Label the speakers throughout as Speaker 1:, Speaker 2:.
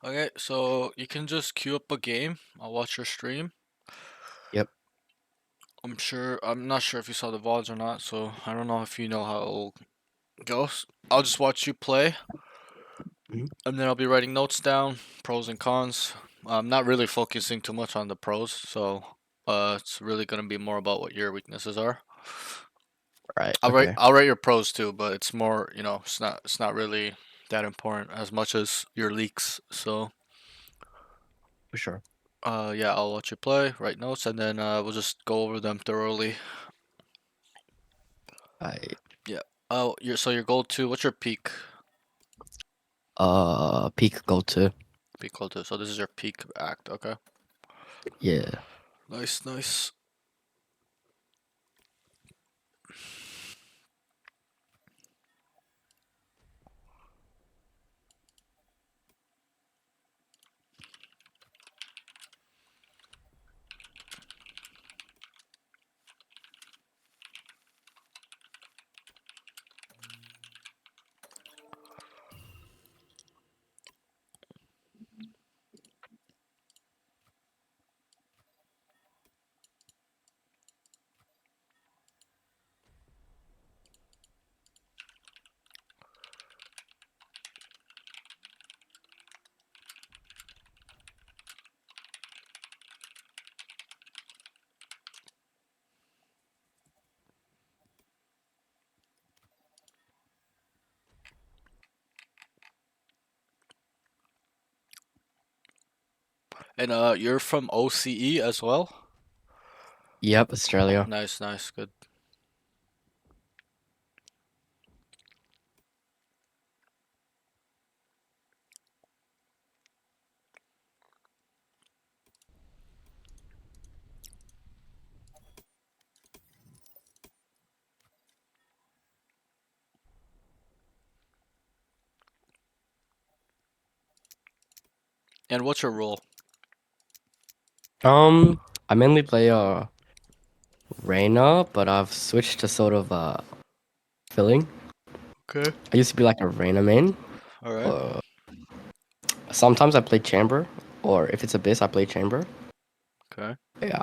Speaker 1: Okay, so you can just queue up a game. I'll watch your stream.
Speaker 2: Yep.
Speaker 1: I'm not sure if you saw the VODs or not, so I don't know if you know how it goes. I'll just watch you play,
Speaker 2: Mhm.
Speaker 1: and then I'll be writing notes down, pros and cons. I'm not really focusing too much on the pros, so it's really gonna be more about what your weaknesses are.
Speaker 2: Right.
Speaker 1: I'll write
Speaker 2: Okay.
Speaker 1: I'll write your pros too, but it's more, it's not really that important as much as your leaks. So
Speaker 2: For sure.
Speaker 1: yeah, I'll watch you play, write notes, and then we'll just go over them thoroughly.
Speaker 2: I
Speaker 1: Yeah. Oh, your goal two. What's your peak?
Speaker 2: peak go to.
Speaker 1: Peak goal two. So this is your peak act. Okay.
Speaker 2: Yeah.
Speaker 1: Nice, nice. And you're from OCE as well.
Speaker 2: Yep. Australia.
Speaker 1: Nice, nice, good. And what's your role?
Speaker 2: I mainly play Reyna, but I've switched to sort of filling.
Speaker 1: Okay.
Speaker 2: I used to be like a Reyna main.
Speaker 1: All right.
Speaker 2: Uh, Sometimes I play Chamber, or if it's Abyss, I play Chamber.
Speaker 1: Okay.
Speaker 2: Yeah.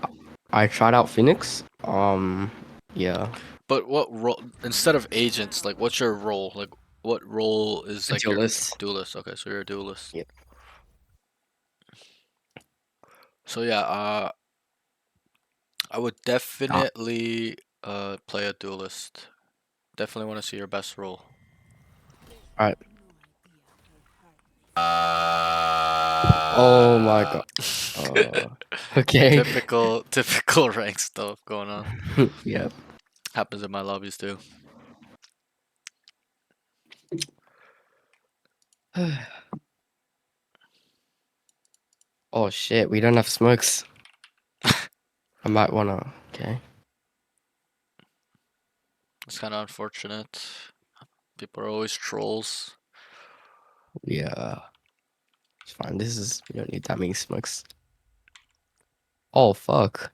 Speaker 2: I tried out Phoenix. Yeah.
Speaker 1: But what role instead of agents? Like, what's your role? Like, what role is
Speaker 2: A
Speaker 1: like your
Speaker 2: duelist.
Speaker 1: duelist? Okay, so you're a duelist.
Speaker 2: Yeah.
Speaker 1: So yeah, I would
Speaker 2: Ah,
Speaker 1: definitely play a duelist. Definitely want to see your best role.
Speaker 2: all right. Oh my god. Okay.
Speaker 1: Typical rank stuff going on.
Speaker 2: Yep.
Speaker 1: Happens in my lobbies too.
Speaker 2: Oh shit, we don't have smokes. I might wanna. Okay.
Speaker 1: It's kind of unfortunate. People are always trolls.
Speaker 2: Yeah. It's fine. We don't need that many smokes. Oh fuck.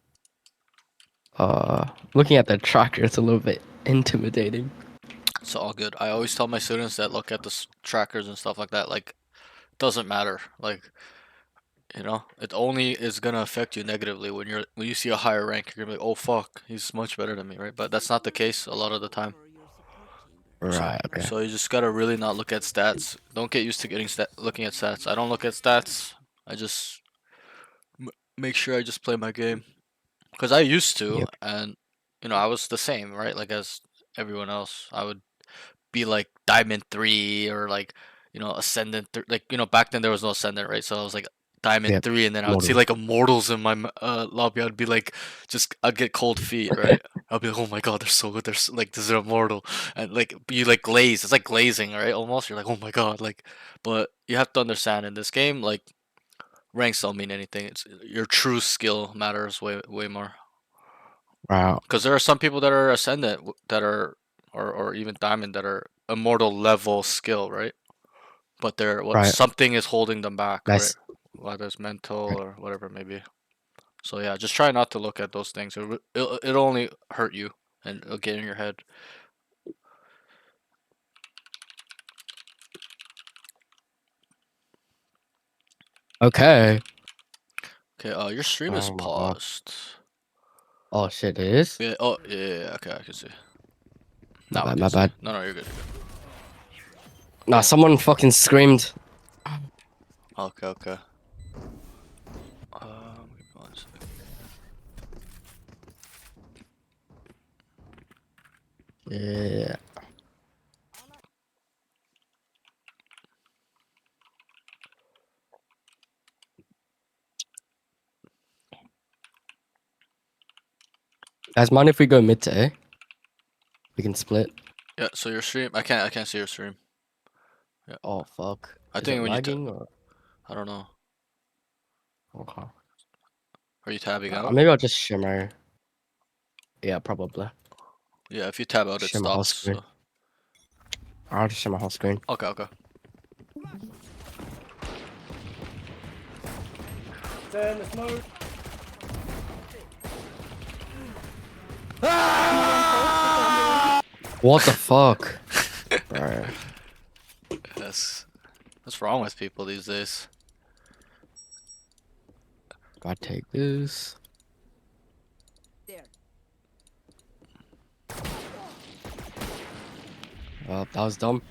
Speaker 2: Looking at the tracker, it's a little bit intimidating.
Speaker 1: It's all good. I always tell my students that look at the trackers and stuff like that. Like, doesn't matter. Like, it only is gonna affect you negatively when you see a higher rank. You're gonna be like, oh fuck, he's much better than me, right? But that's not the case a lot of the time. So,
Speaker 2: Right. Okay.
Speaker 1: so you just gotta really not look at stats. Don't get used to looking at stats. I don't look at stats. I just m make sure I just play my game. Because I used to,
Speaker 2: Yep.
Speaker 1: and I was the same, right? Like as everyone else, I would be like Diamond 3 or like, Ascendant like, back then there was no Ascendant, right? So I was like Diamond
Speaker 2: Yep.
Speaker 1: 3 and then I would see
Speaker 2: Model.
Speaker 1: like Immortals in my lobby. I'd be like I'd get cold feet, right? I'd be like, "Oh my God, they're so good. Like this is immortal." And like you like glaze. It's like glazing, right? Almost. You're like, "Oh my God." Like but you have to understand in this game like ranks don't mean anything. It's your true skill matters way more.
Speaker 2: Wow.
Speaker 1: Because there are some people that are ascendant that are or even diamond that are immortal level skill, right? But they're what
Speaker 2: Right.
Speaker 1: something is holding them back, right?
Speaker 2: Nice.
Speaker 1: Whether it's mental
Speaker 2: Right.
Speaker 1: or whatever it may be. So yeah, just try not to look at those things. It'll only hurt you and it'll get in your head.
Speaker 2: Okay.
Speaker 1: Okay, your stream is
Speaker 2: Oh my god.
Speaker 1: paused.
Speaker 2: Oh shit, it is?
Speaker 1: Yeah, oh, yeah, okay, I can see.
Speaker 2: My
Speaker 1: Now I
Speaker 2: bad,
Speaker 1: can
Speaker 2: my
Speaker 1: see.
Speaker 2: bad.
Speaker 1: No, you're good.
Speaker 2: Nah, someone fucking screamed.
Speaker 1: Okay. Give me 1 sec.
Speaker 2: Yeah. Guys, mind if we go mid to A? We can split.
Speaker 1: Yeah, so your stream, I can't see your stream. Yeah,
Speaker 2: Oh fuck.
Speaker 1: I
Speaker 2: Is it
Speaker 1: think when you,
Speaker 2: lagging or
Speaker 1: I don't know.
Speaker 2: okay?
Speaker 1: Are you tabbing out?
Speaker 2: Maybe I'll just shimmer. Yeah, probably.
Speaker 1: Yeah, if you tab out, it
Speaker 2: Share my whole
Speaker 1: stops.
Speaker 2: screen.
Speaker 1: So.
Speaker 2: I'll just share my whole screen.
Speaker 1: Okay.
Speaker 3: Turn the smoke.
Speaker 2: What the fuck? Bro.
Speaker 1: What's wrong with people these days?
Speaker 2: Gotta take this.
Speaker 4: There.
Speaker 2: Well, that was dumb.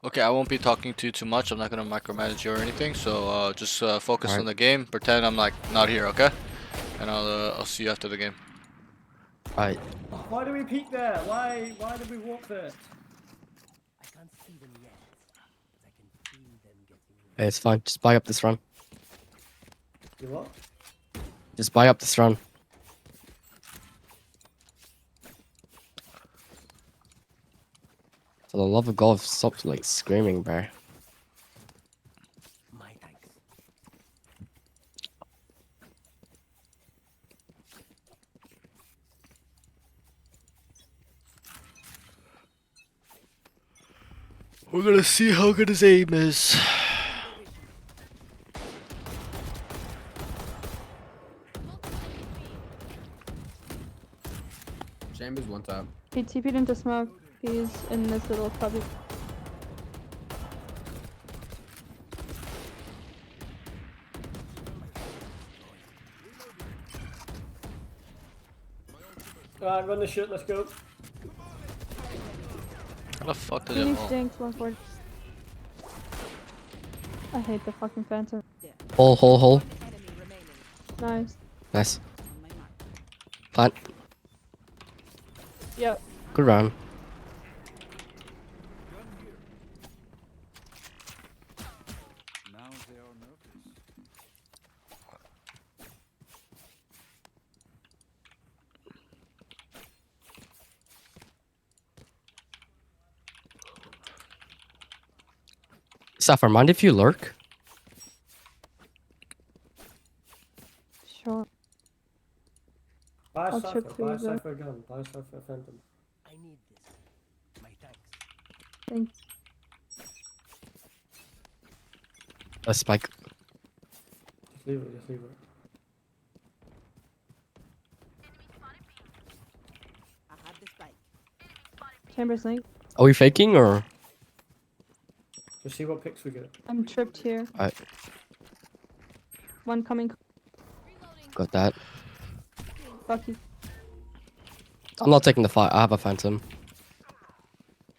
Speaker 1: Okay, I won't be talking to you too much. I'm not gonna micromanage you or anything. So just focus on
Speaker 2: Alright.
Speaker 1: the game. Pretend I'm like not here, okay? And I'll see you after the game.
Speaker 2: Alright.
Speaker 3: Why do we peek there? Why did we walk there?
Speaker 4: I can't see them yet, but I can feel them getting
Speaker 2: Hey, it's fine. Just buy up this run.
Speaker 3: You what?
Speaker 2: Just buy up this run. For the love of God, stop like screaming, bro.
Speaker 4: my thanks.
Speaker 1: We're gonna see how good his aim is.
Speaker 5: Chambers one tap.
Speaker 6: He TP'd into smoke. He's in this little cubby.
Speaker 3: Alright, run the shit, let's go.
Speaker 1: How the fuck did
Speaker 6: He
Speaker 1: it all?
Speaker 6: stinks 140. I hate the fucking Phantom.
Speaker 2: Hole.
Speaker 4: Enemy remaining.
Speaker 6: Nice.
Speaker 2: Nice.
Speaker 4: On my mark.
Speaker 2: Plant.
Speaker 6: Yep.
Speaker 2: Good run.
Speaker 7: Now they are nervous.
Speaker 2: Sapphire, mind if you lurk?
Speaker 6: Sure.
Speaker 3: Buy a
Speaker 6: I'll
Speaker 3: Cypher,
Speaker 6: trip
Speaker 3: buy a
Speaker 6: through the-
Speaker 3: Cypher gun, buy a Cypher Phantom.
Speaker 4: I need this. My thanks.
Speaker 6: Thanks.
Speaker 2: A spike.
Speaker 3: Just leave it, just leave it.
Speaker 4: I have the spike.
Speaker 6: Chambers link.
Speaker 2: Are we faking or?
Speaker 3: Just see what picks we get.
Speaker 6: I'm tripped here.
Speaker 2: Alright,
Speaker 6: One coming.
Speaker 2: got that.
Speaker 6: Fuck you.
Speaker 2: I'm not taking the fight. I have a phantom.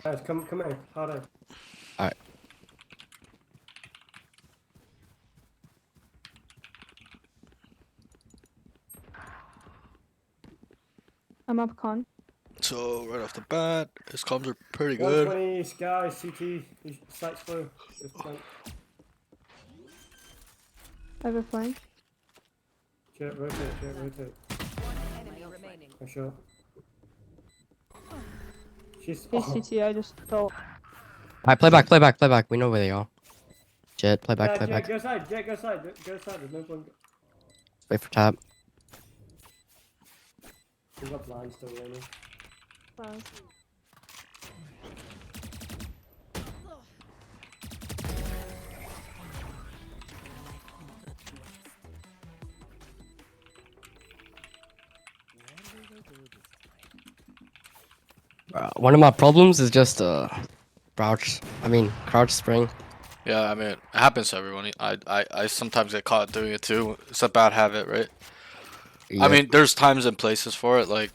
Speaker 3: Guys, come here, harder.
Speaker 2: Alright.
Speaker 6: I'm up con.
Speaker 1: So right off the bat, his comms are pretty good.
Speaker 3: 120, Sky, CT, he's sight slow. Just plant.
Speaker 6: I have a flank.
Speaker 3: Jet, rotate.
Speaker 4: Enemy remaining.
Speaker 3: For sure. She's.
Speaker 6: He's
Speaker 3: Oh.
Speaker 6: CT, I just felt.
Speaker 2: Alright, play back. We know where they are. Jet, play back.
Speaker 3: Jet, go side, go side, there's no point.
Speaker 2: Wait for tap.
Speaker 3: We've got blind still running.
Speaker 2: One of my problems is just crouch spring.
Speaker 1: Yeah, I mean, it happens to everyone. I sometimes get caught doing it too. It's a bad habit, right? I
Speaker 2: Yep.
Speaker 1: mean, there's times and places for it, like,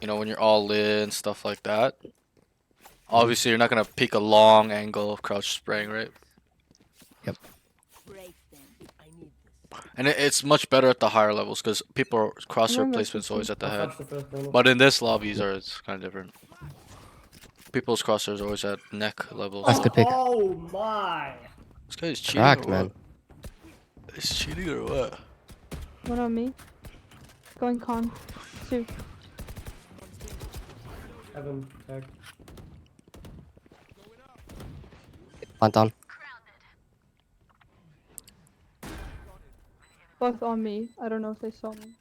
Speaker 1: you know, when you're all in, stuff like that. Obviously, you're not gonna peek a long angle of crouch spraying, right?
Speaker 4: Break them. I need this.
Speaker 1: And it's much better at the higher levels because people
Speaker 6: I'm
Speaker 1: crosshair
Speaker 6: gonna go
Speaker 1: placement's
Speaker 6: CT.
Speaker 1: always at the
Speaker 3: I'll
Speaker 1: head.
Speaker 3: flash the first one.
Speaker 1: But in this lobbies are it's kind of different. People's crosshairs are always at neck levels.
Speaker 2: Nice,
Speaker 1: So.
Speaker 2: good pick.
Speaker 3: Oh my!
Speaker 1: This guy's cheating
Speaker 2: Cracked,
Speaker 1: or what?
Speaker 2: man.
Speaker 1: Is cheating or what?
Speaker 6: One on me. Going con. 2.
Speaker 3: Heaven tag.
Speaker 2: Plant on.
Speaker 6: Both on me. I don't know if they saw me.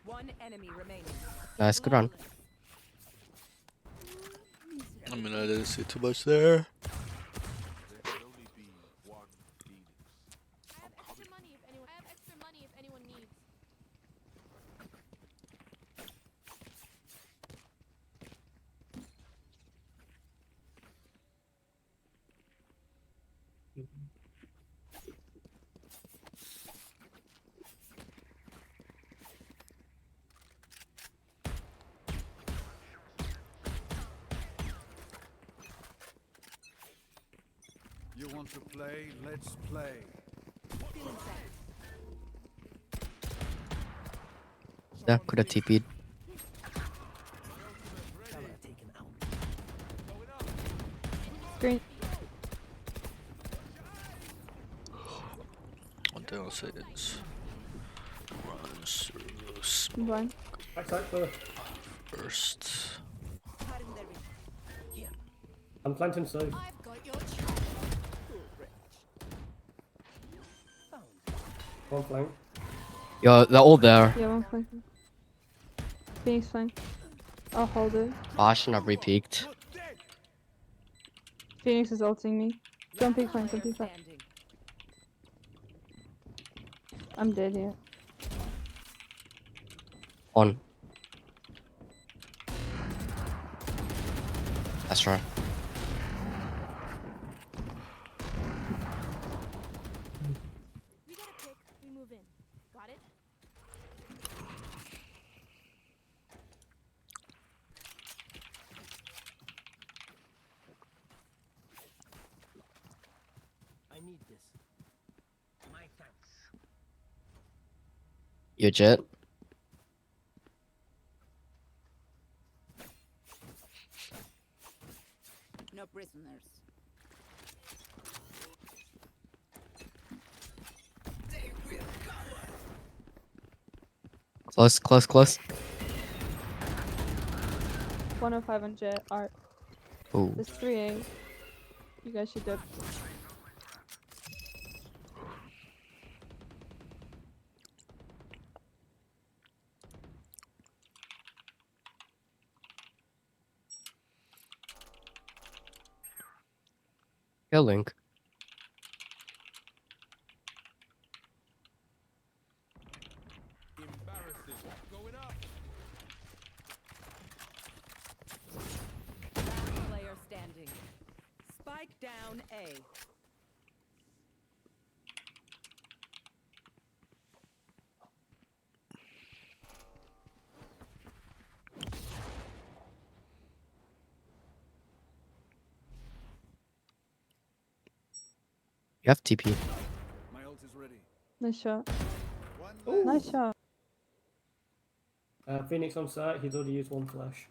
Speaker 5: One enemy remaining.
Speaker 2: Nice, good run.
Speaker 1: I mean, I didn't see too much there.
Speaker 7: There can only be one Phoenix.
Speaker 8: I have extra money if anyone needs.
Speaker 7: You want to play? Let's play.
Speaker 2: Yeah, could have TP'd.
Speaker 4: Camera taken out.
Speaker 6: Green.
Speaker 1: One thing I'll say is runs through
Speaker 6: I'm blind.
Speaker 3: Backside clear.
Speaker 1: first.
Speaker 3: I'm planting safe.
Speaker 8: I've got your track.
Speaker 3: One flank.
Speaker 2: Yo, they're all there.
Speaker 6: Yeah, one flank. Phoenix flank. I'll hold it.
Speaker 2: Oh, I shouldn't have re-peeked.
Speaker 6: Phoenix is ulting me. Don't peek flank, don't
Speaker 5: Player
Speaker 6: peek flank.
Speaker 5: standing.
Speaker 6: I'm dead here.
Speaker 2: On. That's right.
Speaker 8: We get a pick, we move in. Got it?
Speaker 4: I need this. My thanks.
Speaker 2: Yo, Jet.
Speaker 5: No prisoners.
Speaker 2: Close, close, close.
Speaker 6: 105 on jet. Art.
Speaker 2: Ooh.
Speaker 6: There's 3A. You guys should dip.
Speaker 2: Kill Link.
Speaker 7: Embarrassing. Going up.
Speaker 5: Last player standing. Spike down A.
Speaker 2: You have TP.
Speaker 7: My ult is ready.
Speaker 6: Nice shot.
Speaker 7: One
Speaker 6: Nice shot.
Speaker 3: Phoenix on site. He's already used one flash.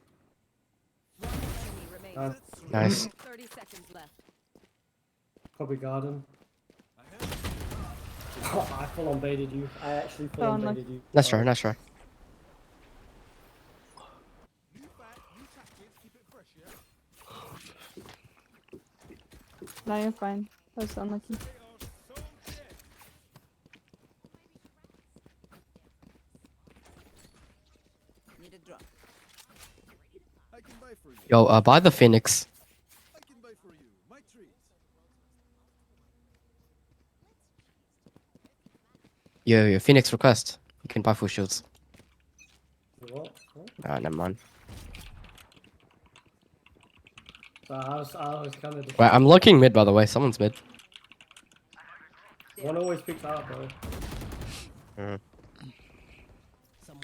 Speaker 5: One enemy remaining.
Speaker 2: Nice.
Speaker 5: 30 seconds left.
Speaker 3: Probably garden.
Speaker 7: ahead.
Speaker 3: Oh, I full on baited you. I actually full on
Speaker 6: Oh,
Speaker 3: baited you.
Speaker 2: Nice try, nice try.
Speaker 7: New fact, new tactics. Keep it fresh, yeah?
Speaker 6: Now you're fine. That's unlucky.
Speaker 7: They are so dead.
Speaker 5: Need a drop.
Speaker 7: I can buy for you.
Speaker 2: Yo, buy the Phoenix.
Speaker 7: I can buy for you. My treat.
Speaker 2: Yo, Phoenix request. You can buy full shields.
Speaker 3: What? What?
Speaker 2: Ah, never mind.
Speaker 3: So I was kind of.
Speaker 2: Right, I'm looking mid, by the way. Someone's mid.
Speaker 3: One always picks out, bro.
Speaker 4: Someone.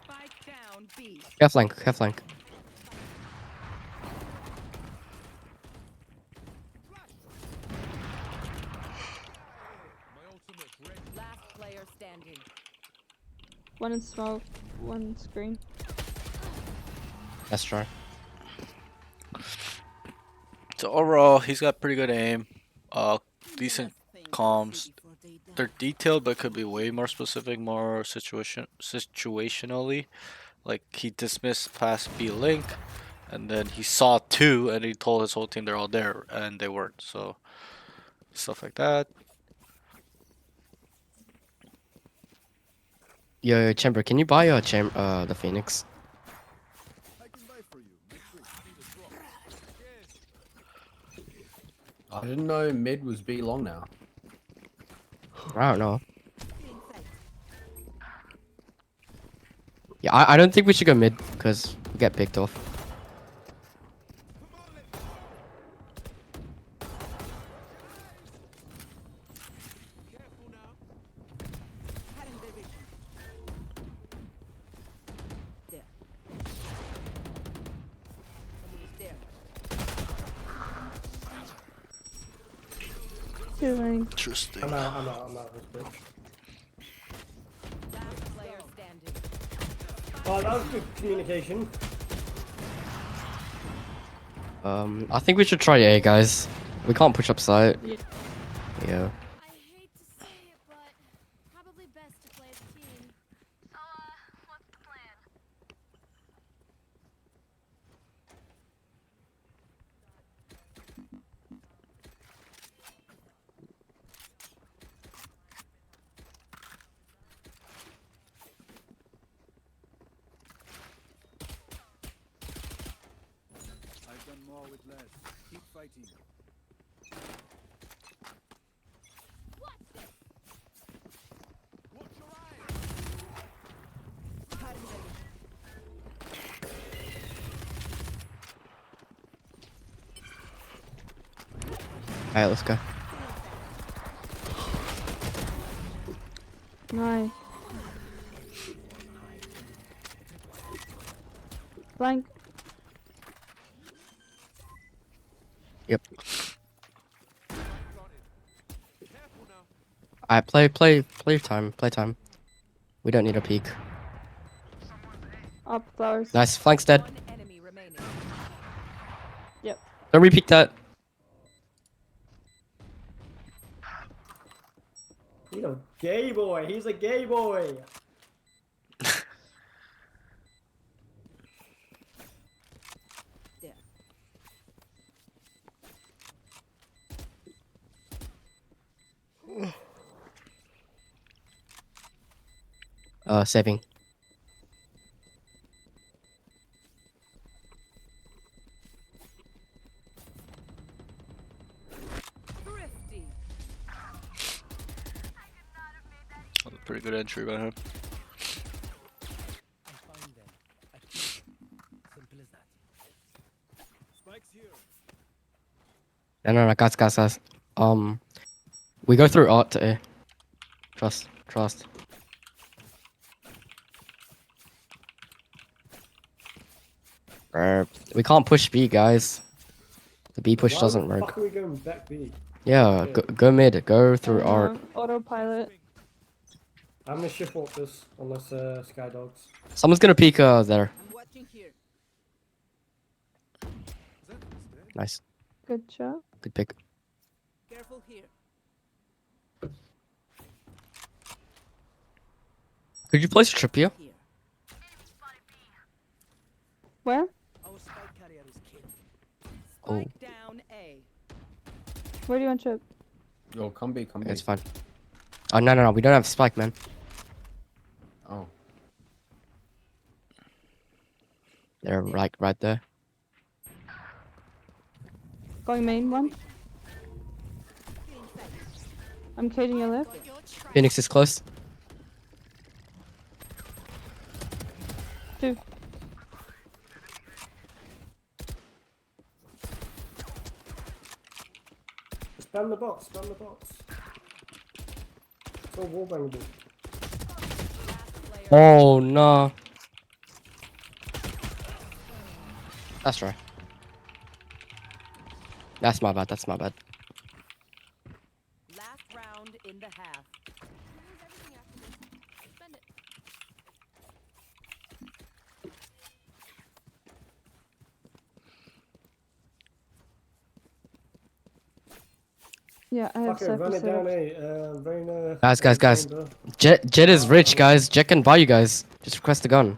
Speaker 5: Spike down B.
Speaker 2: Half flank, half flank.
Speaker 7: My ultimate ready.
Speaker 5: Last player standing.
Speaker 6: One in smoke, one screen.
Speaker 2: Let's try.
Speaker 1: So overall, he's got pretty good aim. Decent comms. They're detailed, but could be way more specific, more situationally. Like he dismissed past B link, and then he saw two, and he told his whole team they're all there, and they weren't. So stuff like that.
Speaker 2: Yo, Chamber, can you buy the Phoenix?
Speaker 7: I can buy for you. Make sure you see the drop. Yes.
Speaker 9: I didn't know mid was B long now.
Speaker 2: I don't know. Yeah, I don't think we should go mid because we get picked off.
Speaker 7: Careful now.
Speaker 5: There. Someone is there.
Speaker 6: Two lane.
Speaker 1: Interesting.
Speaker 3: I'm out of this bridge.
Speaker 5: Last player standing.
Speaker 3: Oh, that was good communication.
Speaker 2: I think we should try A, guys. We can't push up site.
Speaker 6: Yeah.
Speaker 2: Yeah.
Speaker 8: I hate to say it, but probably best to play as a team. So, what's the plan?
Speaker 7: I've done more with less. Keep fighting. Watch your eyes.
Speaker 2: Alright, let's go.
Speaker 6: Nice. Blank.
Speaker 2: Yep.
Speaker 7: Careful now.
Speaker 2: Alright, play time. We don't need a peek.
Speaker 6: Up flowers.
Speaker 2: Nice, flank's dead.
Speaker 5: One enemy remaining.
Speaker 6: Yep.
Speaker 2: Don't repeat that.
Speaker 3: You know, gay boy. He's a gay boy.
Speaker 5: There.
Speaker 2: Saving.
Speaker 5: Thrifty.
Speaker 1: Pretty good entry by him.
Speaker 4: I find them. I kill them. Simple as that.
Speaker 7: Spikes here.
Speaker 2: No, guys. We go through art to A. Trust. We can't push B, guys. The B push
Speaker 3: Why
Speaker 2: doesn't
Speaker 3: the
Speaker 2: work.
Speaker 3: fuck are we going back B?
Speaker 2: Yeah, go mid. Go through art.
Speaker 6: Autopilot.
Speaker 3: I'm gonna shift walk this unless Sky Dogs.
Speaker 2: Someone's gonna peek there.
Speaker 5: I'm watching here.
Speaker 2: Nice.
Speaker 6: Good shot.
Speaker 2: Good pick.
Speaker 5: Careful here.
Speaker 2: Could you place a trip here?
Speaker 5: Here.
Speaker 6: Where?
Speaker 4: Our spike carrier is killed.
Speaker 2: Oh.
Speaker 5: Spike down A.
Speaker 6: Where do you want chip?
Speaker 9: Yo, come B.
Speaker 2: It's fine. Oh, no. We don't have spike, man.
Speaker 9: Oh.
Speaker 2: They're right there.
Speaker 6: Going main one. I'm caging your left.
Speaker 8: Got your track.
Speaker 2: Phoenix is close.
Speaker 6: Two.
Speaker 3: Spam the box, spam the box. It's all wallbangable.
Speaker 2: Oh no. That's right. That's my bad. That's my bad.
Speaker 5: Last round in the half.
Speaker 8: You lose everything after this. Spend it.
Speaker 6: Yeah, I have
Speaker 3: Fuck it, run it down,
Speaker 6: setups.
Speaker 3: Reyna.
Speaker 2: Guys. Jet is rich, guys. Jet can buy you guys. Just request a gun.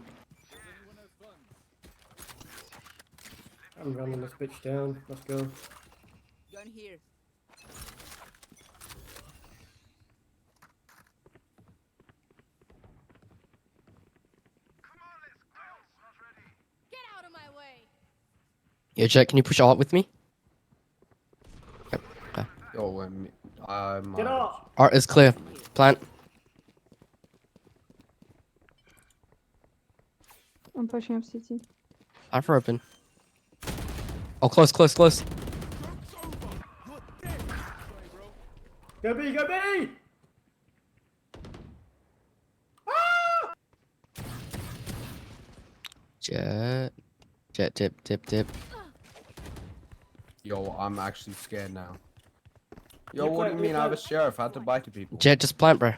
Speaker 3: I'm running this bitch down. Let's go.
Speaker 5: Gun here.
Speaker 8: Get out of my way.
Speaker 2: Yo, Jet, can you push alt with me?
Speaker 9: Yo, I'm.
Speaker 3: Get up!
Speaker 2: Art is clear. Plant.
Speaker 6: I'm pushing up CT.
Speaker 2: Art for open. Oh, close.
Speaker 3: Go B, go B!
Speaker 2: Jet. Dip.
Speaker 9: Yo, I'm actually scared now. Yo,
Speaker 3: You
Speaker 9: what do
Speaker 3: plant,
Speaker 9: you
Speaker 3: you
Speaker 9: mean? I have a
Speaker 3: plant.
Speaker 9: sheriff. I had to buy to people.
Speaker 2: Jet, just plant, bro.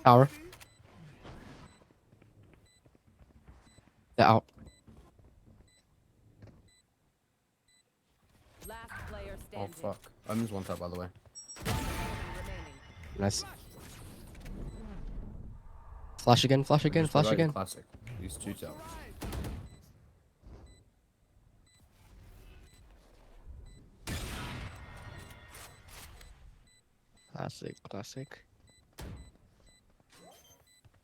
Speaker 2: Tower. They're out.
Speaker 5: Last player
Speaker 9: Oh
Speaker 5: standing.
Speaker 9: fuck. I missed one tap, by the way.
Speaker 5: Remaining.
Speaker 2: Nice. Flash again.
Speaker 9: Just very Classic. These two towers.
Speaker 2: Classic.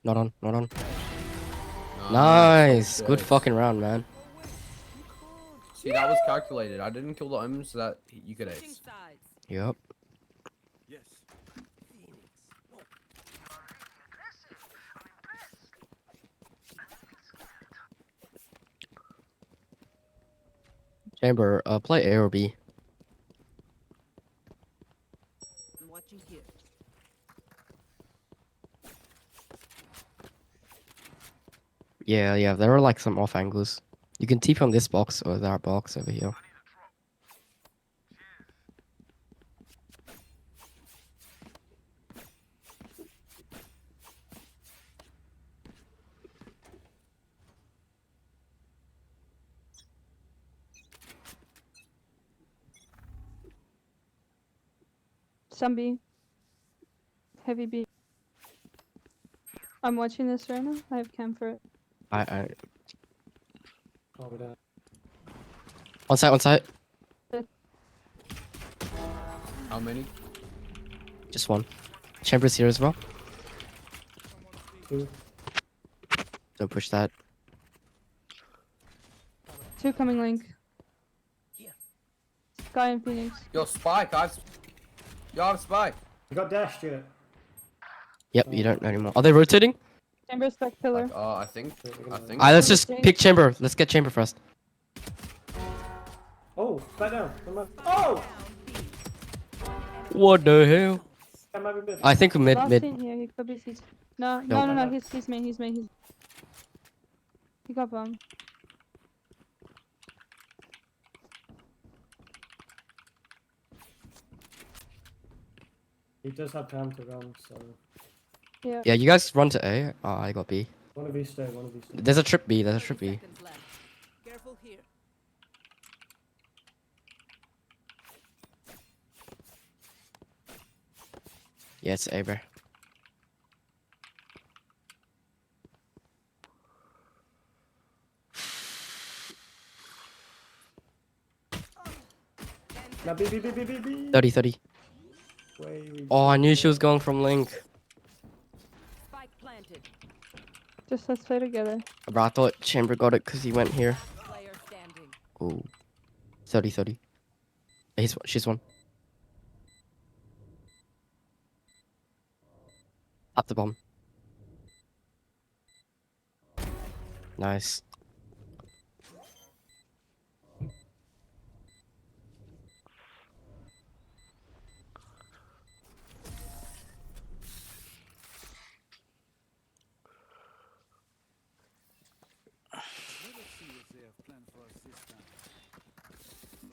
Speaker 2: Not on.
Speaker 9: Nice.
Speaker 2: Nice.
Speaker 9: Oh,
Speaker 2: Good
Speaker 9: shit.
Speaker 2: fucking round, man.
Speaker 9: See, that was calculated. I didn't kill the omens so that you could
Speaker 5: Switching
Speaker 9: ace.
Speaker 5: sides.
Speaker 2: Yep.
Speaker 7: Yes.
Speaker 2: Chamber, play A or B.
Speaker 5: I'm watching here.
Speaker 2: Yeah. There are like some off angles. You can TP on this box or that box over here.
Speaker 6: Some B. Heavy B. I'm watching this right now. I have cam for it.
Speaker 2: I
Speaker 3: Oh, we're down.
Speaker 2: on site.
Speaker 9: How many?
Speaker 2: Just one. Chamber's here as well.
Speaker 3: Two.
Speaker 2: Don't push that.
Speaker 6: Two coming link. Sky and Phoenix.
Speaker 9: Yo, Spike. I have Spike.
Speaker 3: You got dashed yet?
Speaker 2: Yep, you don't know anymore. Are they rotating?
Speaker 6: Chamber spec pillar.
Speaker 9: Like, I think.
Speaker 2: Alright, let's just pick chamber. Let's get chamber first.
Speaker 3: Oh, back down. Come on. Oh!
Speaker 2: What the hell?
Speaker 3: That might be mid.
Speaker 2: I think mid.
Speaker 6: Last in here. He could be CT. No. He's main. He got bomb.
Speaker 3: He does have time to run, so.
Speaker 6: Yeah.
Speaker 2: Yeah, you guys run to A. Oh, I got B.
Speaker 3: One of you stay, one of you stay.
Speaker 2: There's a trip B.
Speaker 5: 30
Speaker 2: B.
Speaker 5: seconds left. Careful here.
Speaker 2: Yeah, it's A, bro.
Speaker 3: Now B.
Speaker 2: 30.
Speaker 3: Way we-
Speaker 2: Oh, I knew she was going from link.
Speaker 5: Spike planted.
Speaker 6: Just let's play together.
Speaker 2: Bro, I thought Chamber got it because he went here.
Speaker 5: Player standing.
Speaker 2: Ooh. 30. She's one. Up the bomb. Nice.
Speaker 7: Let us see what they have planned for us this time.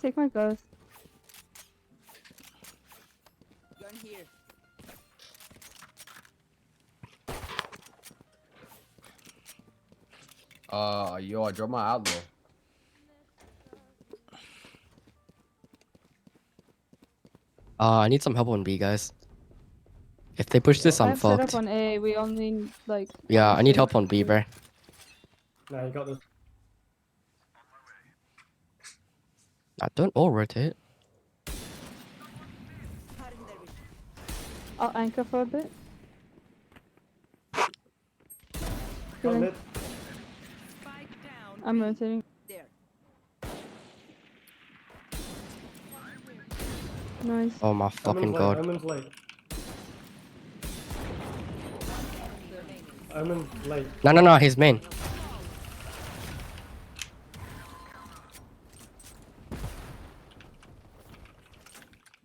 Speaker 6: Take my ghost.
Speaker 5: Gun here.
Speaker 9: Yo, I dropped my outlaw.
Speaker 2: I need some help on B, guys. If they push this,
Speaker 6: I
Speaker 2: I'm
Speaker 6: have set up
Speaker 2: fucked.
Speaker 6: on A. We only like.
Speaker 2: Yeah,
Speaker 6: one
Speaker 2: I need
Speaker 6: shot.
Speaker 2: help on B, bro.
Speaker 3: No, you got this.
Speaker 2: Don't all rotate.
Speaker 6: I'll anchor for a bit.
Speaker 3: Got
Speaker 6: Healing.
Speaker 3: mid.
Speaker 5: Spike down.
Speaker 6: I'm
Speaker 5: B.
Speaker 6: rotating.
Speaker 5: There.
Speaker 6: Nice.
Speaker 2: Oh my fucking god.
Speaker 3: Omen's late. Omen's late.
Speaker 2: No, he's main.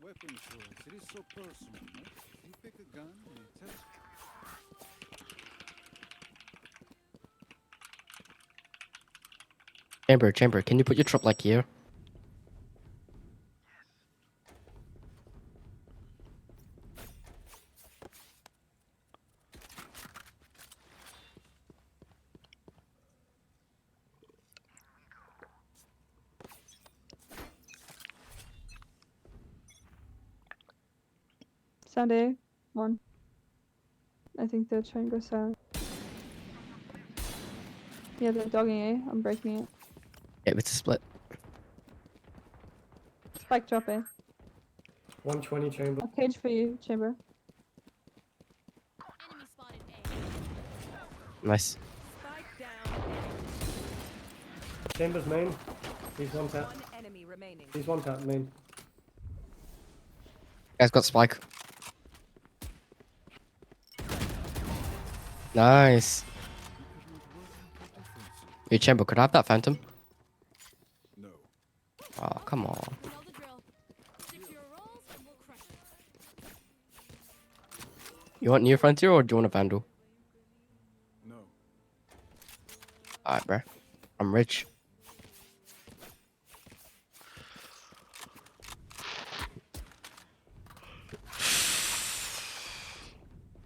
Speaker 7: Weapon choice. It is so personal. No? You pick a gun and you test.
Speaker 2: Chamber, can you put your trap like here?
Speaker 6: Sound A. One. I think they're trying to go sound. Yeah, they're dogging A. I'm breaking it.
Speaker 2: Yeah, it's a split.
Speaker 6: Spike drop A.
Speaker 3: 120 chamber.
Speaker 6: I'll cage for you, Chamber.
Speaker 8: Enemy spotted A.
Speaker 2: Nice.
Speaker 5: Spike down.
Speaker 3: Chamber's main. He's one tap.
Speaker 5: One enemy remaining.
Speaker 3: He's one tap main.
Speaker 2: Guys got spike. Nice. Hey, Chamber, could I have that phantom?
Speaker 7: No.
Speaker 2: Oh, come on.
Speaker 8: You know the drill. Stick to your roles and we'll crush it.
Speaker 2: You want Near Frontier or do you want a Vandal?
Speaker 7: No.
Speaker 2: Alright, bro. I'm rich.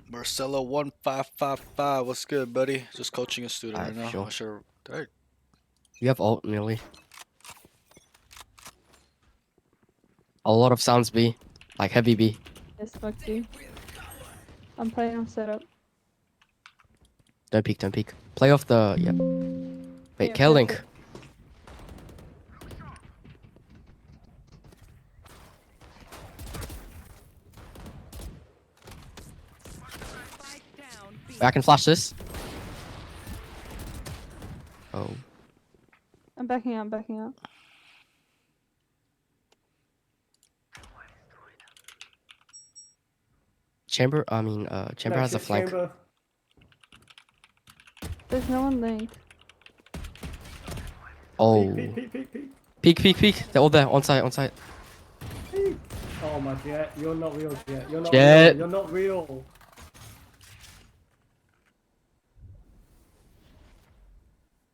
Speaker 1: Marcelo 1555. What's good, buddy? Just coaching a student right now.
Speaker 2: sure.
Speaker 1: Sure. Alright.
Speaker 2: You have ult, nearly. A lot of sounds B. Like heavy B.
Speaker 6: Yes, fuck you. I'm playing on setup.
Speaker 2: Don't peek. Play off the... Yep. Wait,
Speaker 6: Yeah,
Speaker 2: Kill Link.
Speaker 6: perfect.
Speaker 5: Spike down. B.
Speaker 2: I can flash this. Oh.
Speaker 6: I'm backing out.
Speaker 2: Chamber
Speaker 3: No,
Speaker 2: has a flank.
Speaker 3: Chamber.
Speaker 6: There's no one linked.
Speaker 2: Oh.
Speaker 3: Peek.
Speaker 2: They're all there. On site.
Speaker 3: Oh my Jet, you're not real, Jet. You're not
Speaker 2: Jet.
Speaker 3: real. You're not real.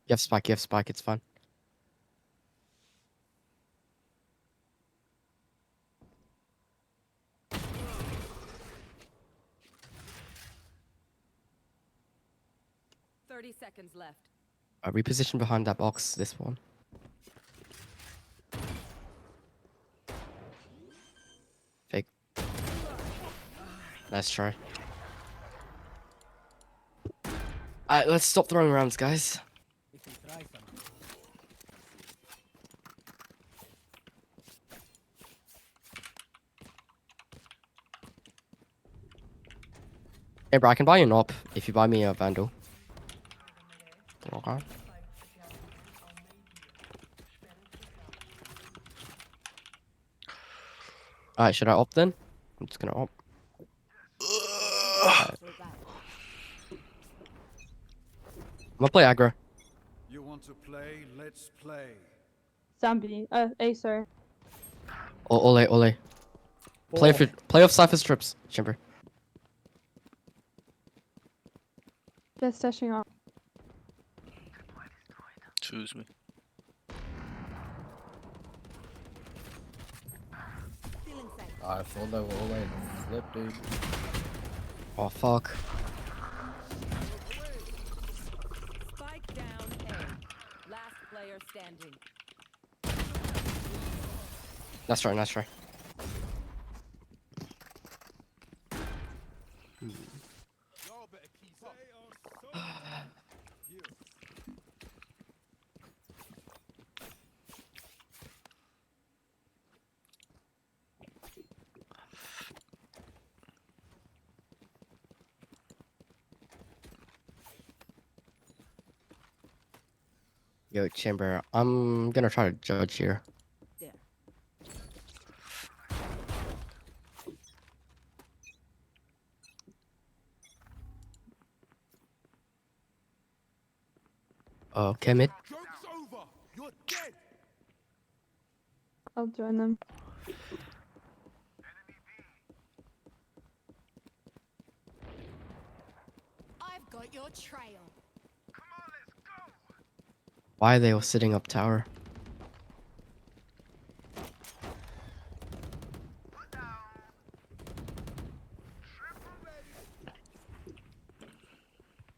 Speaker 2: You have spike, it's fine.
Speaker 5: Seconds left.
Speaker 2: Reposition behind that box, this one. Fake. Nice try. Alright, let's stop throwing rounds, guys.
Speaker 4: We can try something.
Speaker 2: Hey bro, I can buy you an op if you buy me a Vandal. Okay. Alright, should I opt then? I'm just gonna opt. Alright. I'm gonna play aggro.
Speaker 7: You want to play? Let's play.
Speaker 6: Zombie. A, sorry.
Speaker 2: Ole, ole.
Speaker 3: Four.
Speaker 2: Play off Cypher strips, Chamber.
Speaker 6: They're stashing up.
Speaker 1: Choose me.
Speaker 9: I thought they were all in. Flip, dude.
Speaker 2: Oh fuck.
Speaker 5: Spike down A. Last player standing.
Speaker 2: Nice try, nice try.
Speaker 7: Y'all better keep up. They are so here.
Speaker 2: Yo, Chamber, I'm gonna try to judge here.
Speaker 5: There.
Speaker 2: Okay, mid.
Speaker 7: Joke's over. You're dead.
Speaker 6: I'll join them.
Speaker 8: I've got your trail.
Speaker 2: Why are they all sitting up tower?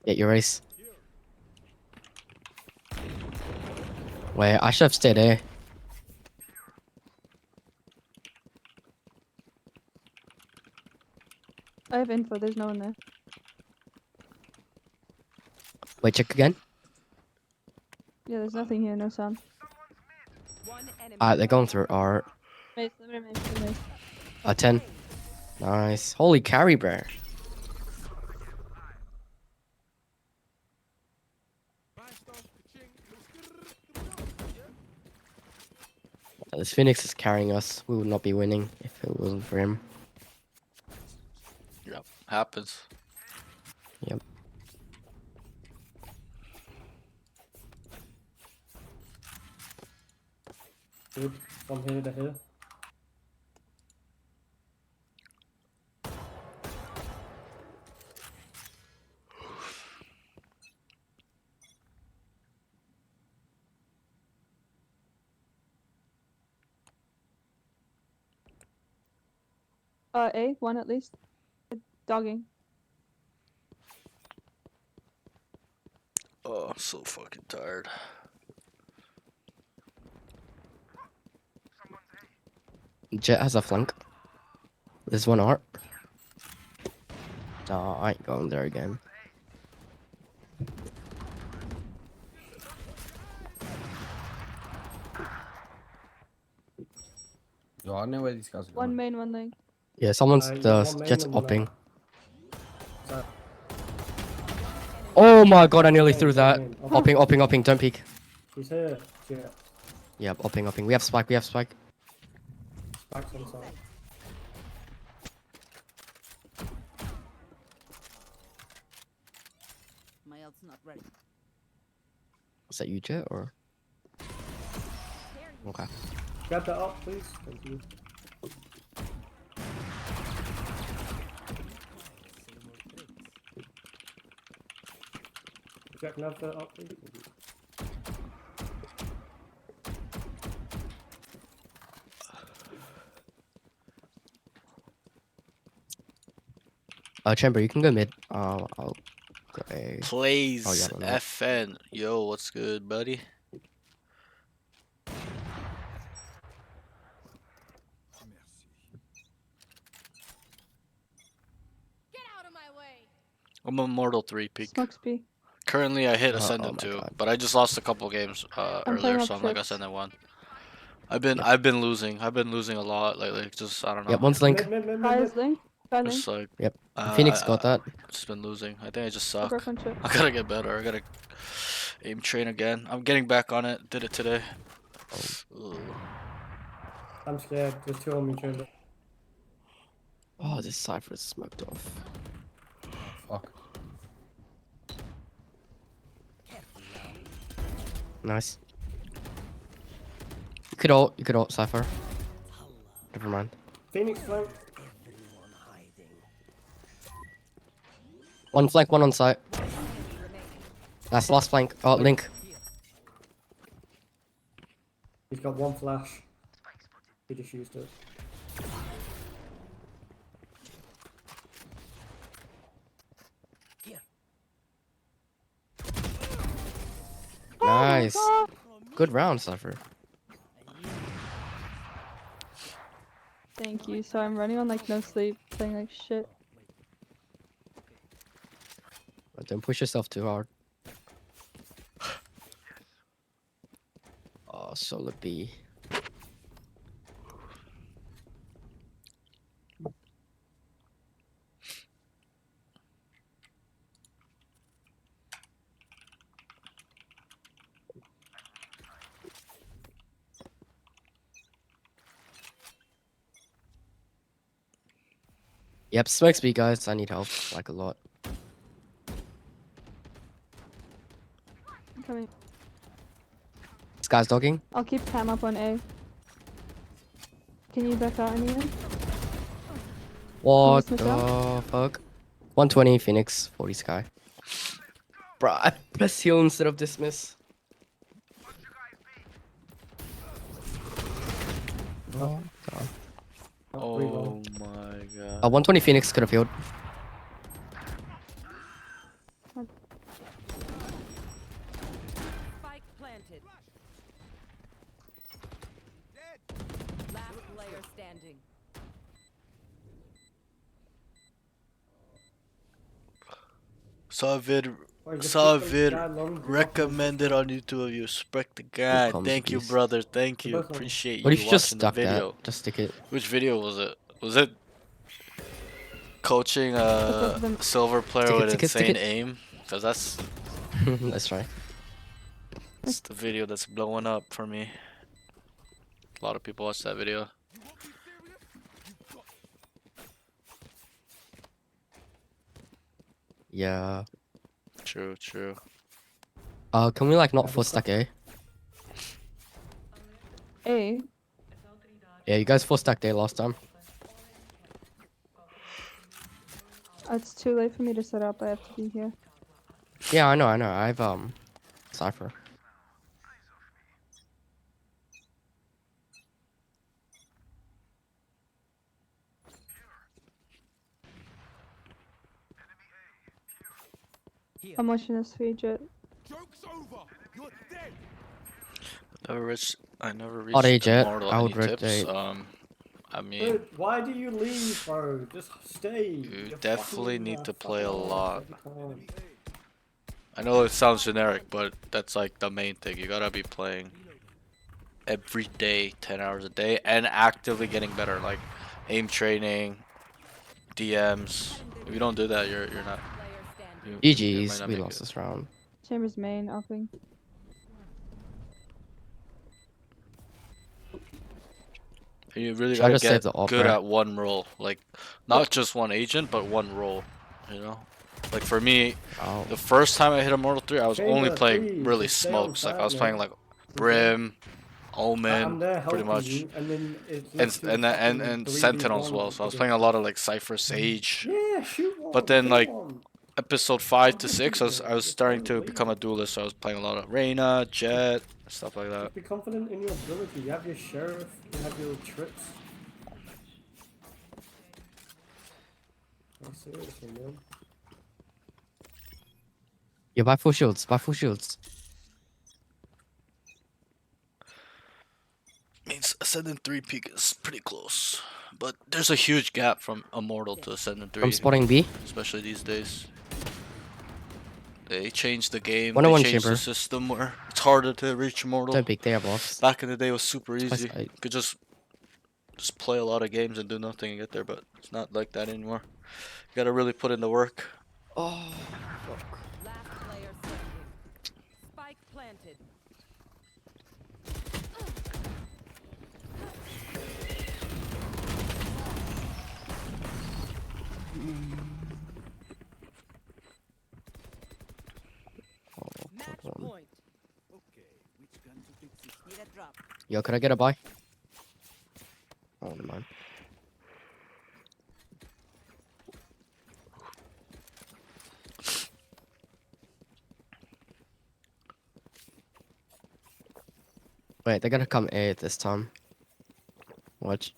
Speaker 2: Get your race. Wait, I should have stayed A.
Speaker 6: I have info. There's no one there.
Speaker 2: Wait, check again.
Speaker 6: Yeah, there's nothing here. No sound.
Speaker 5: One enemy.
Speaker 2: Alright, they're going through R.
Speaker 6: Mace, limited mace, limited mace.
Speaker 2: 10. Nice. Holy carry, bro. This Phoenix is carrying us. We would not be winning if it wasn't for him.
Speaker 1: Yep. Happens.
Speaker 2: Yep.
Speaker 3: Good. From here to here.
Speaker 6: A, one at least. Dogging.
Speaker 1: Oh, I'm so fucking tired.
Speaker 2: Jet has a flank. There's one art. Nah, I ain't going there again.
Speaker 9: Yo, I know where these guys are going.
Speaker 6: One main, one lane.
Speaker 2: Yeah, someone's
Speaker 3: One
Speaker 2: the
Speaker 3: main
Speaker 2: Jet's
Speaker 3: and one
Speaker 2: opping.
Speaker 3: So,
Speaker 2: Oh my god, I nearly threw
Speaker 3: main,
Speaker 2: that.
Speaker 3: main.
Speaker 2: Opping, opping, opping, don't peek.
Speaker 3: She's here. Yeah.
Speaker 2: Yep, opping, opping. We have spike, we have spike.
Speaker 3: Spikes on side.
Speaker 5: My ult's not ready.
Speaker 2: Is that you, Jet, or? Okay.
Speaker 3: Grab that up, please. Thank you. Jack, can I have that up, please? Thank you.
Speaker 2: Chamber, you can go mid. I'll go A.
Speaker 1: Plays
Speaker 2: Oh, yeah, I don't know.
Speaker 1: FN. Yo, what's good, buddy?
Speaker 7: Merci.
Speaker 8: Get out of my way.
Speaker 1: I'm Immortal 3 peak.
Speaker 6: Smokes B.
Speaker 1: Currently, I hit
Speaker 2: Oh
Speaker 1: Ascendant
Speaker 2: my
Speaker 1: 2,
Speaker 2: God.
Speaker 1: but I just lost a couple games
Speaker 6: I'm playing
Speaker 1: earlier,
Speaker 6: up
Speaker 1: so I'm like
Speaker 6: trips.
Speaker 1: Ascendant 1. I've been losing. I've been losing a lot lately. Just I don't know.
Speaker 2: Yep, one's link.
Speaker 3: Mid, mid, mid, mid,
Speaker 6: Fire's
Speaker 3: mid.
Speaker 6: link. Dining.
Speaker 1: Just like
Speaker 2: Yep. Phoenix
Speaker 1: I
Speaker 2: got that.
Speaker 1: just been losing. I think I just
Speaker 6: I'll
Speaker 1: suck.
Speaker 6: work on shit.
Speaker 1: I gotta get better. I gotta aim train again. I'm getting back on it. Did it today. Ugh.
Speaker 3: I'm scared. There's two on me chamber.
Speaker 2: Oh, this Cypher is smoked off.
Speaker 9: Fuck.
Speaker 2: Nice. You could ult Cypher. Never mind.
Speaker 3: Phoenix flank.
Speaker 2: One flank, one on site. That's last flank. Oh, Link.
Speaker 3: He's got one flash. He just used it.
Speaker 2: Nice. Good round, Cypher.
Speaker 6: Thank you. So I'm running on like no sleep, playing like shit.
Speaker 2: But don't push yourself too hard. Oh, solo B. Yep, smokes B, guys. I need help, like a lot.
Speaker 6: I'm coming.
Speaker 2: This guy's dogging.
Speaker 6: I'll keep Cam up on A. Can you back out anyone?
Speaker 2: What
Speaker 6: Miss
Speaker 2: the
Speaker 6: out?
Speaker 2: fuck? 120 Phoenix, 40 Sky. Bruh, I press heal instead of dismiss. Oh, God.
Speaker 1: Oh my god.
Speaker 2: 120 Phoenix could have healed.
Speaker 5: Spike planted. Last player standing.
Speaker 1: Saw a vid,
Speaker 3: Or just
Speaker 1: saw a
Speaker 3: keep the
Speaker 1: vid
Speaker 3: guy long, drop him.
Speaker 1: recommended on YouTube of you. Respect the guy.
Speaker 2: comes
Speaker 1: Thank you,
Speaker 2: beast.
Speaker 1: brother. Thank you.
Speaker 3: both of them.
Speaker 1: Appreciate
Speaker 2: What
Speaker 1: you
Speaker 2: if you just
Speaker 1: watching the
Speaker 2: stuck that?
Speaker 1: video.
Speaker 2: Just stick it.
Speaker 1: Which video was it? Was it coaching
Speaker 6: of
Speaker 1: a
Speaker 6: them.
Speaker 1: silver player
Speaker 2: Stick it,
Speaker 1: with
Speaker 2: stick it, stick
Speaker 1: insane
Speaker 2: it.
Speaker 1: aim? Because that's
Speaker 2: Let's try.
Speaker 1: the video that's blowing up for me. A lot of people watch that video.
Speaker 2: Yeah.
Speaker 1: True, true.
Speaker 2: Can we like not full stack A?
Speaker 6: A.
Speaker 2: Yeah, you guys full stacked A last time.
Speaker 6: It's too late for me to set up. I have to be here.
Speaker 2: Yeah, I know. I've Cypher.
Speaker 6: I'm watching this feed Jet.
Speaker 7: Joke's over. You're dead.
Speaker 1: I never
Speaker 2: Odd
Speaker 1: reached
Speaker 2: Jet,
Speaker 1: Immortal.
Speaker 2: I
Speaker 1: Any
Speaker 2: would
Speaker 1: tips?
Speaker 2: rotate.
Speaker 1: I mean,
Speaker 3: Dude, why do you leave, bro? Just stay.
Speaker 1: you
Speaker 3: You're
Speaker 1: definitely
Speaker 3: fucking,
Speaker 1: need to
Speaker 3: fucking
Speaker 1: play a
Speaker 3: off
Speaker 1: lot.
Speaker 3: every time.
Speaker 1: I know it sounds generic, but that's like the main thing. You gotta be playing every day, 10 hours a day, and actively getting better. Like aim training, DMs. If you don't do that, you're not.
Speaker 5: Player standing.
Speaker 1: You might
Speaker 2: GG's,
Speaker 1: not
Speaker 2: we
Speaker 1: make
Speaker 2: lost
Speaker 1: it.
Speaker 2: this round.
Speaker 6: Chambers main upping.
Speaker 1: You really
Speaker 2: Should I
Speaker 1: gotta
Speaker 2: just save
Speaker 1: get
Speaker 2: the op,
Speaker 1: good
Speaker 2: right?
Speaker 1: at one role. Like, not just one agent, but one role. You know? Like for me,
Speaker 2: Oh.
Speaker 1: the first time I hit Immortal 3, I was only
Speaker 3: Chamber,
Speaker 1: playing
Speaker 3: please,
Speaker 1: really
Speaker 3: just stay on
Speaker 1: smokes. Like I
Speaker 3: side,
Speaker 1: was playing
Speaker 3: man.
Speaker 1: like Brim,
Speaker 3: I'm
Speaker 1: Omen,
Speaker 3: there
Speaker 1: pretty
Speaker 3: helping
Speaker 1: much.
Speaker 3: you, and then it's
Speaker 1: And
Speaker 3: literally fucking
Speaker 1: and
Speaker 3: 3v1
Speaker 1: Sentinel as well. So I was playing a lot of like Cypher Sage.
Speaker 3: Yeah, shoot one.
Speaker 1: But then
Speaker 3: kill
Speaker 1: like
Speaker 3: one.
Speaker 1: episode 5 to 6, I was starting to become a duelist. So I was playing a lot of Reyna, Jet, stuff like that.
Speaker 3: Just be confident in your ability. You have your sheriff, you have your trips. I'm seriously, man.
Speaker 2: Yeah, buy full shields. Buy full shields.
Speaker 1: Means Ascendant 3 peak is pretty close. But there's a huge gap from Immortal to Ascendant 3.
Speaker 2: I'm spotting B.
Speaker 1: Especially these days. They changed the game.
Speaker 2: 101
Speaker 1: They changed the
Speaker 2: chamber.
Speaker 1: system where it's harder to reach Immortal.
Speaker 2: Don't peek, they have lost.
Speaker 1: Back in the day, it was super
Speaker 2: Twice
Speaker 1: easy.
Speaker 2: eight.
Speaker 1: You could just just play a lot of games and do nothing and get there, but it's not like that anymore. You gotta really put in the work.
Speaker 2: Oh, fuck.
Speaker 5: Last player standing. Spike planted. Match point.
Speaker 4: Okay, which gun to fix this?
Speaker 5: Need a drop.
Speaker 2: Yo, could I get a buy? Oh, never mind. Wait, they're gonna come A this time. Watch.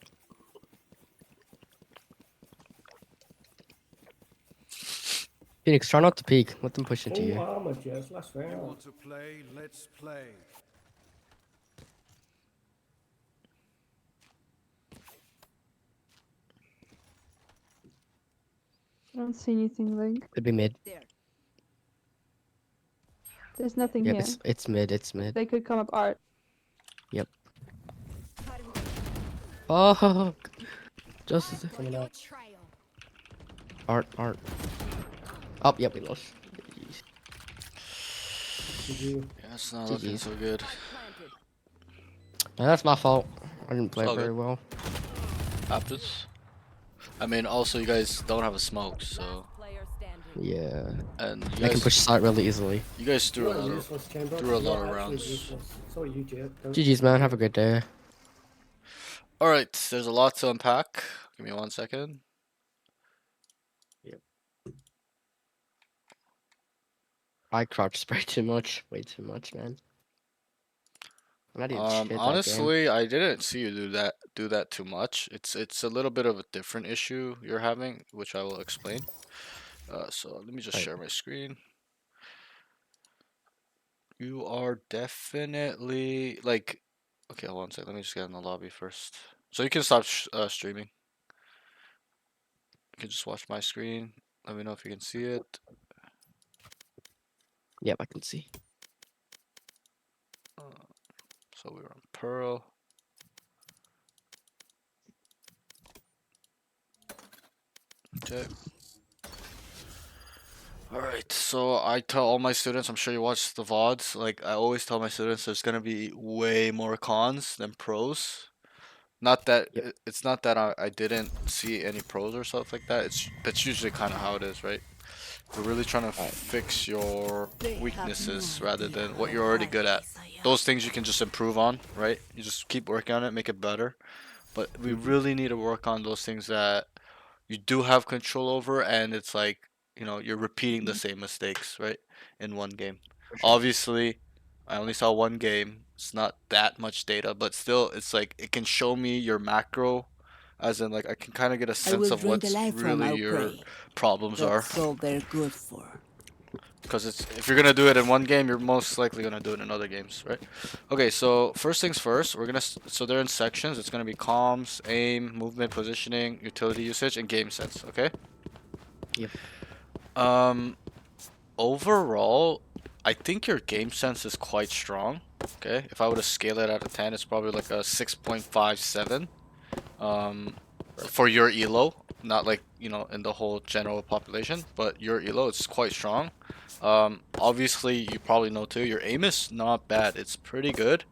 Speaker 2: Phoenix, try not to peek. Let them push into
Speaker 3: Full
Speaker 2: you.
Speaker 3: armor, Jez. Last
Speaker 7: You
Speaker 3: round.
Speaker 7: want to play? Let's play.
Speaker 6: I don't see anything like.
Speaker 2: Could be mid.
Speaker 5: There.
Speaker 6: There's nothing
Speaker 2: Yep,
Speaker 6: here.
Speaker 2: it's mid. It's mid.
Speaker 6: They could come up art.
Speaker 2: Yep. Oh, just
Speaker 3: Coming out.
Speaker 8: Trial.
Speaker 2: art. Oh, yep, we lost.
Speaker 3: GG.
Speaker 1: Yeah, it's not looking
Speaker 2: GG's.
Speaker 1: so good.
Speaker 5: Planted.
Speaker 2: No, that's my fault. I didn't play
Speaker 1: all
Speaker 2: very
Speaker 1: good.
Speaker 2: well.
Speaker 1: Happens. I mean, also you guys don't have a smoke, so
Speaker 5: Last player standing.
Speaker 2: Yeah,
Speaker 1: and you
Speaker 2: I can
Speaker 1: guys
Speaker 2: push site really easily.
Speaker 1: you guys threw a
Speaker 3: You're
Speaker 1: lot of
Speaker 3: useless, Chamber.
Speaker 1: threw a lot
Speaker 3: You're
Speaker 1: of
Speaker 3: actually
Speaker 1: rounds.
Speaker 3: useless. So are you, Jez. Don't-
Speaker 2: GG's, man. Have a good day.
Speaker 1: All right, there's a lot to unpack. Give me 1 second.
Speaker 2: I crouched spray too much. Way too much, man. And I didn't shit that game.
Speaker 1: Honestly, I didn't see you do that too much. It's a little bit of a different issue you're having, which I will explain. So let me just
Speaker 2: Right.
Speaker 1: share my screen. You are definitely like, okay, hold on a second. Let me just get in the lobby first. So you can stop streaming. You can just watch my screen. Let me know if you can see it.
Speaker 2: Yep, I can see.
Speaker 1: So we're on Pearl. Okay. Alright, so I tell all my students, I'm sure you watch the VODs, like I always tell my students there's gonna be way more cons than pros. Not that
Speaker 2: Yep.
Speaker 1: it's not that I didn't see any pros or stuff like that. That's usually kind of how it is, right? We're really trying to fix your weaknesses rather than what you're already good at. Those things you can just improve on, right? You just keep working on it, make it better. But we really need to work on those things that you do have control over, and it's like, you know, you're repeating the same mistakes, right? In one game.
Speaker 2: For sure.
Speaker 1: Obviously, I only saw one game. It's not that much data, but still, it's like it can show me your macro, as in like I can kind of get a sense of what's really your problems are.
Speaker 5: That's all they're good for.
Speaker 1: Because it's if you're gonna do it in one game, you're most likely gonna do it in other games, right? Okay, so first things first, we're gonna so they're in sections. It's gonna be comms, aim, movement, positioning, utility usage, and game sense. Okay.
Speaker 2: Yep.
Speaker 1: Overall, I think your game sense is quite strong. Okay, if I were to scale it out of 10, it's probably like a 6.57. For your elo, not like, you know, in the whole general population, but your elo, it's quite strong. Obviously, you probably know too, your aim is not bad. It's pretty good.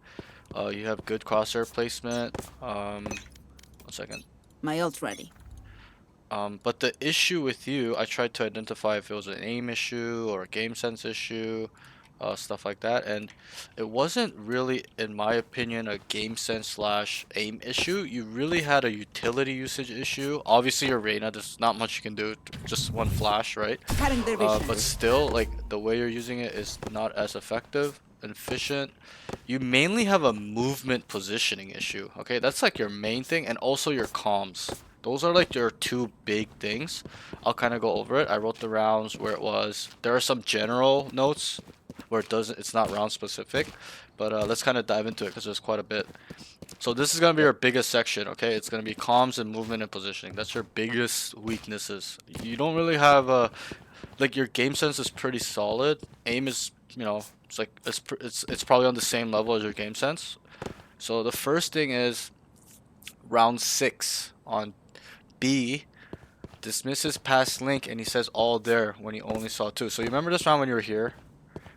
Speaker 1: You have good crosshair placement. 1 second.
Speaker 5: My ult ready.
Speaker 1: But the issue with you, I tried to identify if it was an aim issue or a game sense issue, stuff like that, and it wasn't really, in my opinion, a game sense slash aim issue. You really had a utility usage issue. Obviously, your Reyna, there's not much you can do, just one flash, right?
Speaker 5: Cutting their vision.
Speaker 1: But still, like, the way you're using it is not as effective and efficient. You mainly have a movement positioning issue, okay? That's like your main thing, and also your comms. Those are like your two big things. I'll kind of go over it. I wrote the rounds where it was. There are some general notes where it's not round specific, but let's kind of dive into it because there's quite a bit. So this is gonna be your biggest section, okay? It's gonna be comms and movement and positioning. That's your biggest weaknesses. You don't really have a like your game sense is pretty solid. Aim is, you know, it's like it's probably on the same level as your game sense. So the first thing is round 6 on B. Dismisses past link and he says all there when he only saw 2. So you remember this round when you were here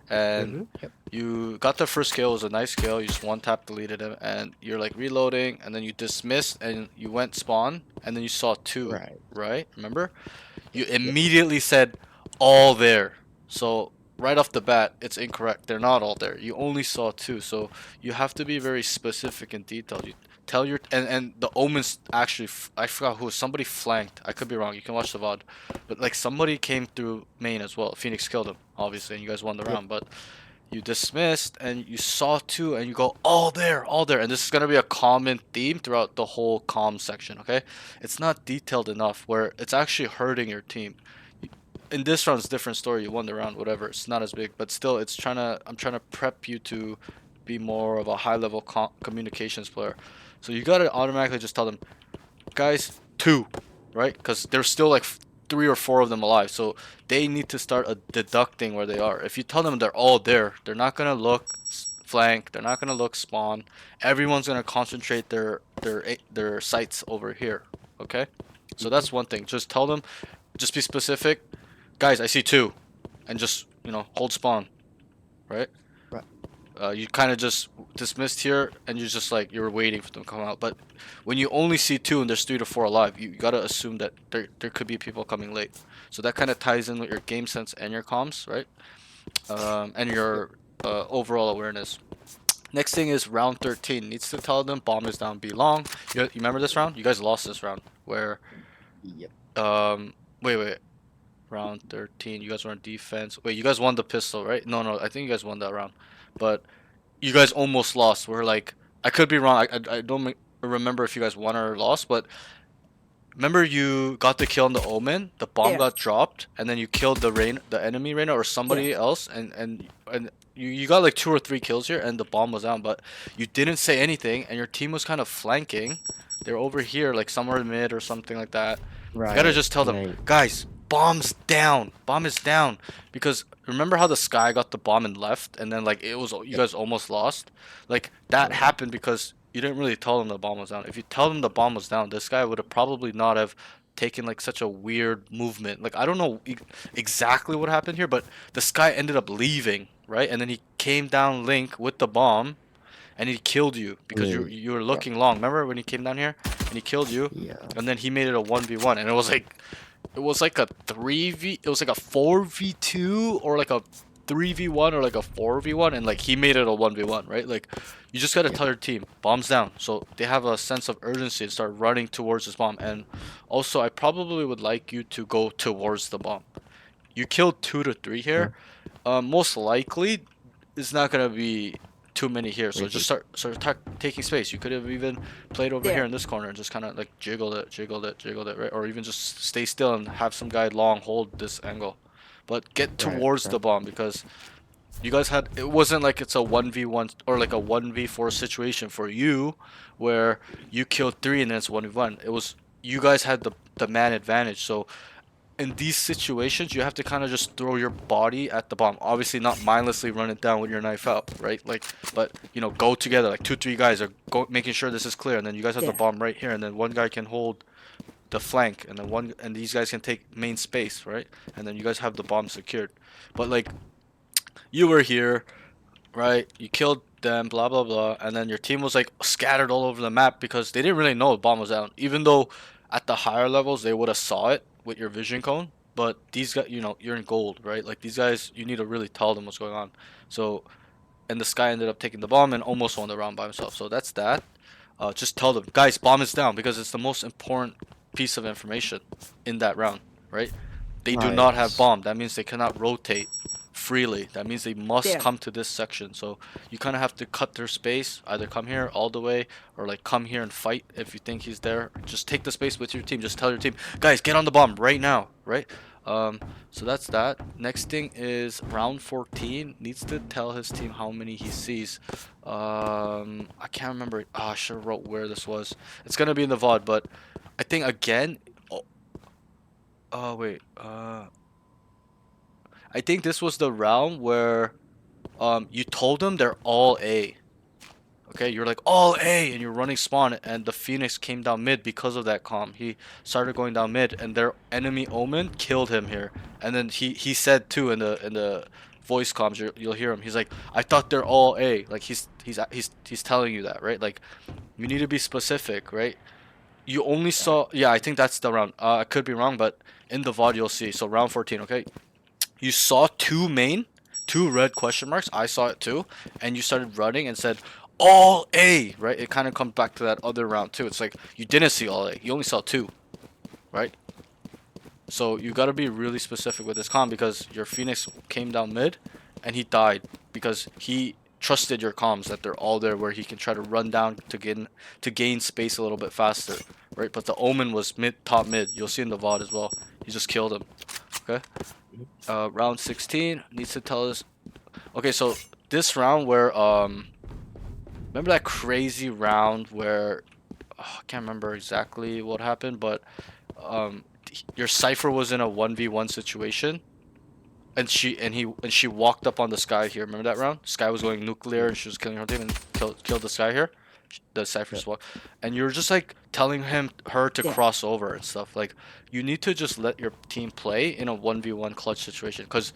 Speaker 1: and
Speaker 2: Yep.
Speaker 1: you got the first kill. It was a nice kill. You just one tap deleted him and you're like reloading and then you dismissed and you went spawn and then you saw 2. Right? Remember? You immediately said all there. So right off the bat, it's incorrect. They're not all there. You only saw 2. So you have to be very specific and detailed. You tell your and the omens actually I forgot who, somebody flanked. I could be wrong. You can watch the VOD. But like somebody came through main as well. Phoenix killed him, obviously, and you guys won the round, but you dismissed and you saw 2 and you go all there, and this is going to be a common theme throughout the whole comm section. Okay, it's not detailed enough where it's actually hurting your team. In this round it's a different story. You won the round, whatever, it's not as big, but still it's I'm trying to prep you to be more of a high level communications player. So you got to automatically just tell them, guys, 2, right? Because there's still like 3 or 4 of them alive, so they need to start deducting where they are. If you tell them they're all there, they're not gonna look flank, they're not gonna look spawn. Everyone's gonna concentrate their sights over here. Okay, so that's one thing. Just tell them, just be specific, guys. I see 2, and just hold spawn, right? You kind of just dismissed here, and you're just like you're waiting for them to come out. But when you only see 2 and there's 3 to 4 alive, you gotta assume that there could be people coming late. So that kind of ties in with your game sense and your comms, right? And your overall awareness. Next thing is round 13. Needs to tell them bomb is down, be long. You remember this round? You guys lost this round. Where wait. Round 13. You guys were on defense. Wait, you guys won the pistol, right? No. I think you guys won that round. But you guys almost lost. We're like, I could be wrong. I don't remember if you guys won or lost, but remember you got the kill on the Omen, the bomb got dropped, and then you killed the enemy Reyna or somebody else, and you got like 2 or 3 kills here, and the bomb was down, but you didn't say anything, and your team was kind of flanking. They're over here, like somewhere mid or something like that. You gotta just tell them, guys, bomb's down. Bomb is down. Because remember how the Sky got the bomb and left, and then like it was you guys almost lost? Like that happened because you didn't really tell them the bomb was down. If you tell them the bomb was down, this guy would have probably not have taken like such a weird movement. Like I don't know exactly what happened here, but the Sky ended up leaving, right? And then he came down Link with the bomb and he killed you because you were looking long. Remember when he came down here and he killed you? And then he made it a 1v1 and it was like a 3v, it was like a 4v2 or like a 3v1 or like a 4v1, and like he made it a 1v1, right? Like you just gotta tell your team bombs down so they have a sense of urgency and start running towards this bomb. And also I probably would like you to go towards the bomb. You killed 2 to 3 here. Most likely it's not gonna be too many here, so just start taking space. You could have even played over here in this corner and just kind of like jiggled it, right? Or even just stay still and have some guy long hold this angle, but get towards the bomb because you guys had, it wasn't like it's a 1v1 or like a 1v4 situation for you where you killed 3 and then it's 1v1. It was, you guys had the man advantage. So in these situations, you have to kind of just throw your body at the bomb. Obviously, not mindlessly run it down with your knife out, right? Like, but go together. Like 2, 3 guys are making sure this is clear, and then you guys have the bomb right here, and then one guy can hold the flank, and then these guys can take main space, right? And then you guys have the bomb secured. But like, you were here, right? You killed them, blah blah blah, and then your team was like scattered all over the map because they didn't really know the bomb was down, even though at the higher levels they would have saw it with your vision cone. But these guys, you're in gold, right? Like these guys, you need to really tell them what's going on. So, and the Sky ended up taking the bomb and almost won the round by himself. So that's that. Just tell them, guys, bomb is down, because it's the most important piece of information in that round, right? They do not have bomb. That means they cannot rotate freely. That means they must come to this section. So you kind of have to cut their space. Either come here all the way, or like come here and fight if you think he's there. Just take the space with your team. Just tell your team, guys, get on the bomb right now, right? So that's that. Next thing is round 14. Needs to tell his team how many he sees. I can't remember. I should have wrote where this was. It's gonna be in the VOD, but I think again. Wait. I think this was the round where you told them they're all A. Okay, you're like all A, and you're running spawn, and the Phoenix came down mid because of that comm. He started going down mid, and their enemy Omen killed him here. And then he said too in the voice comms, you'll hear him. He's like, I thought they're all A. Like he's telling you that, right? Like you need to be specific, right? You only saw, yeah, I think that's the round. I could be wrong, but in the VOD you'll see. So round 14, okay? You saw two main, two red question marks. I saw it too, and you started running and said all A, right? It kind of comes back to that other round too. It's like you didn't see all A. You only saw two, right? So you got to be really specific with this comm because your Phoenix came down mid, and he died because he trusted your comms that they're all there where he can try to run down to gain space a little bit faster, right? But the Omen was top mid. You'll see in the VOD as well. He just killed him. Okay. Round 16 needs to tell us. Okay, so this round where remember that crazy round where I can't remember exactly what happened, but your Cypher was in a 1v1 situation, and she walked up on the Sky here. Remember that round? Sky was going nuclear and she was killing her team and killed the Sky here. The Cypher just walked, and you're just like telling her to cross over and stuff. Like you need to just let your team play in a 1v1 clutch situation, because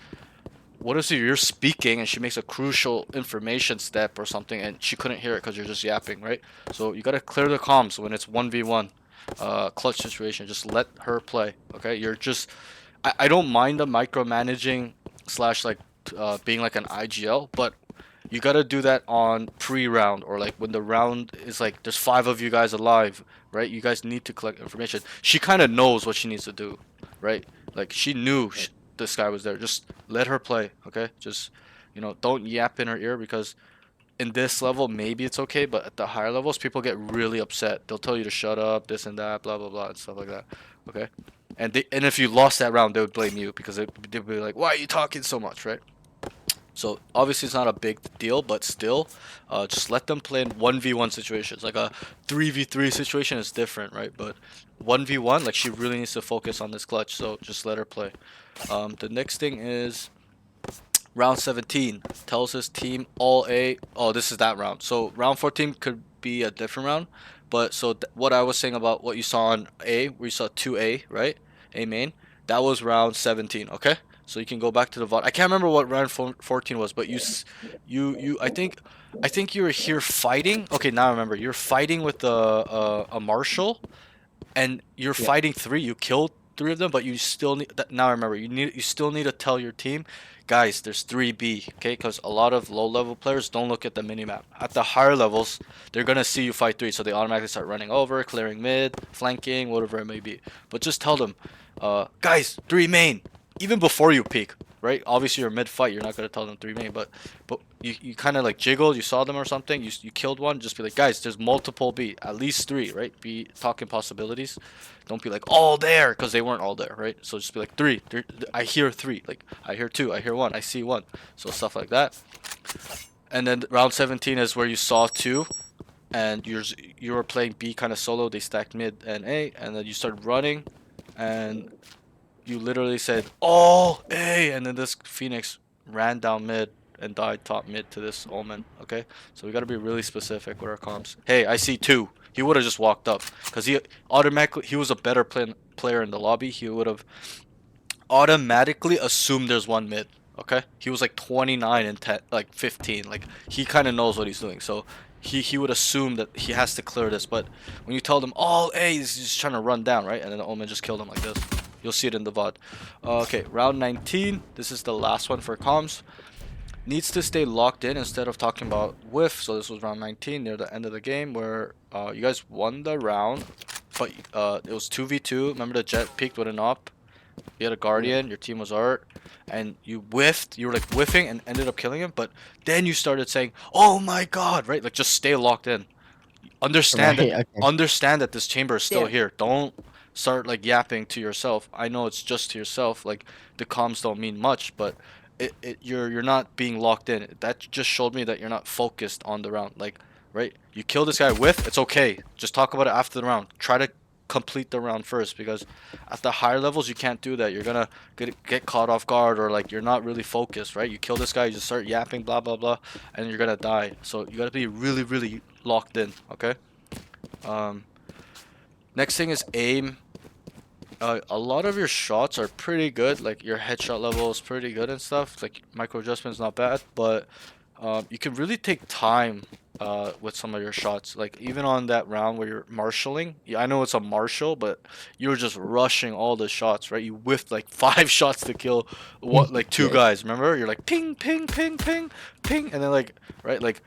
Speaker 1: what if you're speaking and she makes a crucial information step or something and she couldn't hear it because you're just yapping, right? So you gotta clear the comms when it's 1v1 clutch situation. Just let her play, okay? You're just I don't mind the micromanaging slash like being like an IGL, but you gotta do that on pre-round, or like when the round is like there's 5 of you guys alive, right? You guys need to collect information. She kind of knows what she needs to do, right? Like she knew this guy was there. Just let her play, okay? Just, you know, don't yap in her ear, because in this level maybe it's okay, but at the higher levels people get really upset. They'll tell you to shut up, this and that, blah blah blah, and stuff like that, okay? And if you lost that round, they would blame you because they'd be like, why are you talking so much, right? So obviously it's not a big deal, but still, just let them play in 1v1 situations. Like a 3v3 situation is different, right? But 1v1, like she really needs to focus on this clutch, so just let her play. The next thing is round 17. Tells his team all A. Oh, this is that round. So round 14 could be a different round. But so what I was saying about what you saw on A, where you saw 2A, right? A main. That was round 17, okay? So you can go back to the VOD. I can't remember what round 14 was, but I think you were here fighting. Okay, now I remember. You're fighting with a Marshal, and you're fighting 3. You killed 3 of them, but you still need. Now I remember. You still need to tell your team, guys, there's 3B, okay? Because a lot of low-level players don't look at the minimap. At the higher levels, they're gonna see you fight 3, so they automatically start running over, clearing mid, flanking, whatever it may be. But just tell them, guys, 3 main, even before you peek, right? Obviously, you're mid-fight, you're not gonna tell them 3 main, but you kind of like jiggled, you saw them or something, you killed one, just be like, guys, there's multiple B, at least 3, right? Be talking possibilities. Don't be like all there, because they weren't all there, right? So just be like 3. I hear 3. Like I hear 2. I hear 1. I see 1. So stuff like that. And then round 17 is where you saw 2, and you were playing B kind of solo. They stacked mid and A, and then you started running, and you literally said all A, and then this Phoenix ran down mid and died top mid to this Omen. Okay, so we gotta be really specific with our comms. Hey, I see 2. He would have just walked up, because he was a better player in the lobby. He would have automatically assumed there's 1 mid. Okay, he was like 29 and 10, like 15. Like he kind of knows what he's doing, so he would assume that he has to clear this. But when you tell them all A, he's just trying to run down, right? And then the Omen just killed him like this. You'll see it in the VOD. Okay, round 19. This is the last one for comms. Needs to stay locked in instead of talking about whiff. So this was round 19 near the end of the game, where you guys won the round, but it was 2v2. Remember the jet peaked with an op. You had a guardian, your team was art, and you whiffed. You were like whiffing and ended up killing him, but then you started saying, oh my god, right? Like just stay locked in. Understand
Speaker 2: Right,
Speaker 1: that
Speaker 2: okay.
Speaker 1: understand that this chamber is still here. Don't start like yapping to yourself. I know it's just to yourself, like the comms don't mean much, but you're not being locked in. That just showed me that you're not focused on the round. Like, right? You kill this guy with, it's okay. Just talk about it after the round. Try to complete the round first, because at the higher levels you can't do that. You're gonna get caught off guard, or like you're not really focused, right? You kill this guy, you just start yapping, blah blah blah, and you're gonna die. So you gotta be really locked in. Okay. Next thing is aim. A lot of your shots are pretty good. Like your headshot level is pretty good and stuff. Like micro adjustment's not bad, but you can really take time with some of your shots. Like even on that round where you're marshalling, yeah, I know it's a marshal, but you were just rushing all the shots, right? You whiffed like 5 shots to kill what like two
Speaker 2: Yeah.
Speaker 1: guys. Remember? You're like ping, ping, ping, ping, ping, and then like right, like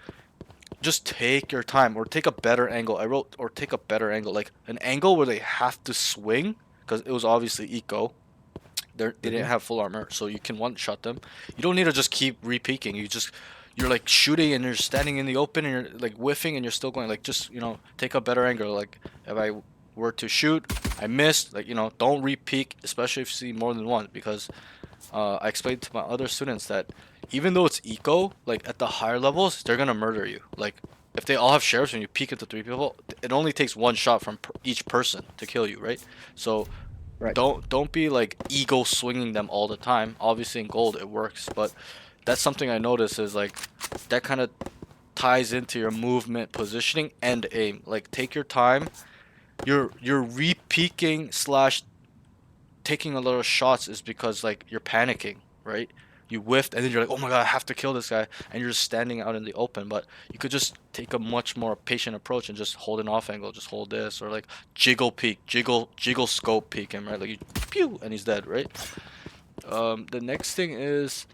Speaker 1: just take your time or take a better angle. I wrote or take a better angle, like an angle where they have to swing because it was obviously eco. They didn't have full armor, so you can one shot them. You don't need to just keep re-peeking. You're like shooting and you're standing in the open and you're like whiffing and you're still going. Like just take a better angle. Like if I were to shoot, I missed. Like don't re-peek, especially if you see more than one, because I explained to my other students that even though it's eco, like at the higher levels, they're gonna murder you. Like if they all have sheriffs and you peek into 3 people, it only takes one shot from each person to kill you, right? So
Speaker 2: Right.
Speaker 1: don't be like ego swinging them all the time. Obviously in gold it works, but that's something I noticed is like that kind of ties into your movement, positioning, and aim. Like take your time. You're re-peeking slash taking a lot of shots is because like you're panicking, right? You whiffed and then you're like, oh my god, I have to kill this guy, and you're just standing out in the open. But you could just take a much more patient approach and just hold an off angle, just hold this, or like jiggle peek, jiggle scope peek him, right? Like you pew and he's dead, right? The next thing is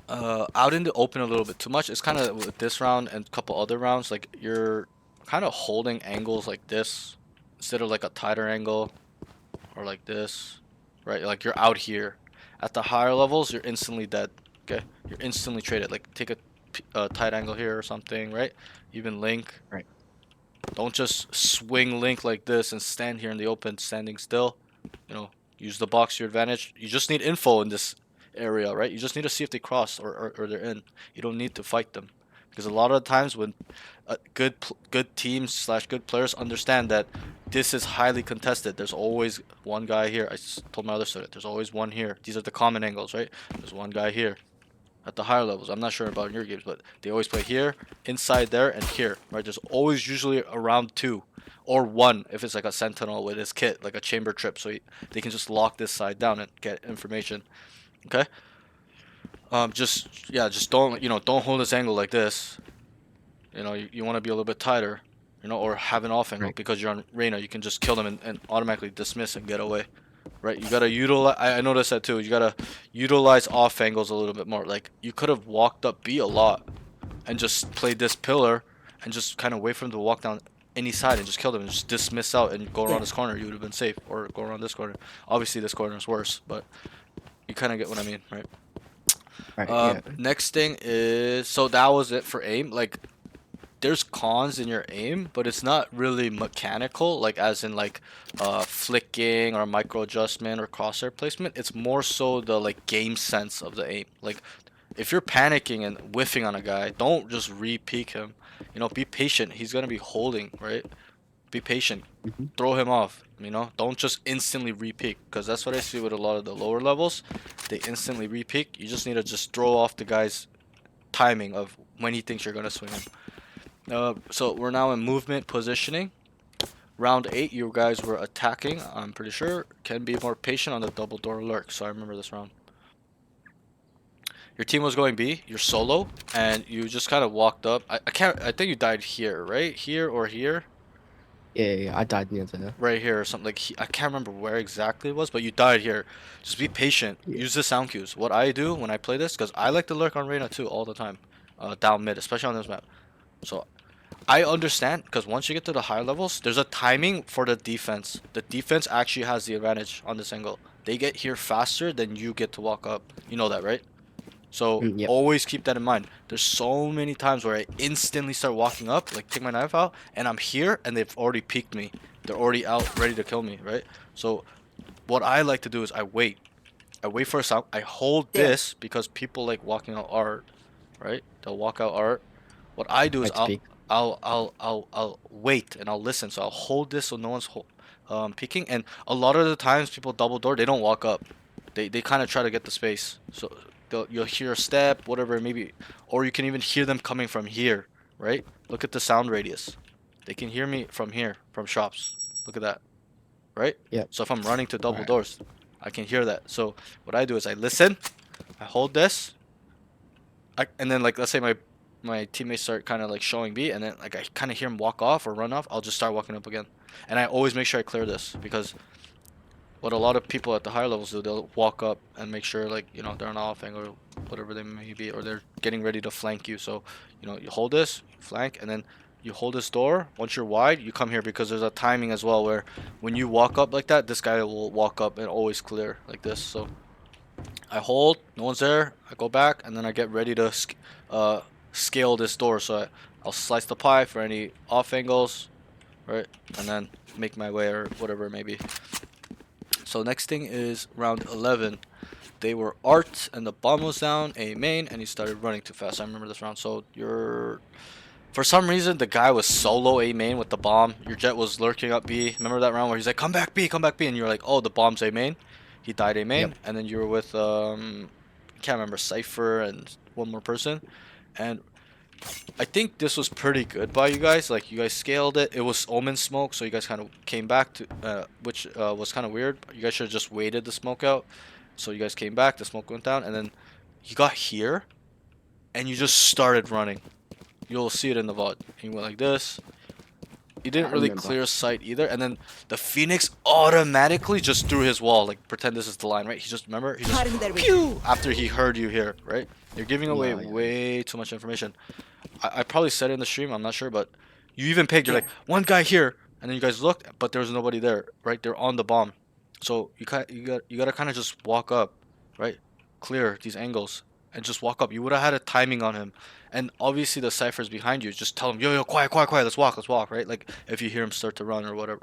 Speaker 1: out in the open a little bit too much. It's kind of with this round and a couple other rounds, like you're kind of holding angles like this instead of like a tighter angle or like this, right? Like you're out here. At the higher levels, you're instantly dead. Okay, you're instantly traded. Like take a tight angle here or something, right? Even link.
Speaker 2: Right.
Speaker 1: Don't just swing link like this and stand here in the open, standing still. Use the box to your advantage. You just need info in this area, right? You just need to see if they cross or they're in. You don't need to fight them, because a lot of the times when good teams slash good players understand that this is highly contested. There's always one guy here. I told my other student, there's always one here. These are the common angles, right? There's one guy here. At the higher levels, I'm not sure about in your games, but they always play here, inside there, and here, right? There's always usually around 2 or 1 if it's like a sentinel with his kit, like a chamber trip, so they can just lock this side down and get information. Okay. Just don't hold this angle like this. You want to be a little bit tighter, or have an off angle,
Speaker 2: Right.
Speaker 1: because you're on Reyna. You can just kill them and automatically dismiss and get away, right? You gotta utilize. I noticed that too. You gotta utilize off angles a little bit more. Like you could have walked up B a lot, and just played this pillar, and just kind of wait for him to walk down any side and just kill them and just dismiss out and go around this corner. You would have been safe, or go around this corner. Obviously, this corner is worse, but you kind of get what I mean, right?
Speaker 2: Right. Yeah.
Speaker 1: Next thing is, so that was it for aim. Like there's cons in your aim, but it's not really mechanical, like as in like flicking or micro adjustment or crosshair placement. It's more so the like game sense of the aim. Like if you're panicking and whiffing on a guy, don't just re-peek him. Be patient. He's gonna be holding, right? Be patient. Throw him off. Don't just instantly re-peek, because that's what I see with a lot of the lower levels. They instantly re-peek. You just need to just throw off the guy's timing of when he thinks you're gonna swing him. So we're now in movement positioning. Round 8, you guys were attacking. I'm pretty sure. Can be more patient on the double door lurk. So I remember this round. Your team was going B. You're solo, and you just kind of walked up. I can't. I think you died here, right? Here or here?
Speaker 2: Yeah. I died near there.
Speaker 1: Right here or something. Like I can't remember where exactly it was, but you died here. Just be patient.
Speaker 2: Yeah.
Speaker 1: Use the sound cues. What I do when I play this, because I like to lurk on Reyna too all the time, down mid, especially on this map. So I understand, because once you get to the higher levels, there's a timing for the defense. The defense actually has the advantage on this angle. They get here faster than you get to walk up. You know that, right? So
Speaker 2: Yep.
Speaker 1: always keep that in mind. There's so many times where I instantly start walking up, like take my knife out, and I'm here, and they've already peeked me. They're already out, ready to kill me, right? So what I like to do is I wait. I wait for a sound. I hold this because people like walking out art, right? They'll walk out art. What I do is
Speaker 2: Right, speak.
Speaker 1: I'll wait and I'll listen. So I'll hold this so no one's peeking. And a lot of the times people double door, they don't walk up. They kind of try to get the space. So you'll hear a step, whatever it may be, or you can even hear them coming from here, right? Look at the sound radius. They can hear me from here, from shops. Look at that, right?
Speaker 2: Yep.
Speaker 1: So if I'm running to double
Speaker 2: Right.
Speaker 1: doors, I can hear that. So what I do is I listen, I hold this, and then like let's say my teammates start kind of like showing B, and then like I kind of hear them walk off or run off, I'll just start walking up again. And I always make sure I clear this, because what a lot of people at the higher levels do, they'll walk up and make sure like, you know, they're on off angle or whatever they may be, or they're getting ready to flank you. So, you know, you hold this, flank, and then you hold this door. Once you're wide, you come here, because there's a timing as well where when you walk up like that, this guy will walk up and always clear like this. So I hold, no one's there, I go back, and then I get ready to scale this door. So I'll slice the pie for any off angles, right, and then make my way or whatever it may be. So next thing is round 11. They were art and the bomb was down, A main, and he started running too fast. I remember this round. So for some reason the guy was solo A main with the bomb. Your jet was lurking up B. Remember that round where he's like, come back B, and you're like, oh, the bomb's A main. He died A main,
Speaker 2: Yep.
Speaker 1: and then you were with can't remember, Cypher and one more person, and I think this was pretty good by you guys. Like, you guys scaled it. It was Omen smoke, so you guys kind of came back to, which was kind of weird. You guys should have just waited the smoke out. So you guys came back, the smoke went down, and then you got here, and you just started running. You'll see it in the VOD. And you went like this. You didn't
Speaker 2: I
Speaker 1: really
Speaker 2: remember.
Speaker 1: clear sight either, and then the Phoenix automatically just threw his wall. Like, pretend this is the line, right? He just, remember? He just, pew! After he heard you here, right? You're giving away
Speaker 2: Yeah, yeah.
Speaker 1: way too much information. I probably said it in the stream, I'm not sure, but you even pegged, you're like, one guy here, and then you guys looked, but there was nobody there, right? They're on the bomb. So you gotta kind of just walk up, right? Clear these angles and just walk up. You would have had a timing on him, and obviously the Cypher's behind you. Just tell him, yo, quiet, let's walk, right? Like, if you hear him start to run or whatever,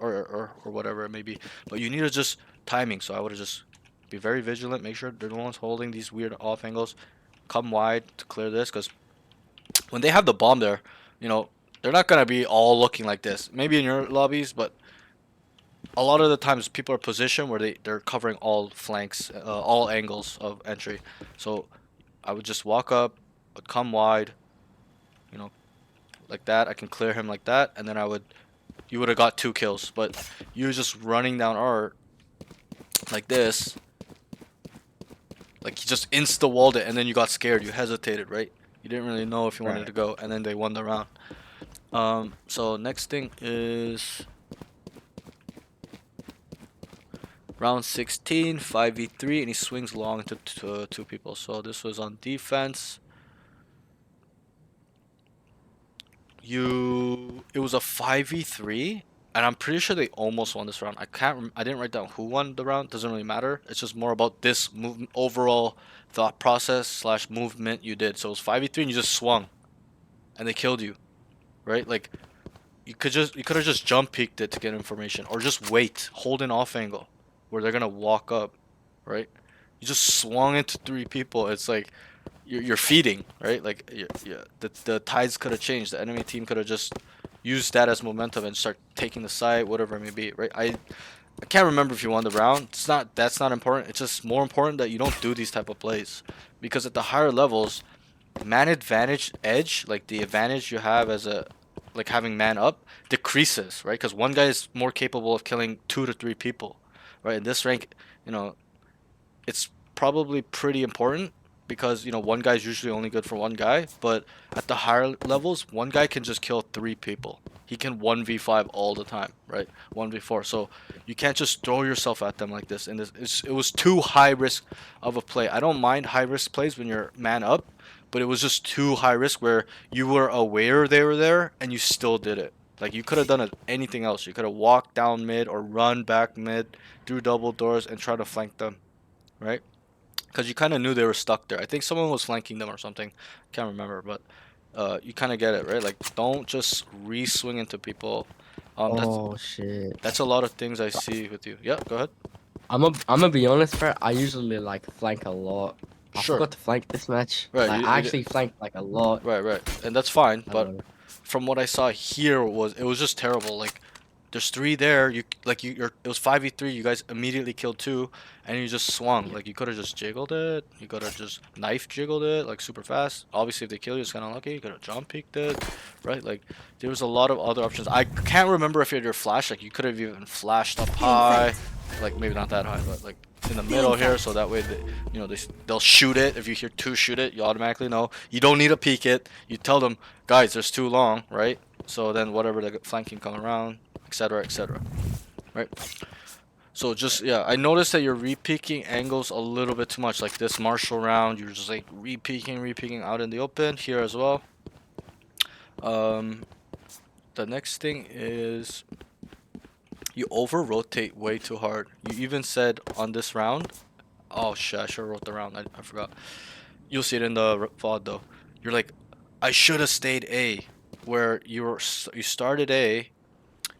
Speaker 1: or whatever it may be. But you need to just timing. So I would have just be very vigilant, make sure no one's holding these weird off angles. Come wide to clear this, because when they have the bomb there, you know, they're not gonna be all looking like this. Maybe in your lobbies, but a lot of the times people are positioned where they're covering all flanks, all angles of entry. So I would just walk up, would come wide, you know, like that. I can clear him like that, and then you would have got 2 kills. But you were just running down art like this, like you just insta-walled it, and then you got scared. You hesitated, right? You didn't really know if you wanted
Speaker 2: Right.
Speaker 1: to go, and then they won the round. So next thing is round 16, 5v3, and he swings long into 2 people. So this was on defense. It was a 5v3, and I'm pretty sure they almost won this round. I didn't write down who won the round. Doesn't really matter. It's just more about this overall thought process / movement you did. So it was 5v3, and you just swung, and they killed you, right? Like, you could have just jump peeked it to get information, or just wait, hold an off angle where they're gonna walk up, right? You just swung into 3 people. It's like you're feeding, right? Like, the tides could have changed. The enemy team could have just used that as momentum and start taking the side, whatever it may be, right? I can't remember if you won the round. That's not important. It's just more important that you don't do these type of plays, because at the higher levels, man advantage edge, like the advantage you have as a, like, having man up, decreases, right? Because one guy is more capable of killing 2 to 3 people, right? In this rank, you know, it's probably pretty important, because, you know, one guy's usually only good for one guy, but at the higher levels, one guy can just kill 3 people. He can 1v5 all the time, right? 1v4. So you can't just throw yourself at them like this. And it was too high risk of a play. I don't mind high risk plays when you're man up, but it was just too high risk where you were aware they were there and you still did it. Like, you could have done anything else. You could have walked down mid or run back mid through double doors and try to flank them, right? Because you kind of knew they were stuck there. I think someone was flanking them or something. Can't remember, but you kind of get it, right? Like, don't just re-swing into people.
Speaker 2: Oh shit.
Speaker 1: That's a lot of things I see with you. Yeah, go ahead.
Speaker 2: I'm gonna be honest, bro. I usually like flank a lot. I
Speaker 1: Sure.
Speaker 2: forgot to flank this match.
Speaker 1: Right,
Speaker 2: Like,
Speaker 1: you
Speaker 2: I
Speaker 1: did-
Speaker 2: actually flanked like a lot.
Speaker 1: Right, and that's fine.
Speaker 2: I
Speaker 1: But
Speaker 2: don't know.
Speaker 1: from what I saw here, it was just terrible. Like, there's three there. It was 5v3. You guys immediately killed two, and you just swung.
Speaker 2: Yeah.
Speaker 1: Like you could have just jiggled it. You could have just knife jiggled it like super fast. Obviously, if they kill you, it's kind of unlucky. You could have jump peeked it, right? Like there was a lot of other options. I can't remember if you had your flash. Like you could have even flashed up high, like maybe not that high, but like in the middle here, so that way they'll shoot it. If you hear two shoot it, you automatically know. You don't need to peek it. You tell them, guys, there's too long, right? So then whatever the flank can come around, etc., etc. Right? So just yeah, I noticed that you're re-peeking angles a little bit too much. Like this Marshall round, you're just like re-peeking out in the open here as well. The next thing is you over-rotate way too hard. You even said on this round, oh shit, I should have wrote the round. I forgot. You'll see it in the VOD though. You're like, I should have stayed A, where you started A,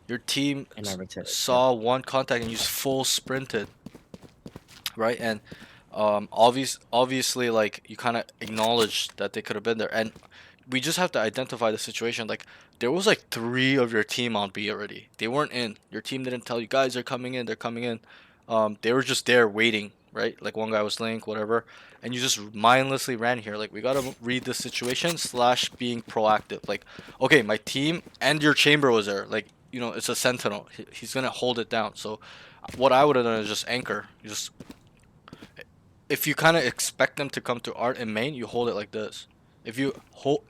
Speaker 1: your team
Speaker 2: And I rotated.
Speaker 1: saw one contact and you just full sprinted, right? And obviously like you kind of acknowledged that they could have been there, and we just have to identify the situation. Like there was like three of your team on B already. They weren't in. Your team didn't tell you guys they're coming in. They're coming in. They were just there waiting, right? Like one guy was Link, whatever, and you just mindlessly ran here. Like we gotta read the situation slash being proactive. Like okay, my team and your chamber was there. Like you know, it's a sentinel. He's gonna hold it down. So what I would have done is just anchor. You just if you kind of expect them to come to art and main, you hold it like this. If you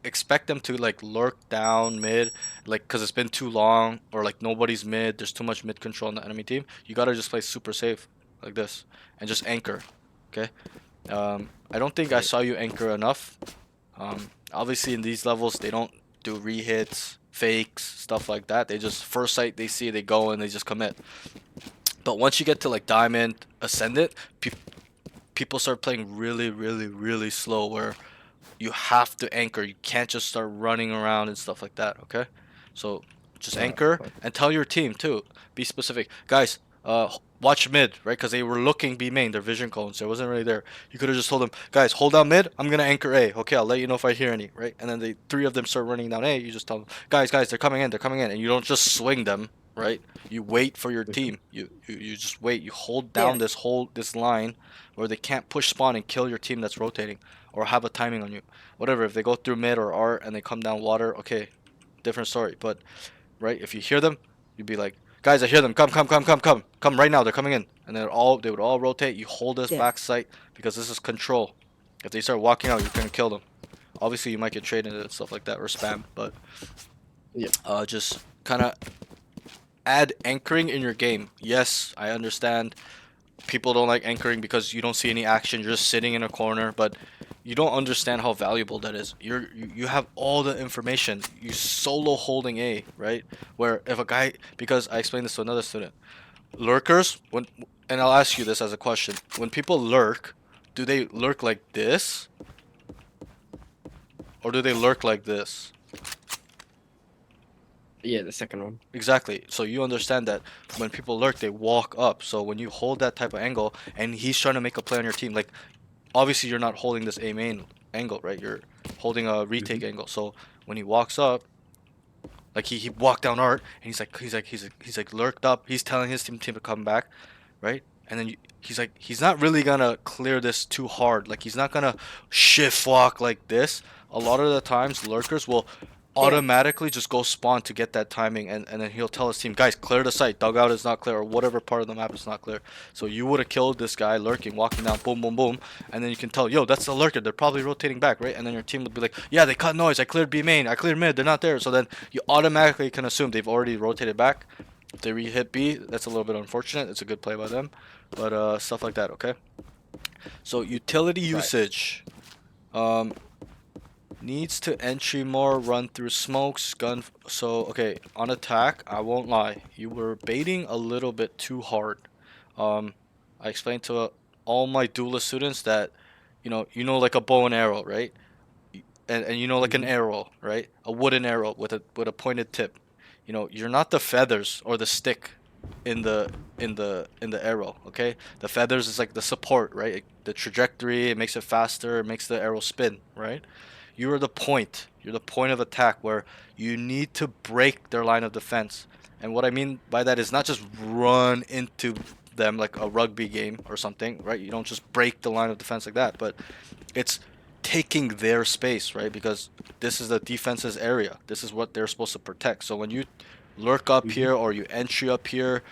Speaker 1: expect them to like lurk down mid, like because it's been too long or like nobody's mid, there's too much mid control on the enemy team, you gotta just play super safe like this and just anchor. Okay. I don't think I saw you anchor enough. Obviously in these levels they don't do rehits, fakes, stuff like that. They just first sight they see they go and they just commit. But once you get to like diamond, ascendant, people start playing really slow where you have to anchor. You can't just start running around and stuff like that, okay? So just anchor and tell your team too. Be specific. Guys, watch mid, right? Because they were looking B main, their vision cones. It wasn't really there. You could have just told them, guys, hold down mid. I'm going to anchor A. Okay, I'll let you know if I hear any, right? And then three of them start running down A. You just tell them, guys, they're coming in. They're coming in. And you don't just swing them, right? You wait for your team. You just wait. You hold down this line where they can't push spawn and kill your team that's rotating or have a timing on you. Whatever, if they go through mid or art and they come down water, okay, different story. But right, if you hear them, you'd be like, guys, I hear them. Come right now. They're coming in, and they would all rotate. You hold this back sight because this is control. If they start walking out, you're gonna kill them. Obviously, you might get traded and stuff like that or spam, but just kind of add anchoring in your game. Yes, I understand. People don't like anchoring because you don't see any action. You're just sitting in a corner, but you don't understand how valuable that is. You have all the information. You solo holding A, right? Where if a guy, because I explained this to another student, lurkers and I'll ask you this as a question. When people lurk, do they lurk like this? Or do they lurk like this?
Speaker 2: Yeah, the second one.
Speaker 1: Exactly. So you understand that when people lurk, they walk up. So when you hold that type of angle and he's trying to make a play on your team, like obviously you're not holding this A main angle, right? You're holding a retake angle. So when he walks up, like he walked down art and he's like lurked up. He's telling his team to come back, right? And then he's not really gonna clear this too hard. Like he's not gonna shift walk like this. A lot of the times lurkers will automatically just go spawn to get that timing, and then he'll tell his team, guys, clear the site, dugout is not clear, or whatever part of the map is not clear. So you would have killed this guy lurking, walking down, boom boom boom, and then you can tell, yo, that's the lurker, they're probably rotating back, right? And then your team would be like, yeah, they cut noise, I cleared B main, I cleared mid, they're not there. So then you automatically can assume they've already rotated back. If they re-hit B, that's a little bit unfortunate. It's a good play by them, but stuff like that, okay? So utility usage, needs to entry more, run through smokes, gun. So okay, on attack, I won't lie, you were baiting a little bit too hard. I explained to all my duelist students that you know like a bow and arrow, right? And you know like an arrow, right? A wooden arrow with a pointed tip. You know, you're not the feathers or the stick in the arrow, okay? The feathers is like the support, right? The trajectory, it makes it faster, it makes the arrow spin, right? You are the point. You're the point of attack where you need to break their line of defense. And what I mean by that is not just run into them like a rugby game or something, right? You don't just break the line of defense like that, but it's taking their space, right? Because this is the defense's area. This is what they're supposed to protect. So when you lurk up here or you entry up here,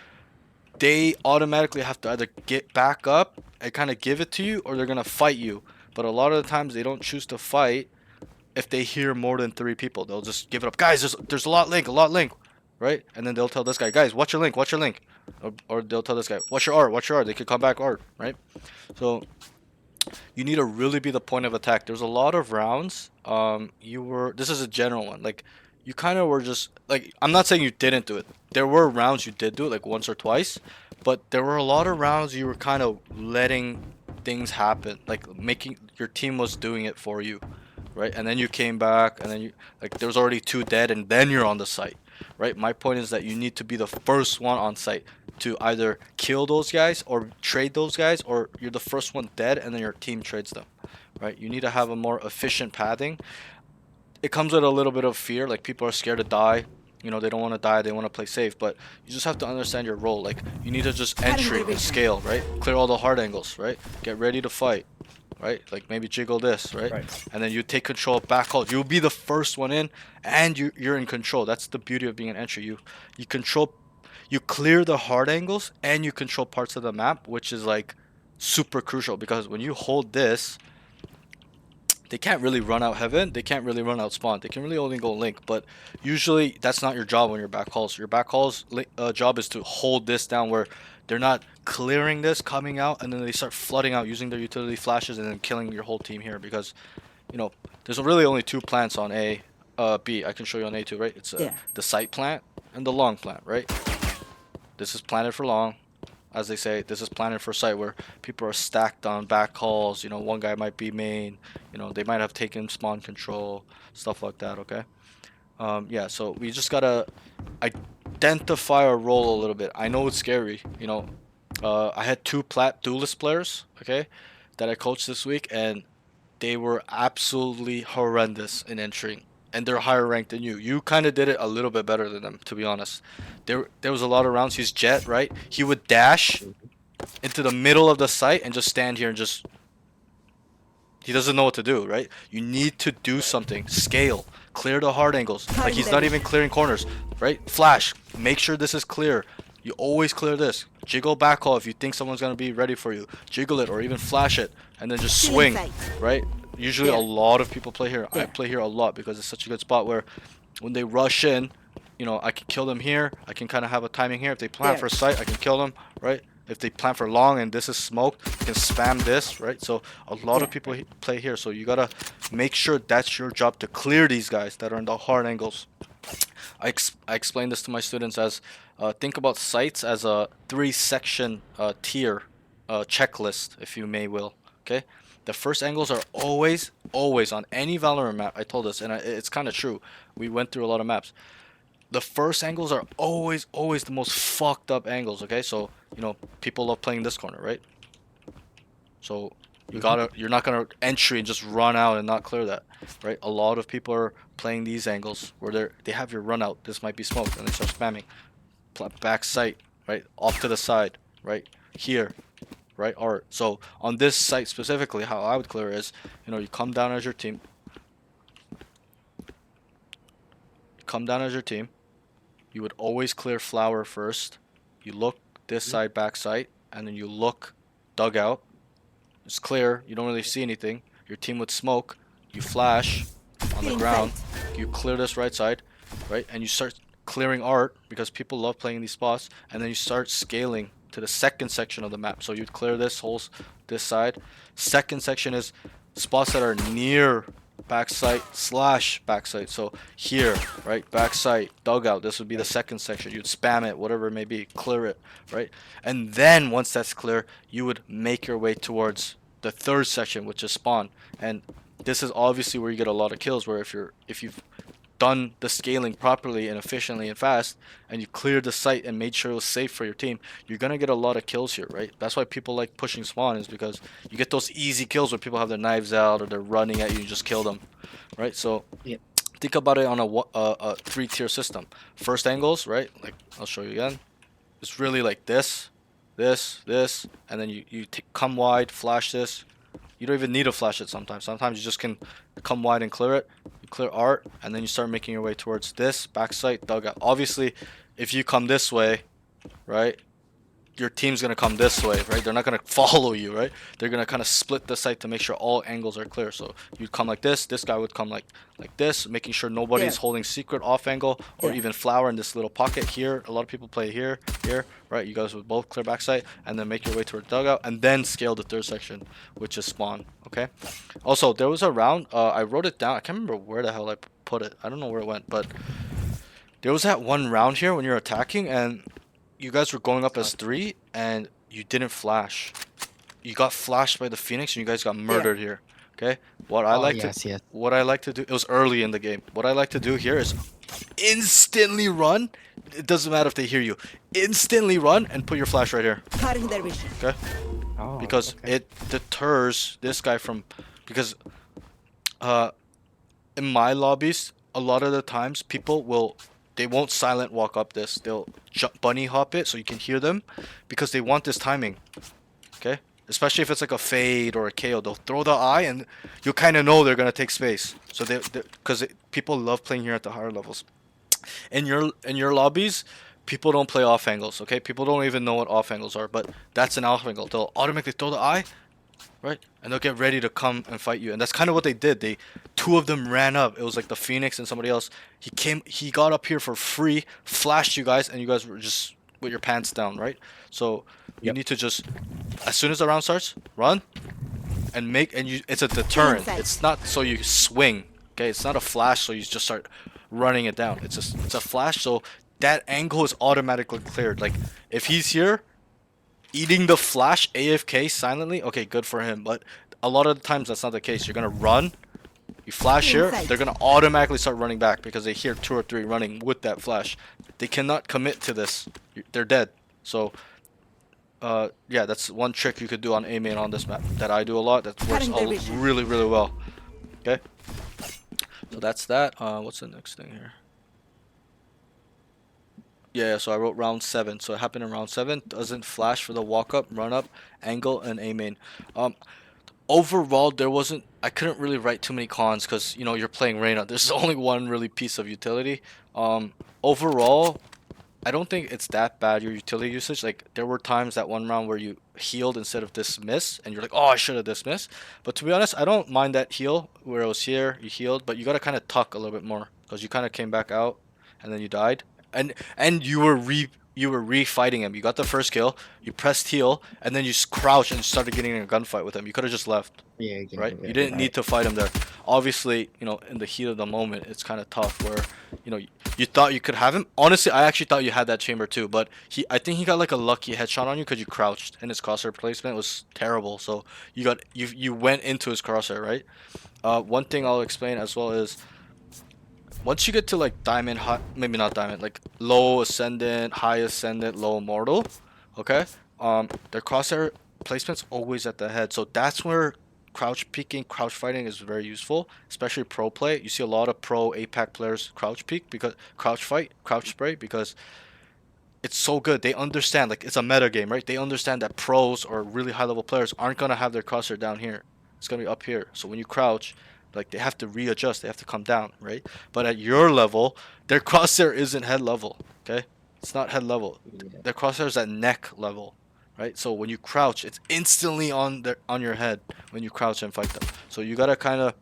Speaker 1: they automatically have to either get back up and kind of give it to you, or they're gonna fight you. But a lot of the times they don't choose to fight if they hear more than 3 people. They'll just give it up. Guys, there's a lot link, right? And then they'll tell this guy, guys, watch your link. Or they'll tell this guy, watch your R. They could come back R, right? So you need to really be the point of attack. There's a lot of rounds. This is a general one. Like, you kind of were just like, I'm not saying you didn't do it. There were rounds you did do it, like once or twice, but there were a lot of rounds you were kind of letting things happen, like making your team was doing it for you, right? And then you came back, and then you like there was already 2 dead, and then you're on the site, right? My point is that you need to be the first one on site to either kill those guys or trade those guys, or you're the first one dead and then your team trades them, right? You need to have a more efficient pathing. It comes with a little bit of fear, like people are scared to die. You know, they don't want to die, they want to play safe, but you just have to understand your role. Like, you need to just entry and scale, right? Clear all the hard angles, right? Get ready to fight, right? Like maybe jiggle this, right? And then you take control of back hold. You'll be the first one in, and you're in control. That's the beauty of being an entry. You control, you clear the hard angles, and you control parts of the map, which is like super crucial, because when you hold this, they can't really run out heaven, they can't really run out spawn, they can really only go link. But usually that's not your job when you're back halls. Your back halls job is to hold this down, where they're not clearing this, coming out, and then they start flooding out using their utility flashes and then killing your whole team here. Because, you know, there's really only 2 plants on A. B, I can show you on A too, right? It's the site plant and the long plant, right? This is planted for long, as they say. This is planted for site, where people are stacked on back halls. You know, one guy might be main, you know, they might have taken spawn control, stuff like that, okay? Yeah, so we just gotta identify our role a little bit. I know it's scary, you know. I had 2 plat duelist players, okay, that I coached this week, and they were absolutely horrendous in entering, and they're higher ranked than you. You kind of did it a little bit better than them, to be honest. There was a lot of rounds. He's Jet, right? He would dash into the middle of the site and just stand here and just, he doesn't know what to do, right? You need to do something. Scale. Clear the hard angles. Like, he's not even clearing corners, right? Flash. Make sure this is clear. You always clear this. Jiggle back call if you think someone's going to be ready for you. Jiggle it or even flash it. And then just swing, right? Usually a lot of people play here. I play here a lot because it's such a good spot where when they rush in, you know, I can kill them here. I can kind of have a timing here. If they plan for sight, I can kill them, right? If they plan for long and this is smoked, you can spam this, right? So a lot of people play here. So you got to make sure that's your job, to clear these guys that are in the hard angles. I explain this to my students as, think about sites as a 3-section tier checklist, if you may will, okay? The first angles are always on any Valorant map. I told this, and it's kind of true. We went through a lot of maps. The first angles are always the most fucked up angles, okay? So, you know, people love playing this corner, right? So you're not gonna entry and just run out and not clear that, right? A lot of people are playing these angles where they have your run out. This might be smoked, and they start spamming. Back sight, right? Off to the side, right? Here, right? Or so on this site specifically, how I would clear is, you know, you come down as your team. You would always clear flower first. You look this side, back side, and then you look dugout. It's clear. You don't really see anything. Your team would smoke. You flash on the ground. You clear this right side, right? And you start clearing art, because people love playing these spots. And then you start scaling to the second section of the map. So you'd clear this side. Second section is spots that are near backside / backside. So here, right, backside, dugout, this would be the second section. You'd spam it, whatever it may be, clear it, right? And then once that's clear, you would make your way towards the third section, which is spawn. And this is obviously where you get a lot of kills, where if you've done the scaling properly and efficiently and fast, and you cleared the site and made sure it was safe for your team, you're gonna get a lot of kills here, right? That's why people like pushing spawn, is because you get those easy kills where people have their knives out or they're running at you and just kill them, right? So think about it on a 3-tier system. First angles, right? Like I'll show you again. It's really like this, this, and then you come wide, flash this. You don't even need to flash it sometimes. Sometimes you just can come wide and clear it. You clear art, and then you start making your way towards this backside dugout. Obviously, if you come this way, right? Your team's gonna come this way, right? They're not gonna follow you, right? They're gonna kind of split the site to make sure all angles are clear. So you'd come like this. This guy would come like this, making sure nobody's holding secret off angle or even flower in this little pocket here. A lot of people play here, right? You guys would both clear backside and then make your way to a dugout and then scale the third section, which is spawn. Okay. Also, there was a round. I wrote it down. I can't remember where the hell I put it. I don't know where it went, but there was that one round here when you're attacking and you guys were going up as 3 and you didn't flash. You got flashed by the Phoenix and you guys got murdered here. Okay? What I like to do, it was early in the game. What I like to do here is instantly run. It doesn't matter if they hear you. Instantly run and put your flash right here. Okay? Because it deters this guy from, because in my lobbies, a lot of the times people they won't silent walk up this. They'll bunny hop it so you can hear them because they want this timing. Okay? Especially if it's like a fade or a KO. They'll throw the eye and you kind of know they're going to take space. So because people love playing here at the higher levels. In your lobbies, people don't play off angles, okay? People don't even know what off angles are, but that's an off angle. They'll automatically throw the eye, right? And they'll get ready to come and fight you. And that's kind of what they did. Two of them ran up. It was like the Phoenix and somebody else. He got up here for free, flashed you guys, and you guys were just with your pants down, right? So you need to just, as soon as the round starts, run and it's a deterrent. It's not so you swing, okay? It's not a flash so you just start running it down. It's a flash so that angle is automatically cleared. Like if he's here eating the flash AFK silently, okay, good for him. But a lot of the times that's not the case. You're gonna run, you flash here, they're gonna automatically start running back because they hear 2 or 3 running with that flash. They cannot commit to this. They're dead. So yeah, that's one trick you could do on A main on this map that I do a lot. That works really well. Okay, so that's that. What's the next thing here? Yeah, so I wrote round 7. So it happened in round 7. Doesn't flash for the walk up, run up, angle, and A main. Overall, I couldn't really write too many cons because, you know, you're playing Reyna. There's only one really piece of utility. Overall, I don't think it's that bad, your utility usage. Like, there were times that one round where you healed instead of dismiss, and you're like, oh, I should have dismissed. But to be honest, I don't mind that heal where it was here, you healed, but you got to kind of tuck a little bit more because you kind of came back out and then you died. And you were re-fighting him. You got the first kill, you pressed heal, and then you just crouched and started getting in a gunfight with him. You could have just left. Yeah, right? You didn't need to fight him there. Obviously, you know, in the heat of the moment, it's kind of tough where, you know, you thought you could have him. Honestly, I actually thought you had that chamber too, but I think he got like a lucky headshot on you because you crouched and his crosshair placement was terrible. So you went into his crosshair, right? One thing I'll explain as well is, once you get to like diamond, maybe not diamond, like low ascendant, high ascendant, low mortal, okay, their crosshair placement's always at the head. So that's where crouch peeking, crouch fighting is very useful, especially pro play. You see a lot of pro APAC players crouch peek, because crouch fight, crouch spray, because it's so good. They understand, like, it's a meta game, right? They understand that pros or really high level players aren't gonna have their crosshair down here. It's gonna be up here. So when you crouch, like, they have to readjust, they have to come down, right? But at your level, their crosshair isn't head level, okay? It's not head level. Their crosshair is at neck level, right? So when you crouch, it's instantly on your head when you crouch and fight them. So you gotta kind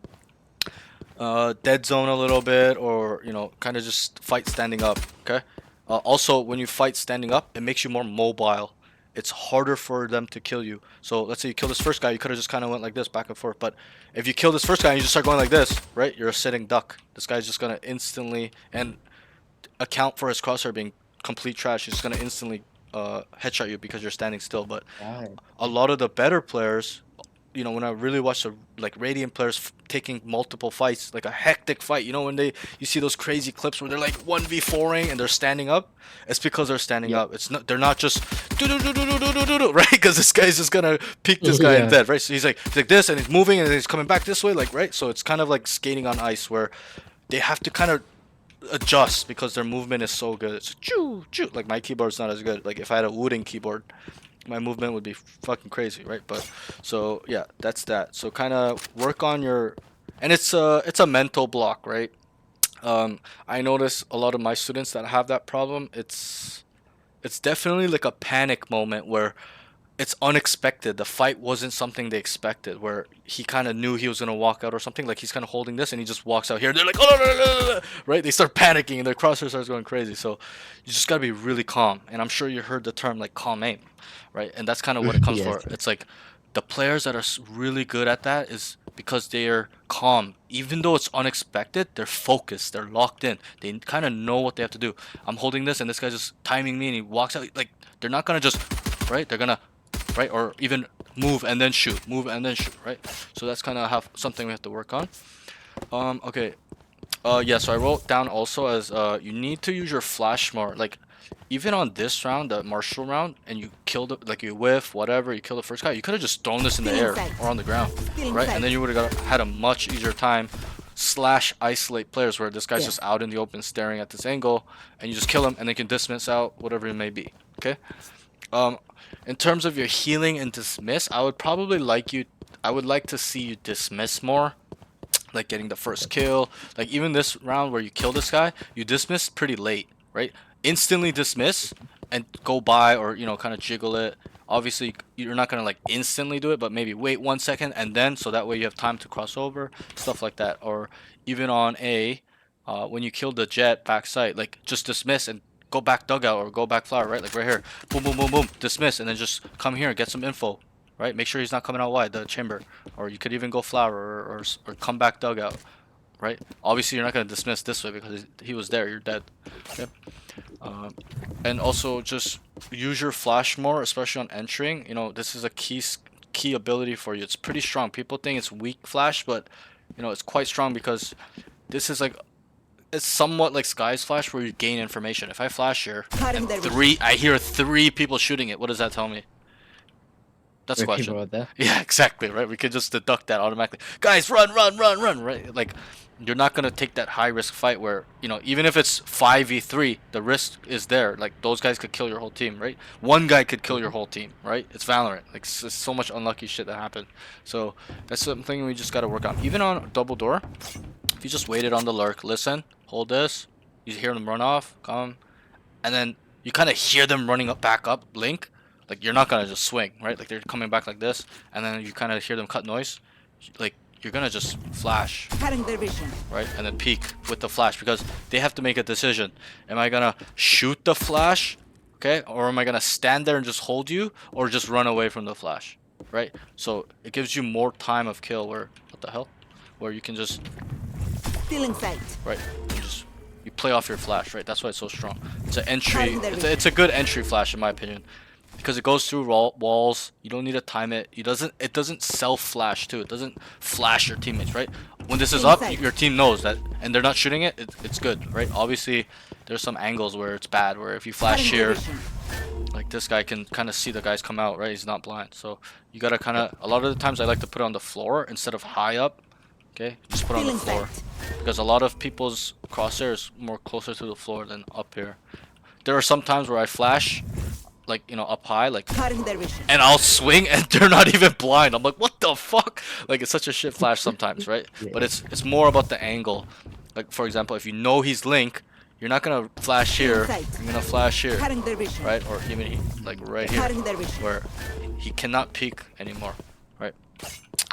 Speaker 1: of dead zone a little bit, or, you know, kind of just fight standing up, okay? Also, when you fight standing up, it makes you more mobile. It's harder for them to kill you. So let's say you kill this first guy, you could have just kind of went like this, back and forth. But if you kill this first guy and you just start going like this, right? You're a sitting duck. This guy's just gonna instantly, and account for his crosshair being complete trash. He's just gonna instantly headshot you because you're standing still. But a lot of the better players, you know, when I really watch the like Radiant players taking multiple fights, like a hectic fight, you know, when you see those crazy clips where they're like 1v4ing and they're standing up, it's because they're standing up. It's not, they're not just right, because this guy's just gonna peek this guy in dead, right? So he's like this and he's moving and he's coming back this way, like, right? So it's kind of like skating on ice where they have to kind of adjust because their movement is so good. It's choo choo. Like my keyboard's not as good. Like if I had a wooden keyboard, my movement would be fucking crazy, right? But so yeah, that's that. So kind of work on your, and it's a mental block, right? I notice a lot of my students that have that problem. It's definitely like a panic moment where it's unexpected. The fight wasn't something they expected. Where he kind of knew he was gonna walk out or something. Like he's kind of holding this, and he just walks out here. They're like, oh, no, no, no, no, no," right? They start panicking, and their crosshair starts going crazy. So you just gotta be really calm. And I'm sure you heard the term like calm aim, right? And that's kind of what it comes
Speaker 2: Yes.
Speaker 1: for. It's like the players that are really good at that is because they're calm. Even though it's unexpected, they're focused. They're locked in. They kind of know what they have to do. I'm holding this, and this guy's just timing me, and he walks out. Like they're not gonna just, right? They're gonna right? Or even move and then shoot, move and then shoot, right? So that's kind of how something we have to work on. Okay. Yeah. So I wrote down also as you need to use your flash more. Like, even on this round, the martial round, and you killed it, like you whiff, whatever, you kill the first guy. You could have just thrown this in the air or on the ground, right? And then you would have had a much easier time. Slash isolate players where this guy's just out in the open staring at this angle, and you just kill him, and they can dismiss out whatever it may be. Okay. Um, in terms of your healing and dismiss, I would probably like you. I would like to see you dismiss more, like getting the first kill. Like even this round where you kill this guy, you dismiss pretty late, right? Instantly dismiss and go by, or kind of jiggle it. Obviously, you're not gonna like instantly do it, but maybe wait 1 second and then, so that way you have time to cross over, stuff like that. Or even on A, when you kill the jet backside, like just dismiss and go back dugout or go back flower, right? Like right here, boom, boom, boom, boom, dismiss, and then just come here and get some info, right? Make sure he's not coming out wide, the chamber, or you could even go flower or come back dugout, right? Obviously, you're not gonna dismiss this way because he was there. You're dead. Okay. And also just use your flash more, especially on entering. This is a key ability for you. It's pretty strong. People think it's weak flash, but it's quite strong because this is like it's somewhat like Sky's flash where you gain information. If I flash here and I hear three people shooting it, what does that tell me? That's the
Speaker 2: There are people
Speaker 1: question.
Speaker 2: out there.
Speaker 1: Yeah, exactly, right? We could just deduct that automatically. Guys, run, run, run, run, right? Like, you're not gonna take that high risk fight where, even if it's 5v3, the risk is there. Like, those guys could kill your whole team, right? One guy could kill your whole team, right? It's Valorant. Like, it's so much unlucky shit that happened. So, that's something we just gotta work on. Even on double door, if you just waited on the lurk, listen, hold this, you hear them run off, come, and then you kind of hear them running back up, link. Like, you're not gonna just swing, right? Like, they're coming back like this, and then you kind of hear them cut noise. Like, you're gonna just flash, right? And then peek with the flash because they have to make a decision. Am I gonna shoot the flash, okay? Or am I gonna stand there and just hold you, or just run away from the flash, right? So it gives you more time of kill where, what the hell? Where you can just, right? You play off your flash, right? That's why it's so strong. It's an entry. It's a good entry flash in my opinion. Because it goes through walls, you don't need to time it. It doesn't self flash too. It doesn't flash your teammates, right? When this is up, your team knows that, and they're not shooting it. It's good, right? Obviously, there's some angles where it's bad. Where if you flash here, like this guy can kind of see the guys come out, right? He's not blind, so you gotta kind of. A lot of the times, I like to put it on the floor instead of high up. Okay, just put it on the floor because a lot of people's crosshair is more closer to the floor than up here. There are some times where I flash, like up high, like, and I'll swing and they're not even blind. I'm like, what the fuck? Like, it's such a shit flash sometimes, right? But it's more about the angle. Like, for example, if you know he's link, you're not gonna flash here. You're gonna flash here, right? Or even like right here, where he cannot peek anymore, right?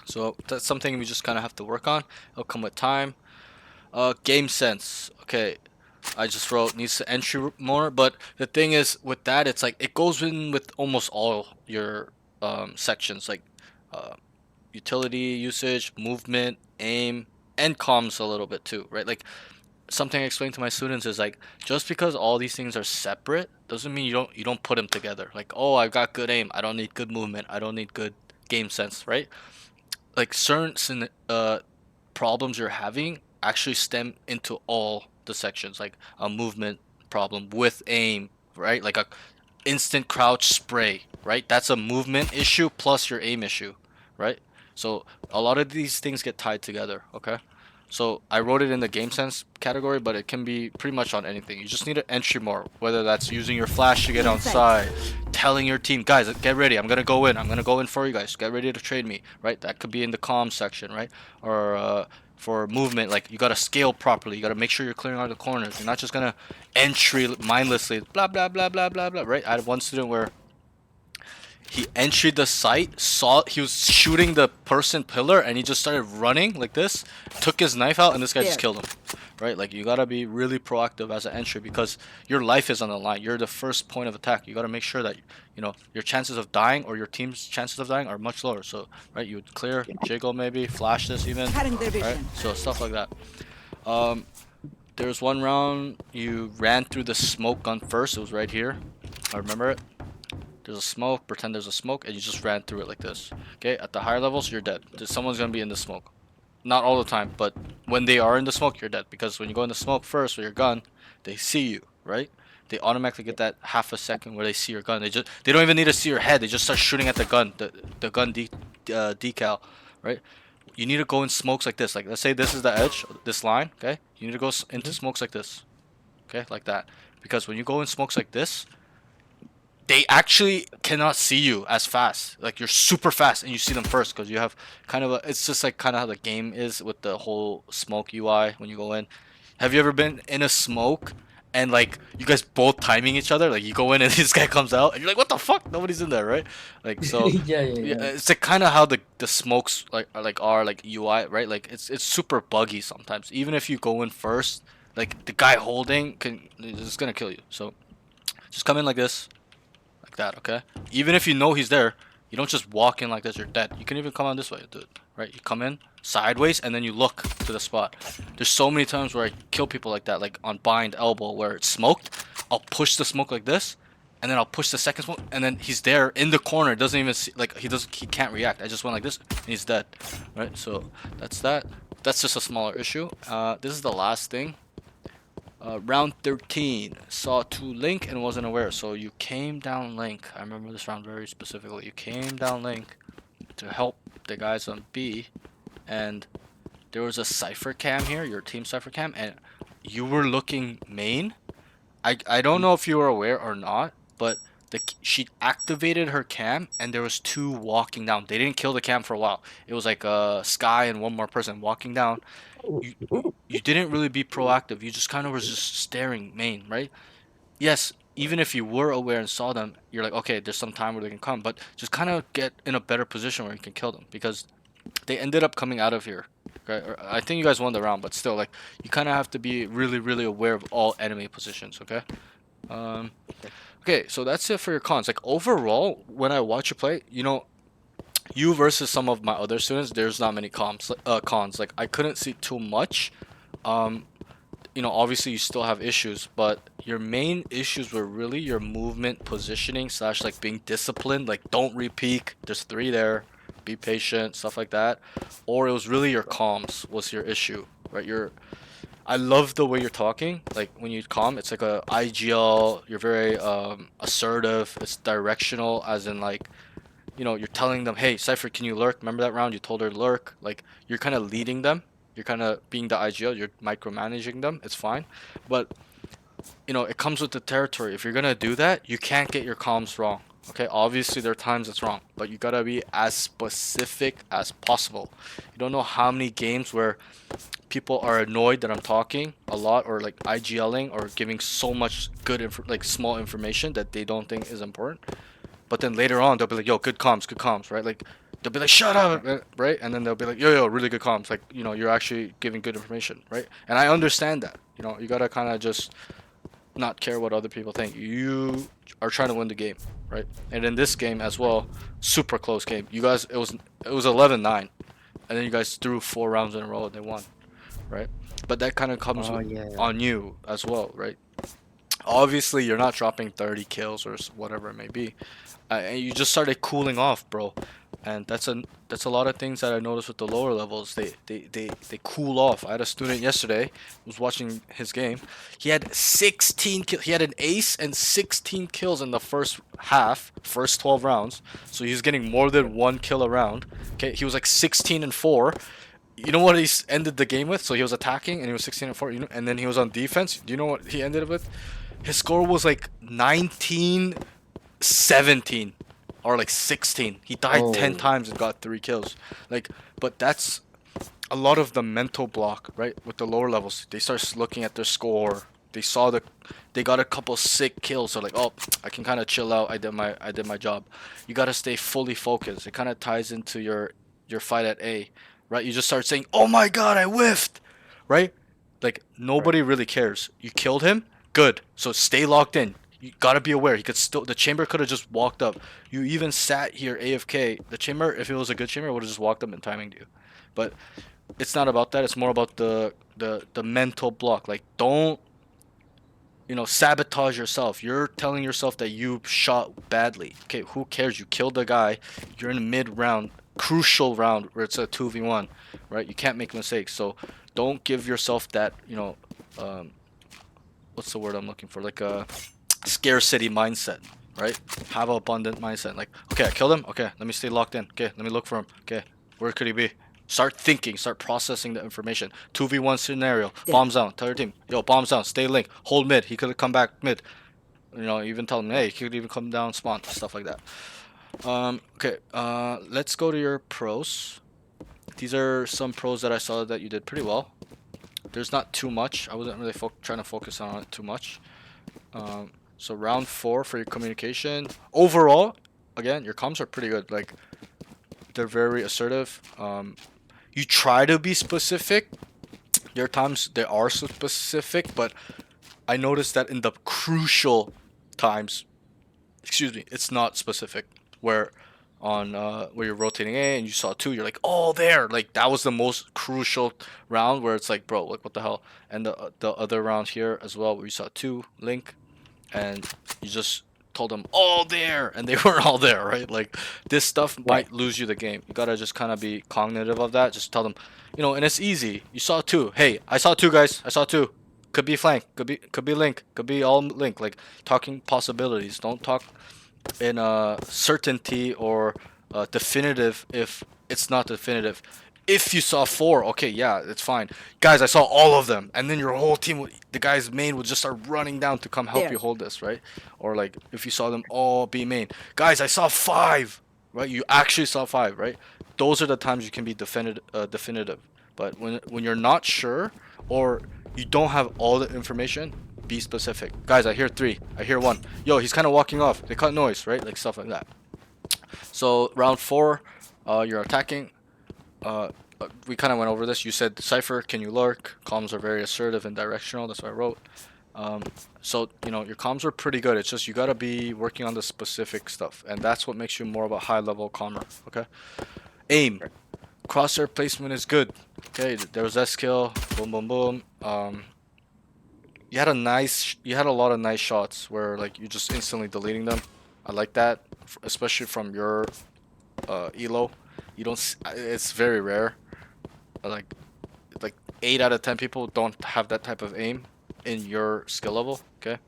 Speaker 1: So that's something we just kind of have to work on. It'll come with time. Game sense. Okay. I just wrote needs to entry more, but the thing is with that, it's like it goes in with almost all your sections, like utility usage, movement, aim, and comms a little bit too, right? Like something I explain to my students is like just because all these things are separate doesn't mean you don't put them together. Like, oh, I've got good aim, I don't need good movement, I don't need good game sense, right? Like certain problems you're having actually stem into all the sections, like a movement problem with aim, right? Like a instant crouch spray, right? That's a movement issue plus your aim issue, right? So a lot of these things get tied together, okay? So I wrote it in the game sense category, but it can be pretty much on anything. You just need an entry more, whether that's using your flash to get outside, telling your team, guys, get ready, I'm gonna go in. I'm gonna go in for you guys. Get ready to trade me, right? That could be in the comms section, right? Or for movement, like you gotta scale properly. You gotta make sure you're clearing out the corners. You're not just gonna entry mindlessly, blah blah blah blah blah blah, right? I had one student where he entered the site, saw he was shooting the person pillar, and he just started running like this, took his knife out, and this guy just killed him. Right? Like you gotta be really proactive as an entry because your life is on the line. You're the first point of attack. You gotta make sure that your chances of dying or your team's chances of dying are much lower. So you would clear, jiggle maybe, flash this even. Right? So stuff like that. There was one round you ran through the smoke gun first. It was right here. I remember it. There's a smoke, pretend there's a smoke, and you just ran through it like this. Okay, at the higher levels, you're dead. Someone's gonna be in the smoke. Not all the time, but when they are in the smoke, you're dead. Because when you go in the smoke first with your gun, they see you, right? They automatically get that half a second where they see your gun. They don't even need to see your head. They just start shooting at the gun, the gun decal, right? You need to go in smokes like this. Like let's say this is the edge, this line, okay? You need to go into smokes like this, okay, like that. Because when you go in smokes like this, they actually cannot see you as fast. Like you're super fast and you see them first because you have kind of it's just like kind of how the game is with the whole smoke UI when you go in. Have you ever been in a smoke and like you guys both timing each other? Like you go in and this guy comes out and you're like, what the fuck? Nobody's in there, right? Like so
Speaker 2: Yeah.
Speaker 1: it's like kind of how the smokes are like UI, right? Like it's super buggy sometimes. Even if you go in first, like the guy holding is gonna kill you. So just come in like this. That, okay? Even if you know he's there, you don't just walk in like this, you're dead. You can even come on this way, dude. Right? You come in sideways and then you look to the spot. There's so many times where I kill people like that, like on bind elbow where it's smoked. I'll push the smoke like this, and then I'll push the second smoke, and then he's there in the corner, doesn't even see, like he can't react. I just went like this and he's dead. Right? So that's that. That's just a smaller issue. This is the last thing. Round 13, saw 2 Link and wasn't aware. So you came down Link. I remember this round very specifically. You came down Link to help the guys on B, and there was a Cypher cam here, your team Cypher cam, and you were looking main. I don't know if you were aware or not, but she activated her cam and there was 2 walking down. They didn't kill the cam for a while. It was like Sky and one more person walking down. You didn't really be proactive. You just kind of was just staring main, right? Yes, even if you were aware and saw them, you're like, okay, there's some time where they can come, but just kind of get in a better position where you can kill them because they ended up coming out of here. Okay, I think you guys won the round, but still, like, you kind of have to be really, really aware of all enemy positions. Okay. Okay, so that's it for your cons. Like overall, when I watch you play, you versus some of my other students, there's not many cons. Like I couldn't see too much. Obviously you still have issues, but your main issues were really your movement, positioning / like being disciplined. Like don't re-peek. There's 3 there. Be patient, stuff like that. Or it was really your comms was your issue, right? I love the way you're talking. Like when you comm, it's like a IGL. You're very assertive. It's directional, as in like, you're telling them, hey, Cypher, can you lurk? Remember that round you told her to lurk? Like you're kind of leading them. You're kind of being the IGL. You're micromanaging them. It's fine, but it comes with the territory. If you're gonna do that, you can't get your comms wrong. Okay, obviously there are times it's wrong, but you gotta be as specific as possible. You don't know how many games where people are annoyed that I'm talking a lot or like IGLing or giving so much good small information that they don't think is important. But then later on they'll be like, yo, good comms, right? Like they'll be like, shut up, right? And then they'll be like, yo, really good comms. Like, you're actually giving good information, right? And I understand that. You gotta kind of just not care what other people think. You are trying to win the game, right? And in this game as well, super close game. You guys, it was 11-9, and then you guys threw 4 rounds in a row and they won, right? But that kind of comes on you as well, right? Obviously, you're not dropping 30 kills or whatever it may be, and you just started cooling off, bro. And that's a lot of things that I noticed with the lower levels. They cool off. I had a student yesterday who was watching his game. He had 16 kills. He had an ace and 16 kills in the first 12 rounds. So he was getting more than 1 kill a round. Okay, he was like 16-4. you know what ended the game with? So he was attacking and he was 16 and 4, you know, and then he was on defense. Do you know what he ended up with? His score was like 19-17 or like 16. He died 10
Speaker 2: Oh.
Speaker 1: times and got 3 kills. Like, but that's a lot of the mental block, right? With the lower levels, they start looking at their score. They got a couple sick kills. So like, oh, I can kind of chill out. I did my job. You gotta stay fully focused. It kind of ties into your fight at A, right? You just start saying, oh my god, I whiffed, right? Like nobody really cares. You killed him, good. So stay locked in. You gotta be aware. He could still. The chamber could have just walked up. You even sat here AFK. The chamber, if it was a good chamber, would have just walked up and timinged you. But it's not about that. It's more about the mental block. Like don't sabotage yourself. You're telling yourself that you shot badly. Okay, who cares? You killed the guy. You're in a mid round, crucial round where it's a 2v1, right? You can't make mistakes. So don't give yourself that, what's the word I'm looking for? Like a scarcity mindset, right? Have an abundant mindset. Like, okay, I killed him. Okay, let me stay locked in. Okay, let me look for him. Okay, where could he be? Start thinking, start processing the information. 2v1 scenario. Bombs down. Tell your team, yo, bombs down. Stay link. Hold mid. He could have come back mid. Even tell him, hey, he could even come down spawn. Stuff like that. Okay. Let's go to your pros. These are some pros that I saw that you did pretty well. There's not too much. I wasn't really trying to focus on it too much. So round 4 for your communication. Overall, again, your comms are pretty good. Like, they're very assertive. You try to be specific. There are times they are specific, but I noticed that in the crucial times, excuse me, it's not specific. Where where you're rotating A and you saw 2, you're like, oh, there. Like, that was the most crucial round where it's like, bro, like, what the hell? And the other round here as well, where you saw 2 link, and you just told them all there, and they weren't all there, right? Like, this stuff might lose you the game. You gotta just kind of be cognitive of that. Just tell them, and it's easy. You saw 2. Hey, I saw 2, guys. I saw 2. Could be flank. Could be link. Could be all link. Like, talking possibilities. Don't talk in certainty or definitive if it's not definitive. If you saw 4, okay, yeah, it's fine. Guys, I saw all of them. And then your whole team, the guy's main would just start running down to come help you hold this, right? Or like, if you saw them all be main. Guys, I saw 5, right? You actually saw 5, right? Those are the times you can be definitive. But when you're not sure or you don't have all the information, be specific. Guys, I hear 3. I hear 1. Yo, he's kind of walking off. They cut noise, right? Like, stuff like that. So, round 4, you're attacking. We kind of went over this. You said Cypher, can you lurk? Comms are very assertive and directional. That's what I wrote. So, your comms are pretty good. It's just you got to be working on the specific stuff. And that's what makes you more of a high-level commer, okay? Aim. Crosshair placement is good. Okay, there was S kill. Boom, boom, boom. You had a lot of nice shots where, like, you just instantly deleting them. I like that, especially from your elo. You don't. It's very rare. Like 8 out of 10 people don't have that type of aim in your skill level. Okay,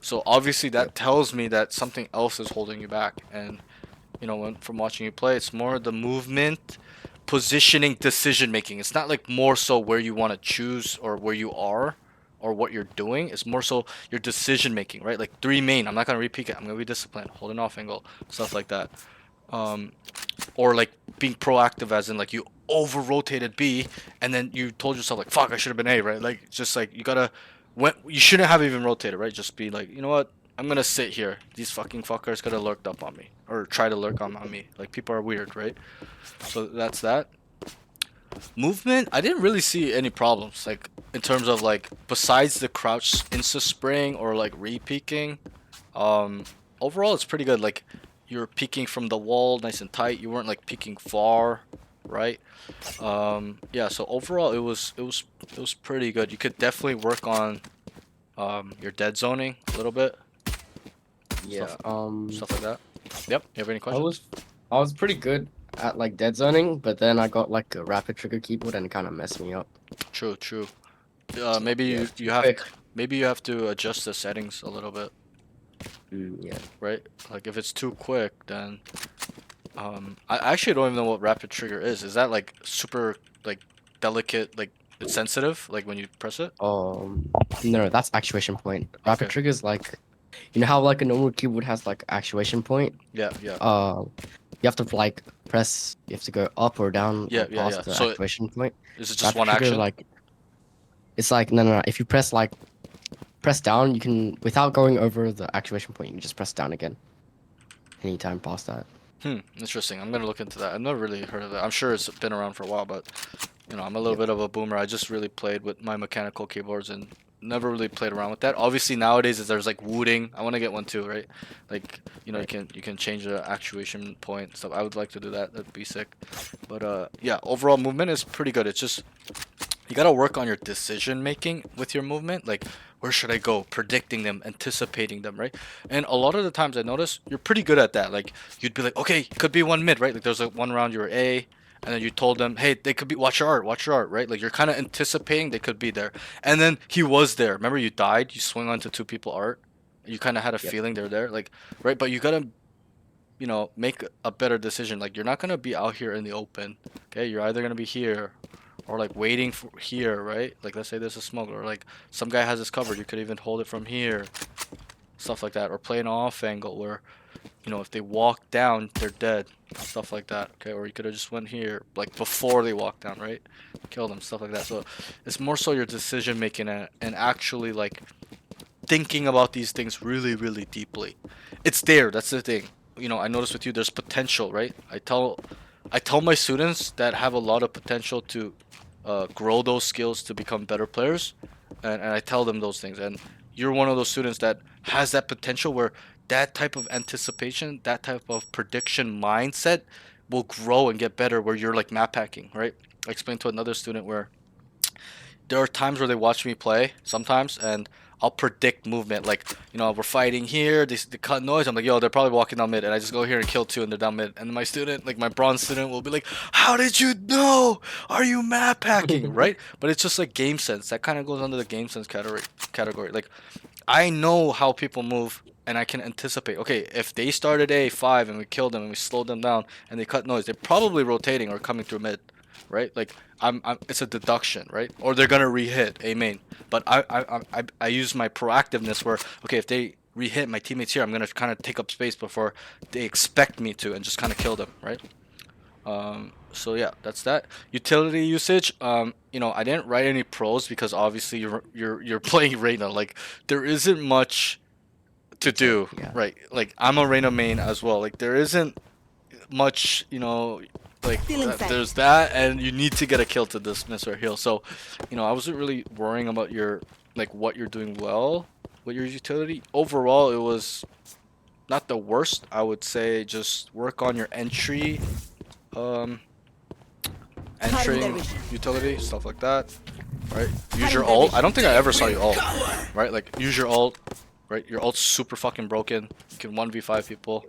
Speaker 1: so obviously that tells me that something else is holding you back. And from watching you play, it's more the movement, positioning, decision making. It's not like more so where you want to choose or where you are or what you're doing. It's more so your decision making, right? Like 3 main, I'm not gonna re-peek it. I'm gonna be disciplined, holding off angle, stuff like that. Or like being proactive, as in like you over rotated B and then you told yourself like, fuck, I should have been A, right? Like, just like you shouldn't have even rotated, right? Just be like, you know what, I'm gonna sit here. These fucking fuckers could have lurked up on me or try to lurk on me. Like, people are weird, right? So that's that. Movement, I didn't really see any problems, like in terms of like, besides the crouch insta spring or like re-peeking. Overall it's pretty good. Like, you're peeking from the wall nice and tight. You weren't like peeking far, right? Yeah, so overall it was pretty good. You could definitely work on your dead zoning a little bit.
Speaker 2: Yeah.
Speaker 1: Stuff like that. Yep. You have any questions?
Speaker 2: I was pretty good at like dead zoning, but then I got like a rapid trigger keyboard and it kind of messed me up.
Speaker 1: True. Maybe you have to adjust the settings a little bit.
Speaker 2: Yeah.
Speaker 1: Right? Like, if it's too quick, then I actually don't even know what rapid trigger is. Is that like super like delicate, like it's sensitive, like when you press it?
Speaker 2: No, that's actuation point. Rapid
Speaker 1: Okay.
Speaker 2: trigger is like, you know how like a normal keyboard has like actuation point.
Speaker 1: Yeah, yeah,
Speaker 2: You have to like press. You have to go up or down
Speaker 1: yeah,
Speaker 2: or
Speaker 1: yeah, yeah.
Speaker 2: past the
Speaker 1: So
Speaker 2: actuation point.
Speaker 1: is it just
Speaker 2: Rapid
Speaker 1: one
Speaker 2: trigger
Speaker 1: action?
Speaker 2: like it's like no. If you press down, you can without going over the actuation point. You can just press down again. Anytime past that.
Speaker 1: Interesting. I'm gonna look into that. I've never really heard of that. I'm sure it's been around for a while, but I'm a little
Speaker 2: Yep.
Speaker 1: bit of a boomer. I just really played with my mechanical keyboards and never really played around with that. Obviously nowadays is there's like wooting. I want to get one too, right? Like, you
Speaker 2: Right.
Speaker 1: can change the actuation point stuff. I would like to do that. That'd be sick. But yeah, overall movement is pretty good. It's just you gotta work on your decision making with your movement. Like, where should I go? Predicting them, anticipating them, right? And a lot of the times I notice you're pretty good at that. Like, you'd be like, okay, could be one mid, right? Like, there's like one round you were A, and then you told them, hey, they could be, watch your art, right? Like, you're kind of anticipating they could be there. And then he was there. Remember, you died, you swung onto two people art. You kind of had a
Speaker 2: Yep.
Speaker 1: feeling they're there, like, right? But you gotta, make a better decision. Like, you're not gonna be out here in the open, okay? You're either gonna be here or like waiting for here, right? Like let's say there's a smuggler, like some guy has this covered, you could even hold it from here, stuff like that, or play an off angle where if they walk down, they're dead, stuff like that, okay? Or you could have just went here, like before they walk down, right? Kill them, stuff like that. So it's more so your decision making and actually like thinking about these things really, really deeply. It's there. That's the thing. I notice with you, there's potential, right? I tell my students that have a lot of potential to grow those skills to become better players, and I tell them those things. And you're one of those students that has that potential where that type of anticipation, that type of prediction mindset will grow and get better. Where you're like map hacking, right? I explained to another student where there are times where they watch me play sometimes, and I'll predict movement. Like, we're fighting here, they cut noise. I'm like, yo, they're probably walking down mid, and I just go here and kill two, and they're down mid. And my student, like my bronze student, will be like, how did you know? Are you map hacking, right? But it's just like game sense. That kind of goes under the game sense category. Like, I know how people move. And I can anticipate. Okay, if they started A5 and we killed them and we slowed them down and they cut noise, they're probably rotating or coming through mid, right? Like it's a deduction, right? Or they're gonna re-hit a main. But I use my proactiveness where okay, if they re-hit my teammates here, I'm gonna kind of take up space before they expect me to and just kind of kill them, right? So yeah, that's that. Utility usage. I didn't write any pros because obviously you're playing Reyna. Like there isn't much to do,
Speaker 2: Yeah.
Speaker 1: right? Like I'm a Reyna main as well. Like there isn't much, like there's that, and you need to get a kill to dismiss or heal. So, I wasn't really worrying about your like what you're doing well with your utility. Overall, it was not the worst. I would say just work on your um, entering utility, stuff like that. Right? Use your ult. I don't think I ever saw you ult. Right? Like use your ult. Right? Your ult's super fucking broken. You can 1v5 people.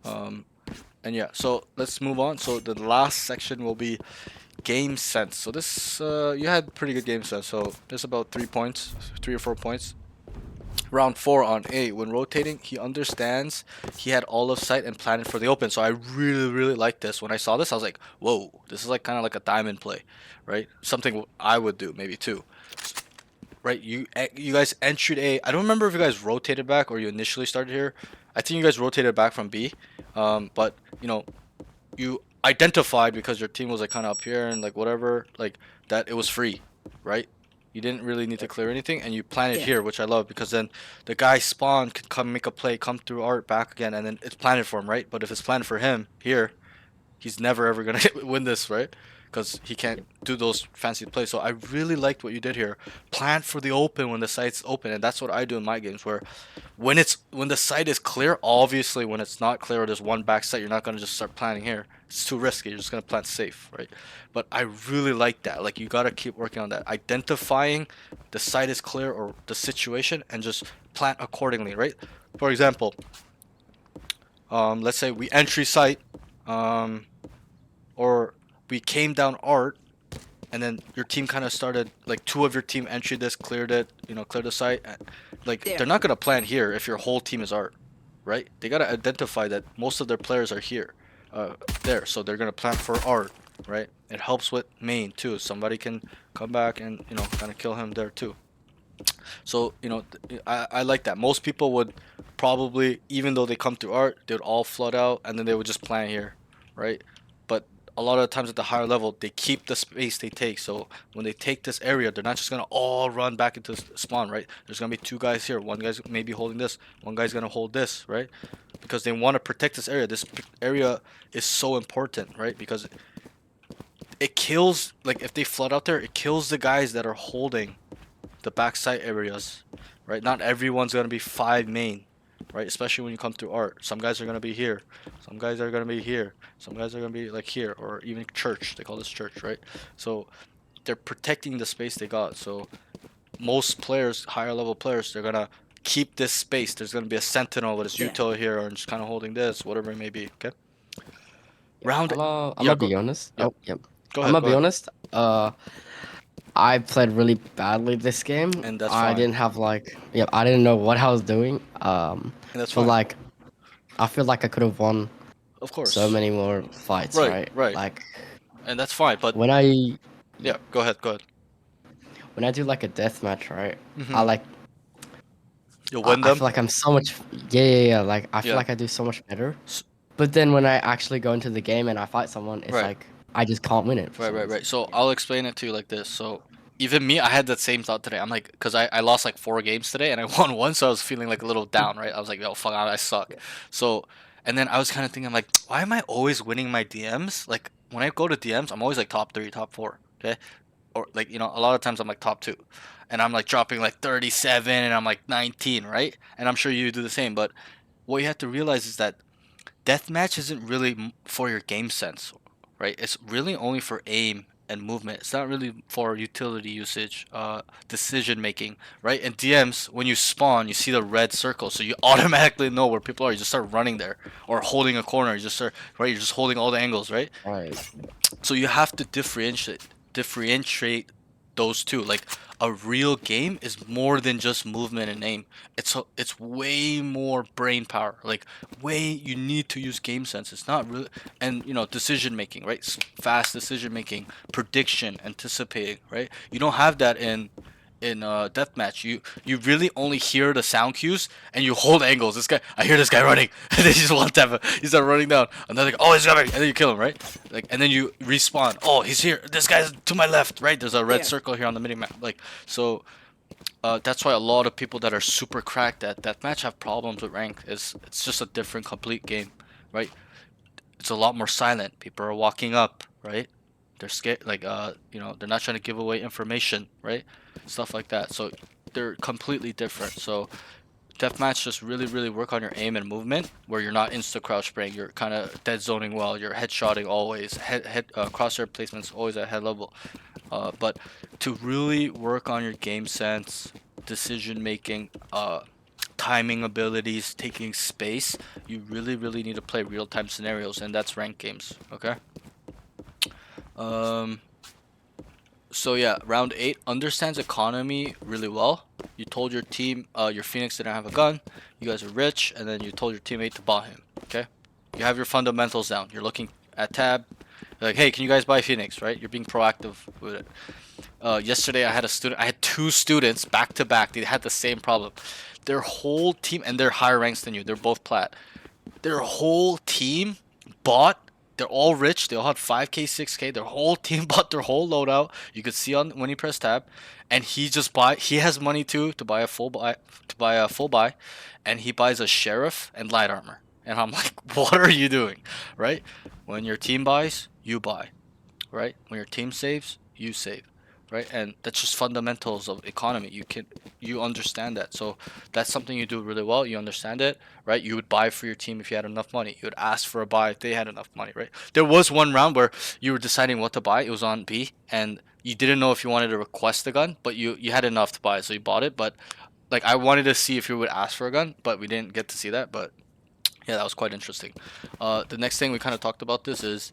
Speaker 1: And yeah, so let's move on. So the last section will be game sense. So this you had pretty good game sense. So there's about 3 points, 3 or 4 points. Round 4 on A. When rotating, he understands he had all of sight and planned for the open. So I really, really like this. When I saw this, I was like, whoa, this is like kind of like a diamond play, right? Something I would do maybe too. Right, you guys entered A. I don't remember if you guys rotated back or you initially started here. I think you guys rotated back from B. But you identified because your team was like kind of up here and like whatever, like that it was free, right? You didn't really need to clear anything, and you planted here, which I love because then the guy spawn could come make a play, come through art back again, and then it's planted for him, right? But if it's planted for him here, he's never ever gonna win this, right? Because he can't do those fancy plays. So I really liked what you did here. Plant for the open when the site's open, and that's what I do in my games. Where when the site is clear, obviously when it's not clear or there's one back site, you're not gonna just start planting here. It's too risky. You're just gonna plant safe, right? But I really like that. Like you gotta keep working on that. Identifying the site is clear or the situation, and just plant accordingly, right? For example, let's say we entry site, or we came down art, and then your team kind of started like two of your team entry this, cleared it, cleared the site. Like they're not gonna plan here if your whole team is art, right? They gotta identify that most of their players are here. there. So they're gonna plant for art, right? It helps with main too. Somebody can come back and kind of kill him there too. So I like that. Most people would probably, even though they come through art, they would all flood out and then they would just plant here, right? But a lot of the times at the higher level, they keep the space they take. So when they take this area, they're not just gonna all run back into spawn, right? There's gonna be two guys here. One guy's maybe holding this. One guy's gonna hold this, right? Because they want to protect this area. This area is so important, right? Because it kills, like if they flood out there, it kills the guys that are holding the backside areas, right? Not everyone's gonna be 5 main, right? Especially when you come through art. Some guys are gonna be here, some guys are gonna be here, some guys are gonna be like here, or even church. They call this church, right? So they're protecting the space they got. So most players, higher level players, they're gonna keep this space. There's gonna be a sentinel with his util here, or just kind of holding this, whatever it may be. Okay. Round.
Speaker 2: I'm
Speaker 1: Yeah,
Speaker 2: gonna be honest.
Speaker 1: yeah.
Speaker 2: Oh, yep.
Speaker 1: Go
Speaker 2: I'm
Speaker 1: ahead.
Speaker 2: gonna
Speaker 1: Go
Speaker 2: be
Speaker 1: ahead.
Speaker 2: honest. I played really badly this game.
Speaker 1: And that's
Speaker 2: I
Speaker 1: fine.
Speaker 2: didn't have like, yeah, I didn't know what I was doing.
Speaker 1: And that's
Speaker 2: But
Speaker 1: fine.
Speaker 2: like, I feel like I could have won
Speaker 1: Of course.
Speaker 2: so many more fights,
Speaker 1: Right,
Speaker 2: right?
Speaker 1: right.
Speaker 2: Like
Speaker 1: And that's fine. But
Speaker 2: when I,
Speaker 1: yeah, go ahead. Go ahead.
Speaker 2: when I do like a death match, right?
Speaker 1: Mhm.
Speaker 2: I like,
Speaker 1: You'll
Speaker 2: I,
Speaker 1: win
Speaker 2: I
Speaker 1: them.
Speaker 2: feel like I'm so much, yeah. Like I feel
Speaker 1: Yeah.
Speaker 2: like I do so much better.
Speaker 1: S-
Speaker 2: But then when I actually go into the game and I fight someone, it's
Speaker 1: Right.
Speaker 2: like I just can't win it. for some
Speaker 1: Right.
Speaker 2: reason.
Speaker 1: So I'll explain it to you like this. So even me, I had that same thought today. I'm like, because I lost like 4 games today and I won one, so I was feeling like a little down, right? I was like, yo, fuck, I suck. So, and then I was kind of thinking, like, why am I always winning my DMs? Like, when I go to DMs, I'm always like top 3, top 4, okay? Or like, a lot of times I'm like top 2. And I'm like dropping like 37 and I'm like 19, right? And I'm sure you do the same. But what you have to realize is that deathmatch isn't really for your game sense, right? It's really only for aim and movement. It's not really for utility usage, decision making, right? And DMs, when you spawn, you see the red circle, so you automatically know where people are. You just start running there, or holding a corner. You just start, right? You're just holding all the angles, right?
Speaker 2: Right.
Speaker 1: So you have to differentiate those two. Like a real game is more than just movement and aim. It's way more brain power. Like you need to use game sense. It's not really, and decision making, right? Fast decision making, prediction, anticipating, right? You don't have that in deathmatch. You really only hear the sound cues and you hold angles. I hear this guy running, and then you just one tap him. He start running down. Another guy, oh, he's coming, and then you kill him, right? Like, and then you respawn. Oh, he's here. This guy's to my left, right? There's a red circle here on the mini map. Like, so that's why a lot of people that are super cracked at deathmatch have problems with rank. It's just a different complete game, right? It's a lot more silent. People are walking up, right? They're scared, like they're not trying to give away information, right? Stuff like that. So they're completely different. So deathmatch, just really work on your aim and movement, where you're not insta crouch spraying. You're kind of dead zoning well. You're headshotting always. Crosshair placements always at head level. But to really work on your game sense, decision making, timing abilities, taking space, you really need to play real time scenarios, and that's ranked games. Okay. So yeah, round 8 understands economy really well. You told your team, your Phoenix didn't have a gun. You guys are rich, and then you told your teammate to buy him. Okay, you have your fundamentals down. You're looking at tab. You're like, hey, can you guys buy Phoenix? Right? You're being proactive with it. Yesterday I had I had 2 students back to back. They had the same problem. Their whole team, and they're higher ranks than you. They're both plat. Their whole team bought. They're all rich. They all had 5K, 6K. Their whole team bought their whole loadout. You could see on when he pressed tab, and he has money too to buy a full buy, and he buys a sheriff and light armor. And I'm like, what are you doing, right? When your team buys, you buy, right? When your team saves, you save, right? And that's just fundamentals of economy. You understand that. So that's something you do really well. You understand it, right? You would buy for your team if you had enough money. You would ask for a buy if they had enough money, right? There was one round where you were deciding what to buy. It was on B, and you didn't know if you wanted to request the gun, but you had enough to buy it, so you bought it. But like, I wanted to see if you would ask for a gun, but we didn't get to see that. But yeah, that was quite interesting. The next thing we kind of talked about this is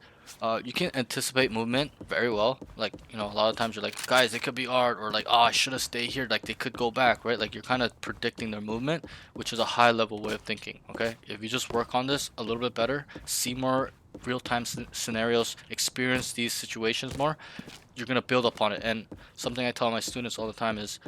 Speaker 1: you can anticipate movement very well. Like, a lot of times you're like, guys, it could be art, or like, oh, I should have stayed here. Like, they could go back, right? Like, you're kind of predicting their movement, which is a high level way of thinking, okay? If you just work on this a little bit better, see more real-time scenarios, experience these situations more, you're gonna build upon it. And something I tell my students all the time is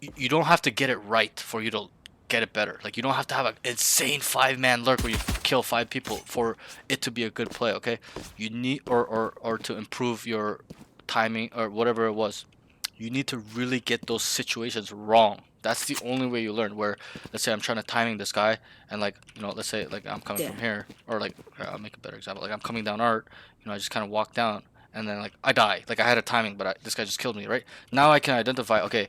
Speaker 1: you don't have to get it right for you to get it better. Like you don't have to have an insane 5-man lurk where you kill 5 people for it to be a good play, okay? You need or to improve your timing or whatever it was. You need to really get those situations wrong. That's the only way you learn. Where let's say I'm trying to timing this guy and like, you know, let's say like I'm coming from here or like I'll make a better example. Like I'm coming down art, you know, I just kind of walk down and then like I die. Like I had a timing, but this guy just killed me, right? Now I can identify, okay,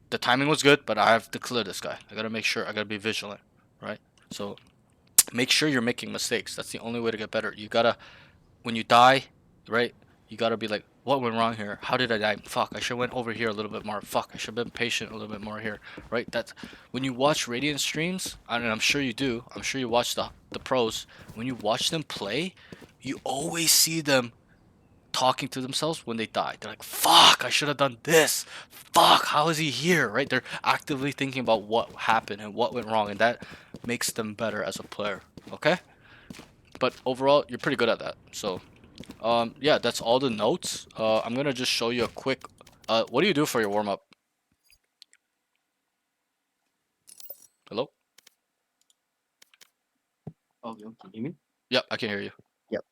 Speaker 1: the timing was good, but I have to clear this guy. I gotta make sure. I gotta be vigilant, right? So make sure you're making mistakes. That's the only way to get better. You gotta, when you die, right? You gotta be like, what went wrong here? How did I die? Fuck, I should went over here a little bit more. Fuck, I should have been patient a little bit more here, right? That's when you watch Radiant streams, and I'm sure you do. I'm sure you watch the pros. When you watch them play, you always see them talking to themselves when they die. They're like, fuck, I should have done this. Fuck, how is he here? Right? They're actively thinking about what happened and what went wrong, and that makes them better as a player. Okay? But overall, you're pretty good at that. So, yeah, that's all the notes. I'm gonna just show you a quick. What do you do for your warm up? Hello?
Speaker 2: Oh, can you hear me?
Speaker 1: Yep, I can hear you.
Speaker 2: Yep.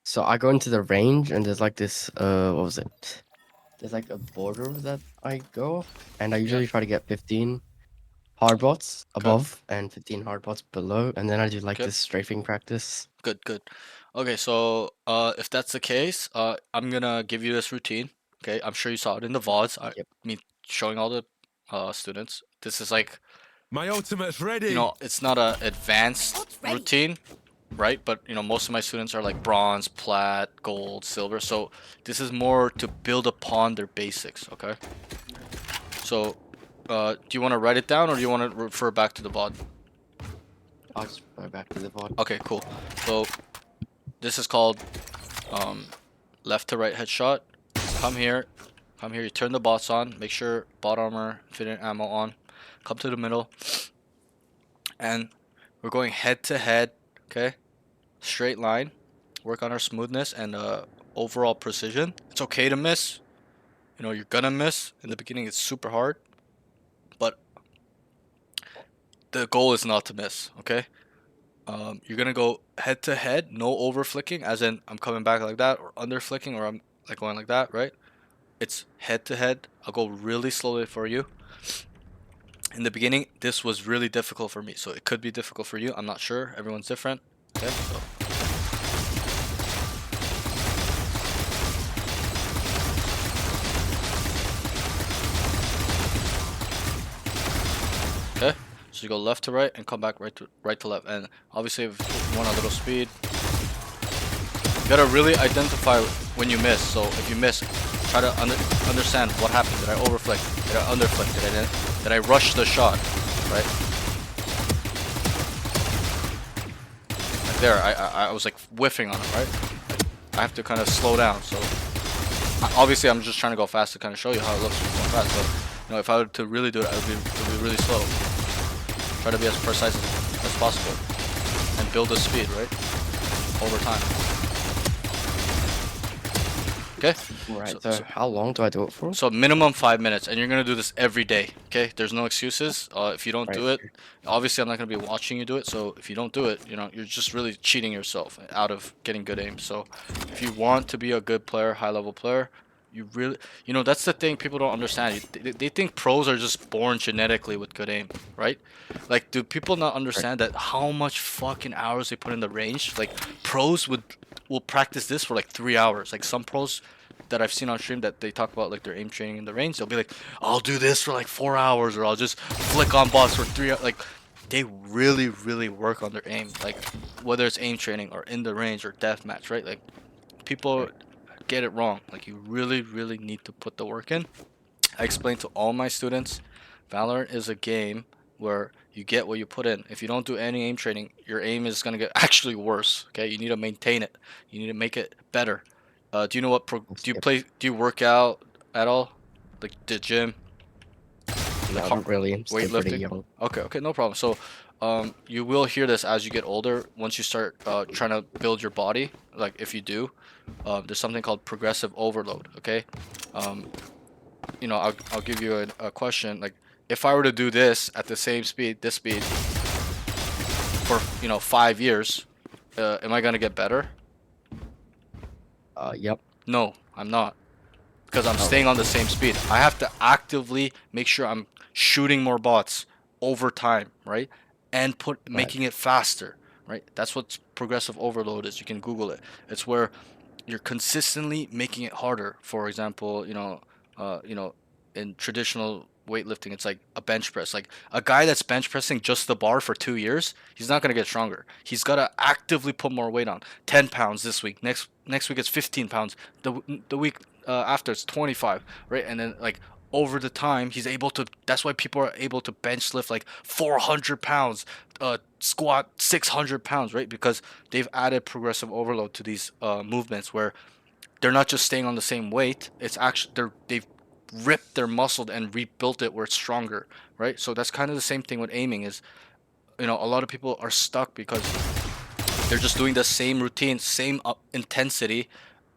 Speaker 2: So I go into the range and there's like this what was it? There's like a border that I go and I usually try to get 15 hard bots above and 15 hard bots below, and then I do like
Speaker 1: Okay.
Speaker 2: this strafing practice.
Speaker 1: Good, good. Okay, so if that's the case, I'm gonna give you this routine. Okay, I'm sure you saw it in the VODs.
Speaker 2: Yep.
Speaker 1: Me showing all the students. This is like,
Speaker 7: My ultimate's ready.
Speaker 1: you know, it's not a advanced
Speaker 5: Ult's ready.
Speaker 1: routine, right? But you know, most of my students are like bronze, plat, gold, silver. So this is more to build upon their basics. Okay. So, do you want to write it down or do you want to refer back to the VOD?
Speaker 2: I'll just go back to the VOD.
Speaker 1: Okay, cool. So this is called left to right headshot. Come here, you turn the bots on, make sure bot armor, infinite ammo on. Come to the middle, and we're going head to head. Okay, straight line. Work on our smoothness and overall precision. It's okay to miss. You know, you're gonna miss in the beginning. It's super hard, but the goal is not to miss. Okay. You're gonna go head to head, no over flicking, as in I'm coming back like that, or under flicking, or I'm like going like that, right? It's head to head. I'll go really slowly for you. In the beginning, this was really difficult for me, so it could be difficult for you. I'm not sure. Everyone's different. Okay, so. Okay, so you go left to right and come back right to left, and obviously if you want a little speed, you gotta really identify when you miss. So if you miss, try to understand what happened. Did I overflick? Did I underflick? Did I rush the shot? Right? Like there, I was like whiffing on it, right? Like, I have to kind of slow down. So obviously I'm just trying to go fast to kind of show you how it looks going fast. But you know, if I were to really do it, it would be really slow. Try to be as precise as possible and build the speed, right? Over time. Okay?
Speaker 2: Right. So how long do I do it for?
Speaker 1: So minimum 5 minutes, and you're gonna do this every day. Okay? There's no excuses. If you don't do it, obviously I'm not gonna be watching you do it. So if you don't do it, you know, you're just really cheating yourself out of getting good aim. So if you want to be a good player, high level player, you really, you know, that's the thing people don't understand. They think pros are just born genetically with good aim, right? Like, do people not understand that how much fucking hours they put in the range? Like, pros will practice this for like 3 hours. Like some pros that I've seen on stream that they talk about like their aim training in the range, they'll be like, I'll do this for like 4 hours, or I'll just flick on bots for 3 hours. Like, they really work on their aim. Like, whether it's aim training or in the range or deathmatch, right? Like, people get it wrong. Like, you really need to put the work in. I explain to all my students, Valorant is a game where you get what you put in. If you don't do any aim training, your aim is gonna get actually worse. Okay, you need to maintain it. You need to make it better. Do you know what? Do you work out at all? Like the gym?
Speaker 2: No, not really. I'm still pretty
Speaker 1: weightlifting?
Speaker 2: young.
Speaker 1: Okay, no problem. So, you will hear this as you get older. Once you start trying to build your body, like if you do, there's something called progressive overload. Okay, um, I'll give you a question. Like, if I were to do this at the same speed, this speed, for 5 years, am I gonna get better?
Speaker 2: Yep.
Speaker 1: No, I'm not. Because I'm
Speaker 2: Oh,
Speaker 1: staying on the same speed. I have to actively make sure I'm shooting more bots over time, right? And
Speaker 2: right.
Speaker 1: making it faster, right? That's what progressive overload is. You can Google it. It's where you're consistently making it harder. For example, in traditional weightlifting, it's like a bench press. Like a guy that's bench pressing just the bar for 2 years, he's not gonna get stronger. He's gotta actively put more weight on. 10 pounds this week. Next week it's 15 pounds. The week after it's 25, right? And then like over the time he's able to. That's why people are able to bench lift like 400 pounds, squat 600 pounds, right? Because they've added progressive overload to these movements where they're not just staying on the same weight. It's actually they've ripped their muscle and rebuilt it where it's stronger, right? So that's kind of the same thing with aiming. Is a lot of people are stuck because they're just doing the same routine, same intensity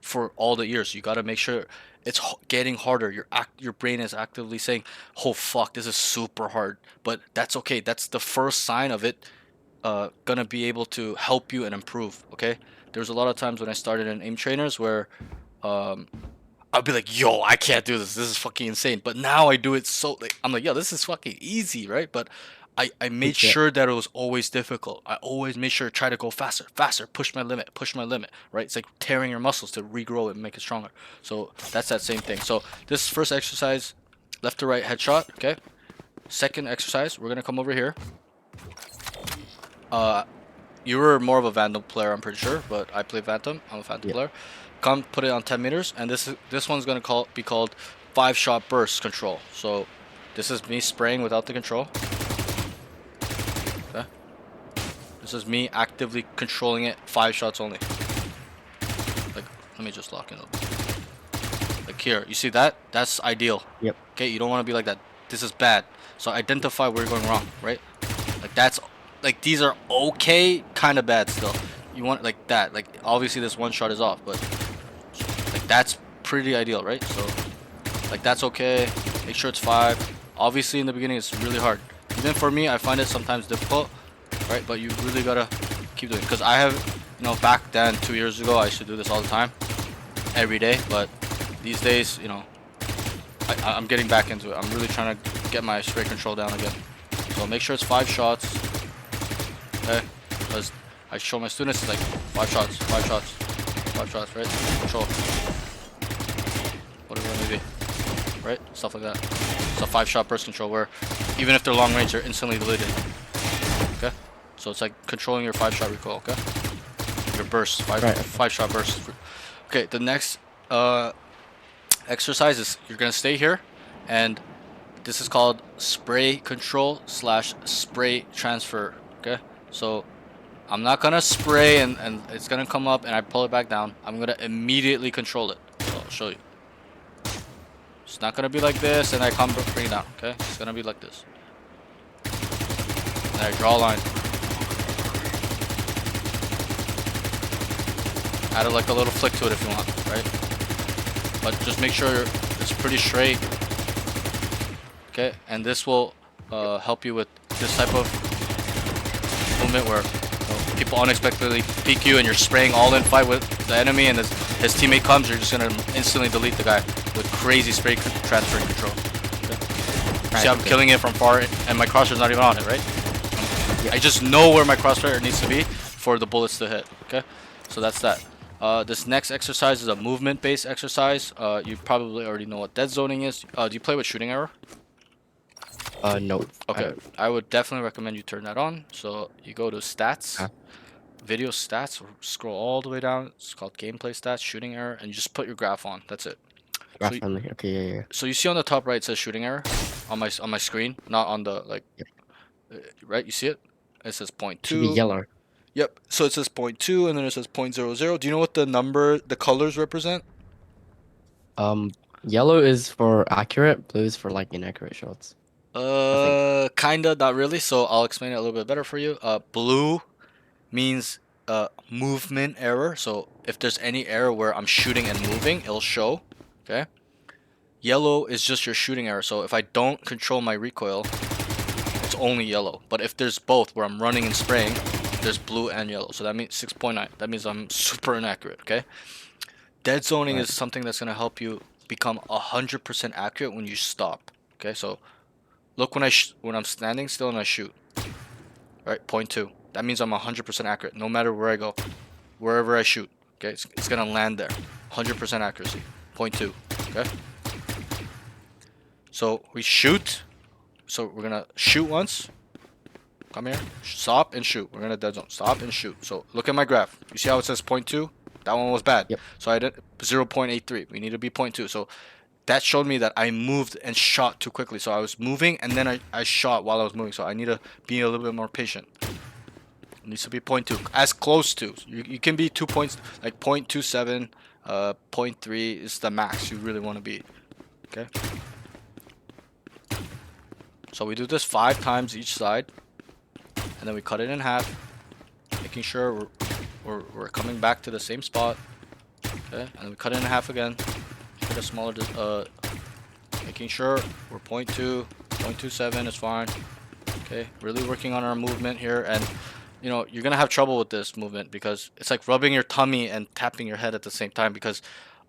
Speaker 1: for all the years. You got to make sure it's getting harder. Your brain is actively saying, "Oh fuck, this is super hard," but that's okay. That's the first sign of it gonna be able to help you and improve. Okay, there's a lot of times when I started in aim trainers where um, I'll be like, yo, I can't do this. This is fucking insane. But now I do it so like I'm like, yo, this is fucking easy, right? But I made
Speaker 2: Yeah.
Speaker 1: sure that it was always difficult. I always made sure to try to go faster, faster, push my limit, right? It's like tearing your muscles to regrow it and make it stronger. So that's that same thing. So this first exercise, left to right headshot, okay? Second exercise, we're gonna come over here. You were more of a Phantom player, I'm pretty sure, but I play Phantom. I'm a Phantom
Speaker 2: Yeah.
Speaker 1: player. Come put it on 10 meters, and this one's gonna be called 5-shot burst control. So this is me spraying without the control. Okay. This is me actively controlling it 5 shots only. Like, let me just lock in. Like here, you see that? That's ideal.
Speaker 2: Yep.
Speaker 1: Okay, you don't want to be like that. This is bad. So identify where you're going wrong, right? Like that's like these are okay, kind of bad still. You want like that. Like obviously this one shot is off, but like that's pretty ideal, right? So like that's okay. Make sure it's 5. Obviously in the beginning it's really hard. Even for me, I find it sometimes difficult, right? But you really gotta keep doing it. Because I have, back then 2 years ago, I used to do this all the time, every day. But these days, I'm getting back into it. I'm really trying to get my spray control down again. So make sure it's 5 shots. Okay, because I show my students it's like 5 shots, 5 shots, 5 shots, right? Control. Whatever it may be, right? Stuff like that. It's a 5-shot burst control where even if they're long range, they're instantly deleted. Okay, so it's like controlling your 5-shot recoil. Okay, your burst, 5-shot burst. Okay, the next exercise is you're gonna stay here, and this is called spray control / spray transfer. Okay, so I'm not gonna spray and it's gonna come up and I pull it back down. I'm gonna immediately control it. So I'll show you. It's not gonna be like this and I bring it down. Okay, it's gonna be like this. And I draw a line. Add like a little flick to it if you want, right? But just make sure it's pretty straight. Okay, and this will help you with this type of movement where people unexpectedly peek you and you're spraying all in fight with the enemy, and his teammate comes, you're just gonna instantly delete the guy with crazy spray transfer and control. Okay. See, I'm killing it from far, and my crosshair's not even on it, right? I just know where my crosshair needs to be for the bullets to hit. Okay, so that's that. This next exercise is a movement-based exercise. You probably already know what dead zoning is. Do you play with shooting arrow?
Speaker 2: No.
Speaker 1: Okay, I would definitely recommend you turn that on. So you go to stats, video stats, or scroll all the way down. It's called gameplay stats, shooting error, and you just put your graph on. That's it.
Speaker 2: Graph only. Okay, yeah.
Speaker 1: So you see on the top right it says shooting error on my screen, not on the right? You see it? It says 0.2.
Speaker 2: Should be yellow.
Speaker 1: Yep. So it says 0.2 and then it says 0.00. Do you know what the colors represent?
Speaker 2: Yellow is for accurate, blue is for like inaccurate shots.
Speaker 1: Kinda, not really. So I'll explain it a little bit better for you. Blue means movement error. So if there's any error where I'm shooting and moving, it'll show. Okay. Yellow is just your shooting error. So if I don't control my recoil, it's only yellow. But if there's both, where I'm running and spraying, there's blue and yellow. So that means 6.9. That means I'm super inaccurate. Okay. Dead zoning is something that's gonna help you become 100% accurate when you stop. Okay. So look when I'm standing still and I shoot. Right, 0.2. That means I'm 100% accurate no matter where I go, wherever I shoot. Okay, it's gonna land there. 100% accuracy. 0.2. Okay. So we shoot. So we're gonna shoot once. Come here. Stop and shoot. We're gonna dead zone. Stop and shoot. So look at my graph. You see how it says 0.2? That one was bad.
Speaker 2: Yep.
Speaker 1: So I did 0.83. We need to be 0.2. So that showed me that I moved and shot too quickly. So I was moving and then I shot while I was moving. So I need to be a little bit more patient. It needs to be 0.2, as close to. You can be 2 points, like 0.27, 0.3 is the max you really want to be. Okay. So we do this 5 times each side, and then we cut it in half, making sure we're coming back to the same spot. Okay, and we cut it in half again. Get a smaller, making sure we're 0.2, 0.27 is fine. Okay, really working on our movement here, and you know you're gonna have trouble with this movement because it's like rubbing your tummy and tapping your head at the same time, because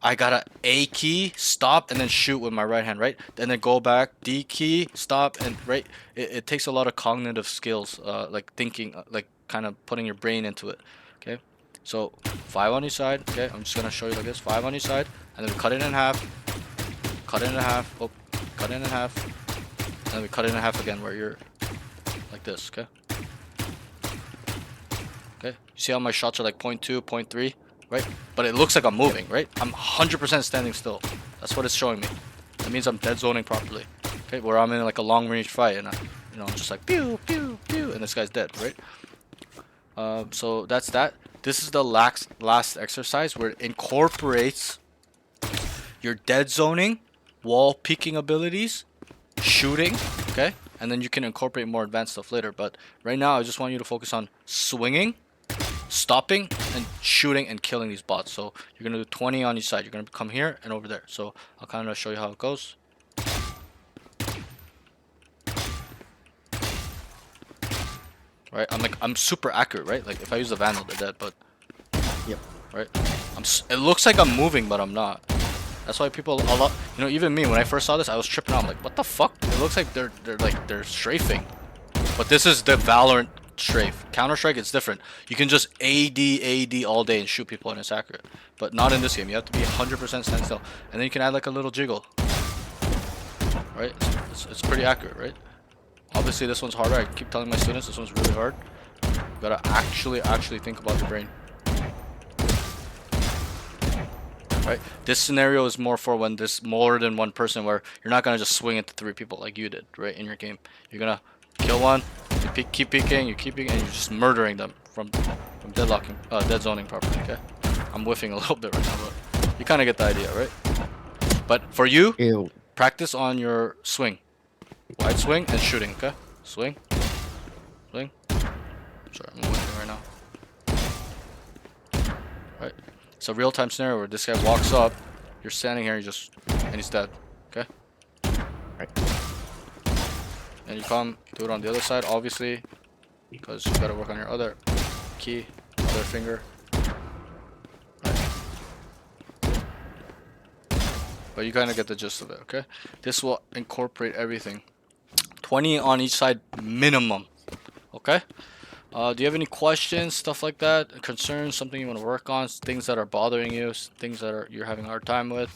Speaker 1: I gotta A key, stop, and then shoot with my right hand, right? And then go back, D key, stop, and right. It takes a lot of cognitive skills, like thinking, like kind of putting your brain into it. Okay, so 5 on each side. Okay, I'm just gonna show you like this: 5 on each side, and then we cut it in half. Cut it in half. Oh, cut it in half. And then we cut it in half again, where you're like this. Okay. Okay. You see how my shots are like 0.2, 0.3, right? But it looks like I'm moving, right? I'm 100% standing still. That's what it's showing me. That means I'm dead zoning properly. Okay, where I'm in like a long range fight and I'm just like pew pew pew, and this guy's dead, right? So that's that. This is the last exercise where it incorporates your dead zoning, wall peeking abilities, shooting, okay? And then you can incorporate more advanced stuff later. But right now, I just want you to focus on swinging, stopping, and shooting and killing these bots. So you're gonna do 20 on each side. You're gonna come here and over there. So I'll kind of show you how it goes. Right, I'm super accurate, right? Like if I use the Vandal, they're dead. But
Speaker 2: Yep.
Speaker 1: right, it looks like I'm moving, but I'm not. That's why people a lot, you know, even me when I first saw this, I was tripping out. I'm like, what the fuck? It looks like they're strafing. But this is the Valorant strafe. Counter-Strike, it's different. You can just AD all day and shoot people and it's accurate. But not in this game. You have to be 100% stand still. And then you can add like a little jiggle. Right? It's pretty accurate, right? Obviously this one's harder. I keep telling my students this one's really hard. You gotta actually think about your brain. Right? This scenario is more for when there's more than one person, where you're not gonna just swing into 3 people like you did, right, in your game. You're gonna kill one, you keep peeking, and you're just murdering them from deadlocking, dead zoning properly. Okay, I'm whiffing a little bit right now, but you kind of get the idea, right? But for you,
Speaker 2: Ew.
Speaker 1: practice on your swing, wide swing and shooting. Okay, swing, swing. Sorry, I'm whiffing right now. Right. It's a real-time scenario where this guy walks up, you're standing here, and he's dead. Okay?
Speaker 2: Right.
Speaker 1: And you come, do it on the other side, obviously, because you gotta work on your other key, other finger. Right. But you kind of get the gist of it, okay? This will incorporate everything. 20 on each side minimum, okay? Do you have any questions, stuff like that, concerns, something you want to work on, things that are bothering you, things that you're having a hard time with?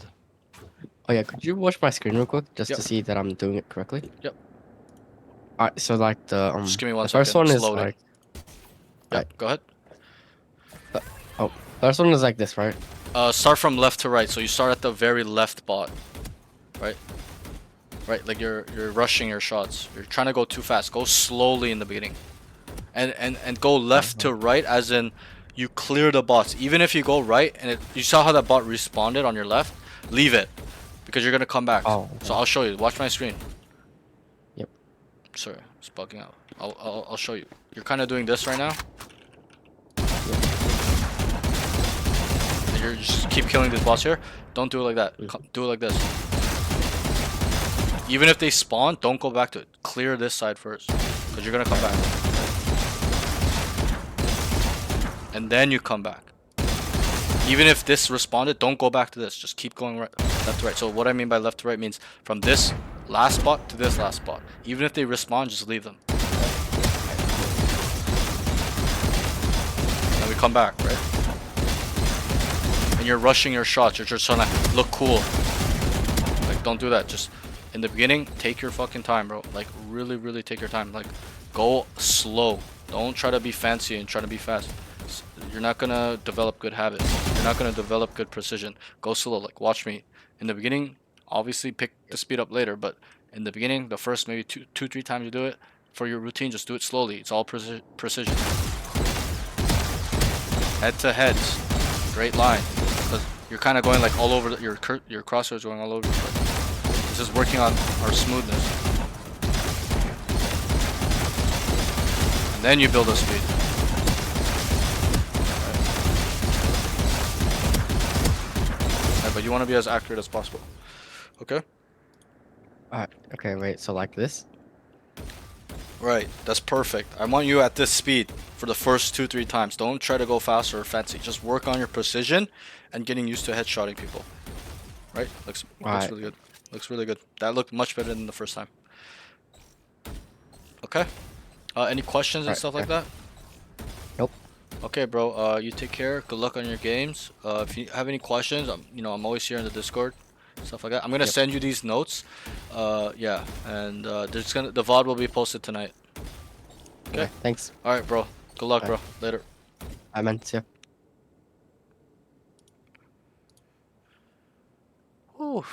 Speaker 2: Oh yeah, could you watch my screen real quick just
Speaker 1: Yep.
Speaker 2: to see that I'm doing it correctly?
Speaker 1: Yep.
Speaker 2: Alright, so like the
Speaker 1: Just give me one
Speaker 2: the first
Speaker 1: second,
Speaker 2: one
Speaker 1: it's
Speaker 2: is
Speaker 1: loading.
Speaker 2: like
Speaker 1: Yep, go ahead.
Speaker 2: first one is like this, right?
Speaker 1: Start from left to right. So you start at the very left bot, right? Right, like you're rushing your shots. You're trying to go too fast. Go slowly in the beginning, and go left to right, as in you clear the bots. Even if you go right and you saw how that bot responded on your left, leave it, because you're gonna come back.
Speaker 2: Oh,
Speaker 1: So I'll show you. Watch my screen.
Speaker 2: Yep.
Speaker 1: Sorry, it's bugging out. I'll show you. You're kind of doing this right now. And you're just keep killing this boss here. Don't do it like that. Do it like this. Even if they spawn, don't go back to it. Clear this side first, because you're gonna come back. And then you come back. Even if this responded, don't go back to this. Just keep going right, left to right. So what I mean by left to right means from this last spot to this last spot. Even if they respawn, just leave them. And we come back, right? And you're rushing your shots. You're just trying to look cool. Like, don't do that. Just in the beginning, take your fucking time, bro. Like, really, really take your time. Like, go slow. Don't try to be fancy and try to be fast. You're not gonna develop good habits. You're not gonna develop good precision. Go slow. Like, watch me. In the beginning, obviously pick the speed up later, but in the beginning, the first maybe two, 3 times you do it for your routine, just do it slowly. It's all precision. Head to heads, straight line. Because you're kind of going like all over. Your crosshairs going all over. This is working on our smoothness. And then you build up speed. But you want to be as accurate as possible. Okay?
Speaker 2: Alright, okay, wait, so like this?
Speaker 1: Right, that's perfect. I want you at this speed for the first 2-3 times. Don't try to go faster or fancy. Just work on your precision and getting used to headshotting people. Right? Looks really good. Looks really good. That looked much better than the first time. Okay? Any questions and stuff like that?
Speaker 2: Nope.
Speaker 1: Okay, bro. You take care. Good luck on your games. If you have any questions, I'm always here in the Discord, stuff like that. I'm gonna send you these notes. Yeah, and the VOD will be posted tonight. Okay.
Speaker 2: Thanks.
Speaker 1: All right, bro. Good luck, bro. Later.
Speaker 2: I meant to.
Speaker 1: Whew.